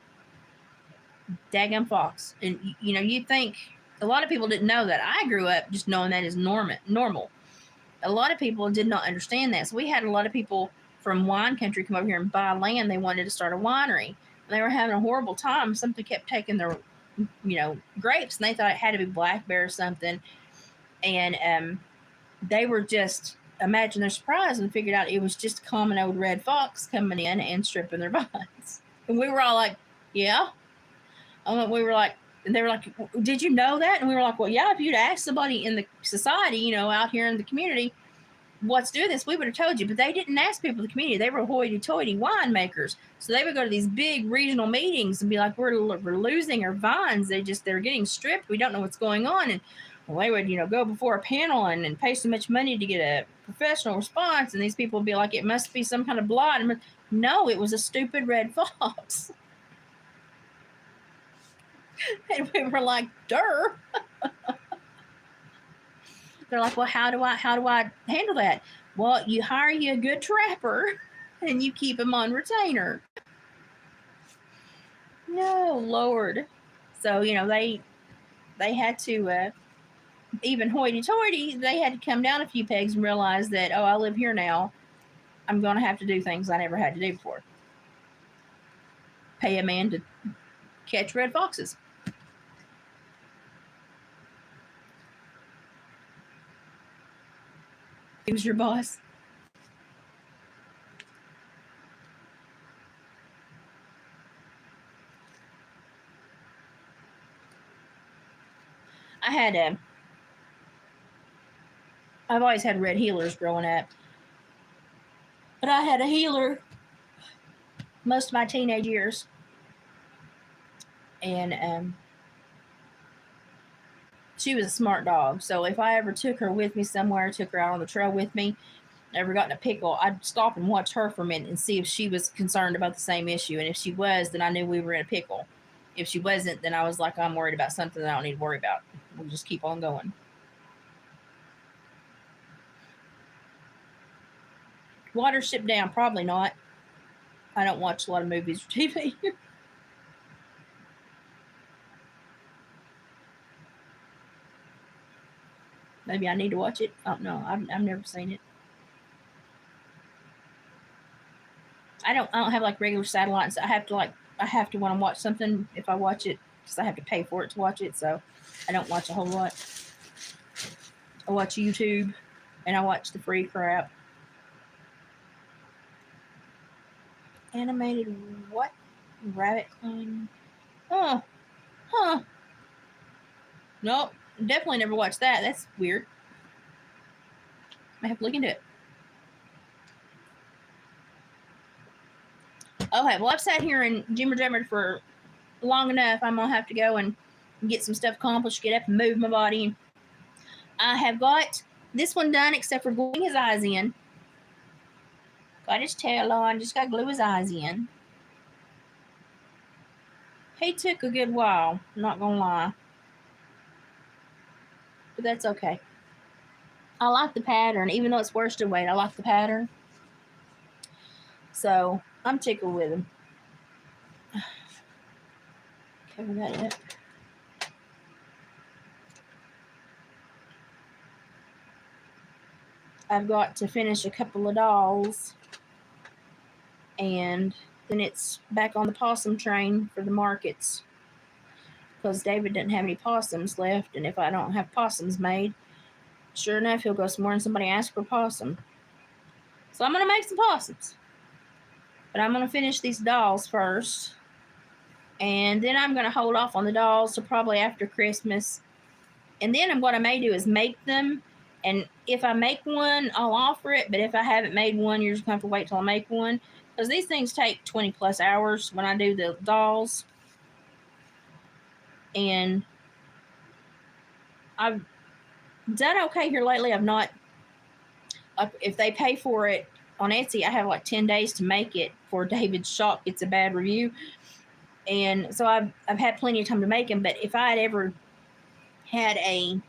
Daggum fox. And, you know, you think a lot of people didn't know that. I grew up just knowing that is normal. A lot of people did not understand that. So we had a lot of people from wine country come over here and buy land. They wanted to start a winery. They were having a horrible time. Something kept taking their, you know, grapes, and they thought it had to be black bear or something. And they were just, imagine their surprise, and figured out it was just a common old red fox coming in and stripping their vines. And we were all like, yeah. And we were like, and they were like, did you know that? And we were like, well, yeah, if you'd asked somebody in the society, you know, out here in the community, what's doing this, we would have told you. But they didn't ask people in the community. They were hoity-toity winemakers. So they would go to these big regional meetings and be like, we're losing our vines. They're getting stripped. We don't know what's going on. And well, they would, you know, go before a panel and pay so much money to get a professional response. And these people would be like, it must be some kind of blight. And no, it was a stupid red fox. And we were like, "Durr." They're like, "Well, how do I handle that?" Well, you hire you a good trapper, and you keep him on retainer. No, Lord. So you know they had to even hoity-toity. They had to come down a few pegs and realize that I live here now. I'm going to have to do things I never had to do before. Pay a man to catch red foxes. Who's your boss? I've always had red healers growing up. But I had a healer most of my teenage years. And she was a smart dog. So if I ever took her with me somewhere, took her out on the trail with me, ever got in a pickle, I'd stop and watch her for a minute and see if she was concerned about the same issue. And if she was, then I knew we were in a pickle. If she wasn't, then I was like, I'm worried about something that I don't need to worry about. We'll just keep on going. Watership down? Probably not. I don't watch a lot of movies or TV. Maybe I need to watch it. I don't know. I've never seen it. I don't have like regular satellites. I have to want to watch something if I watch it because I have to pay for it to watch it. So I don't watch a whole lot. I watch YouTube and I watch the free crap. Animated what? Rabbit climb? Huh. Nope. Definitely never watched that. That's weird. I have to look into it. Okay, well, I've sat here and jimmer-jammered for long enough. I'm going to have to go and get some stuff accomplished, get up and move my body. I have got this one done except for gluing his eyes in. Got his tail on, just got to glue his eyes in. He took a good while, I'm not going to lie. But that's okay. I like the pattern, even though it's worsted weight. I like the pattern. So I'm tickled with him. Cover that up. I've got to finish a couple of dolls, and then it's back on the possum train for the markets, because David didn't have any possums left, and if I don't have possums made, sure enough, he'll go somewhere and somebody asks for possum. So I'm going to make some possums. But I'm going to finish these dolls first. And then I'm going to hold off on the dolls to probably after Christmas. And then what I may do is make them. And if I make one, I'll offer it. But if I haven't made one, you're just going to have to wait till I make one. Because these things take 20 plus hours when I do the dolls. And I've done okay here lately. I've not, if they pay for it on Etsy, I have like 10 days to make it before David's shop gets a bad review. And so I've had plenty of time to make them. But if I had ever had a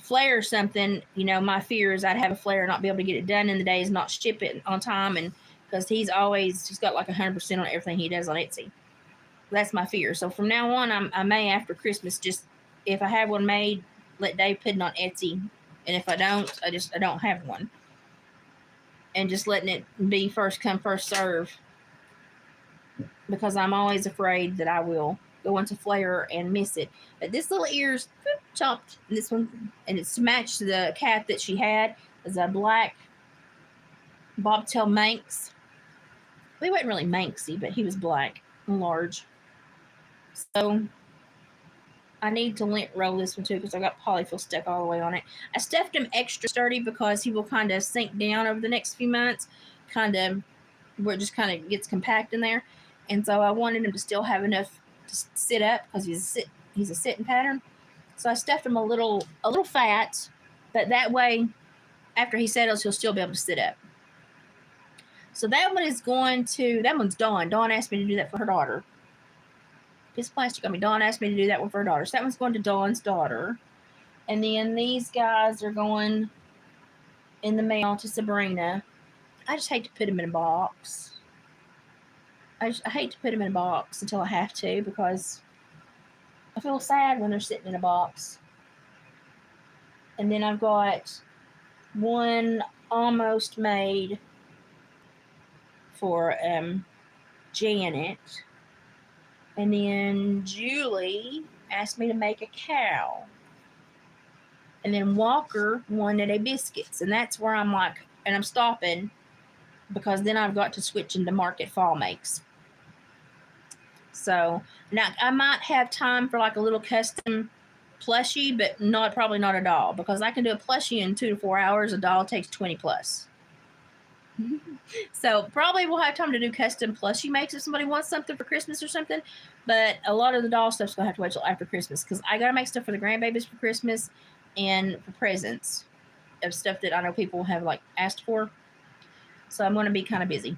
flare or something, you know, my fear is I'd have a flare and not be able to get it done in the days, not ship it on time. And because he's got like 100% on everything he does on Etsy. That's my fear. So from now on, I may after Christmas, just if I have one made, let Dave put it on Etsy. And if I don't, I don't have one. And just letting it be first come, first serve. Because I'm always afraid that I will go into flare and miss it. But this little ear's chopped. And this one, and it's to match the cat that she had, is a black bobtail Manx. Well, he wasn't really Manxy, but he was black and large. So I need to lint roll this one too because I got polyfill stuck all the way on it. I stuffed him extra sturdy because he will kind of sink down over the next few months, kind of where it just kind of gets compact in there. And so I wanted him to still have enough to sit up because he's a sitting pattern. So I stuffed him a little fat, but that way, after he settles, he'll still be able to sit up. So that one's Dawn. Dawn asked me to do that for her daughter. This plastic on me. Dawn asked me to do that one for her daughter. So that one's going to Dawn's daughter. And then these guys are going in the mail to Sabrina. I just hate to put them in a box. I hate to put them in a box until I have to because I feel sad when they're sitting in a box. And then I've got one almost made for Janet. And then Julie asked me to make a cow. And then Walker wanted a biscuits. And that's where I'm like, and I'm stopping because then I've got to switch into Market Fall Makes. So now I might have time for like a little custom plushie, but probably not a doll because I can do a plushie in 2 to 4 hours. A doll takes 20 plus. So probably we'll have time to do custom plushie makes if somebody wants something for Christmas or something. But a lot of the doll stuff's going to have to wait till after Christmas because I got to make stuff for the grandbabies for Christmas and for presents of stuff that I know people have like asked for. So I'm going to be kind of busy.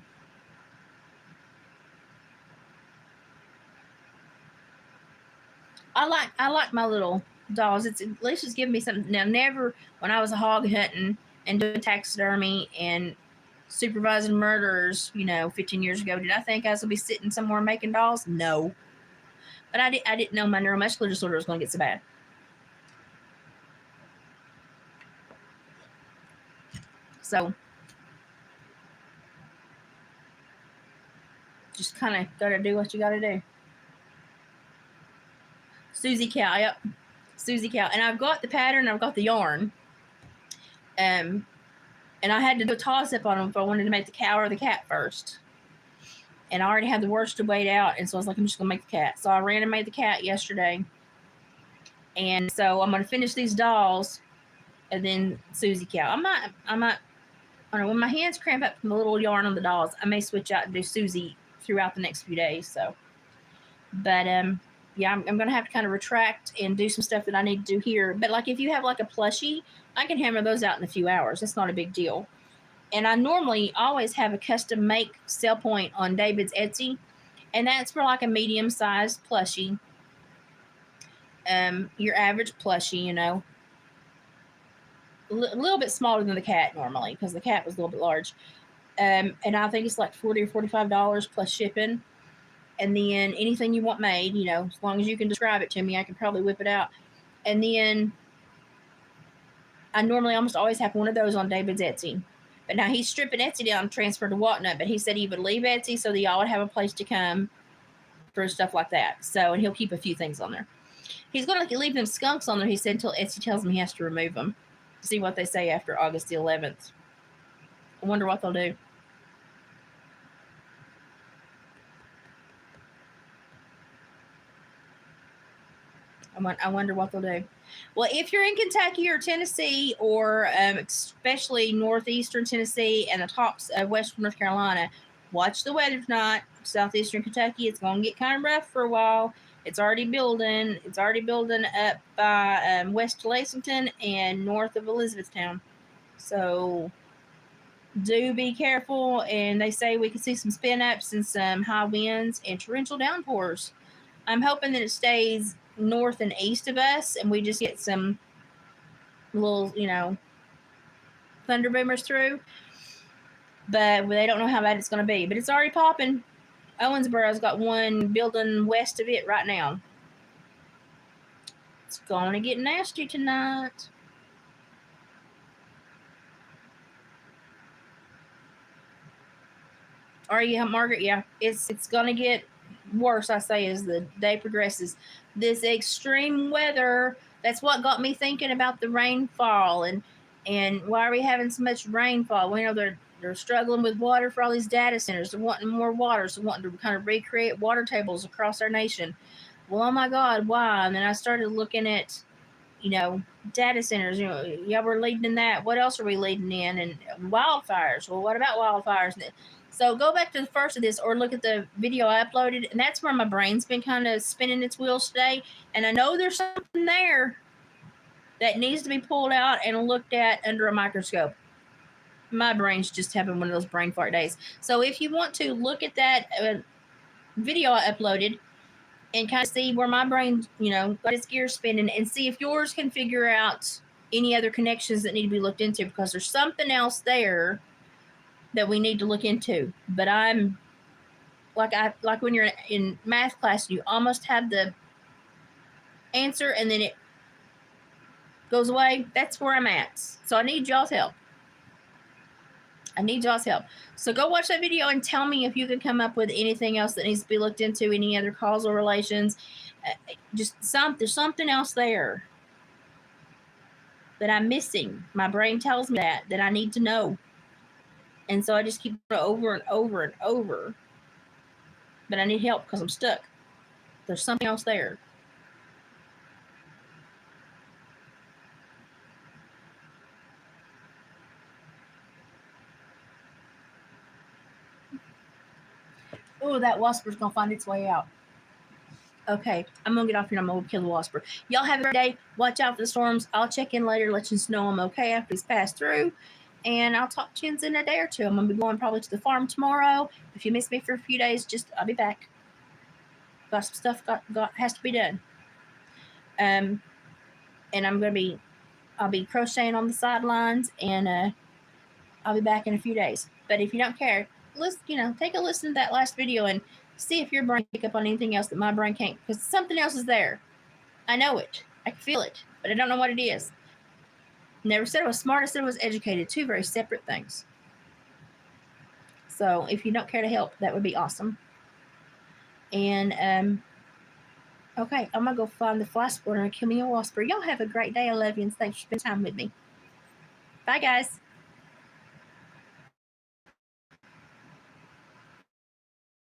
I like my little dolls. It's at least it's giving me something. Now, never when I was a hog hunting and doing taxidermy and supervising murderers, 15 years ago, did I think I was going to be sitting somewhere making dolls? No. But I didn't know my neuromuscular disorder was going to get so bad. So, just kind of got to do what you got to do. Susie Cow, yep. Susie Cow. And I've got the pattern, I've got the yarn. And I had to do a toss-up on them if I wanted to make the cow or the cat first. And I already had the worsted weight out, and so I was like, I'm just going to make the cat. So I ran and made the cat yesterday. And so I'm going to finish these dolls, and then Susie Cow. I don't know, when my hands cramp up from the little yarn on the dolls, I may switch out and do Susie throughout the next few days. So, but yeah, I'm going to have to kind of retract and do some stuff that I need to do here. But like if you have like a plushie, I can hammer those out in a few hours. That's not a big deal. And I normally always have a custom make sell point on David's Etsy. And that's for like a medium-sized plushie. Your average plushie, a little bit smaller than the cat normally because the cat was a little bit large. And I think it's like $40 or $45 plus shipping. And then anything you want made, as long as you can describe it to me, I can probably whip it out. And then I normally almost always have one of those on David's Etsy. But now he's stripping Etsy down and transferred to Whatnot. But he said he would leave Etsy so that y'all would have a place to come for stuff like that. So, and he'll keep a few things on there. He's going to leave them skunks on there, he said, until Etsy tells him he has to remove them. See what they say after August the 11th. I wonder what they'll do. I wonder what they'll do. Well, if you're in Kentucky or Tennessee, or especially northeastern Tennessee and the tops of western North Carolina, watch the weather tonight. Southeastern Kentucky, it's going to get kind of rough for a while. It's already building. It's already building up by west Lexington and north of Elizabethtown. So do be careful. And they say we can see some spin ups and some high winds and torrential downpours. I'm hoping that it stays north and east of us and we just get some little, thunder boomers through. But they don't know how bad it's going to be. But it's already popping. Owensboro's got one building west of it right now. It's going to get nasty tonight. Are you, Margaret? Yeah, it's going to get worse, I say, as the day progresses. This extreme weather, that's what got me thinking about the rainfall and why are we having so much rainfall? We know they're struggling with water for all these data centers. They're wanting more water, so wanting to kind of recreate water tables across our nation. Well, oh my God, why? And then I started looking at, data centers. Yeah, we're leading in that. What else are we leading in? And wildfires. Well, what about wildfires? So go back to the first of this or look at the video I uploaded. And that's where my brain's been kind of spinning its wheels today. And I know there's something there that needs to be pulled out and looked at under a microscope. My brain's just having one of those brain fart days. So if you want to look at that video I uploaded and kind of see where my brain, got its gears spinning, and see if yours can figure out any other connections that need to be looked into, because there's something else there that we need to look into. But I'm like when you're in math class, you almost have the answer and then it goes away. That's where I'm at. So I need y'all's help. So go watch that video and tell me if you can come up with anything else that needs to be looked into, any other causal relations. There's something else there that I'm missing. My brain tells me that I need to know. And so I just keep going over and over and over. But I need help because I'm stuck. There's something else there. Oh, that wasper's going to find its way out. Okay, I'm going to get off here and I'm going to kill the wasper. Y'all have a great day. Watch out for the storms. I'll check in later, let you know I'm okay after it's passed through. And I'll talk to you in a day or two. I'm going to be going probably to the farm tomorrow. If you miss me for a few days, I'll be back. Got some stuff has to be done. And I'll be crocheting on the sidelines, and I'll be back in a few days. But if you don't care, take a listen to that last video and see if your brain can pick up on anything else that my brain can't, because something else is there. I know it. I can feel it, but I don't know what it is. Never said I was smart. I said I was educated. Two very separate things. So if you don't care to help, that would be awesome. And okay, I'm gonna go find the fly spotter and kill me a wasper. Y'all have a great day. I love you, and thanks for spending time with me. Bye, guys.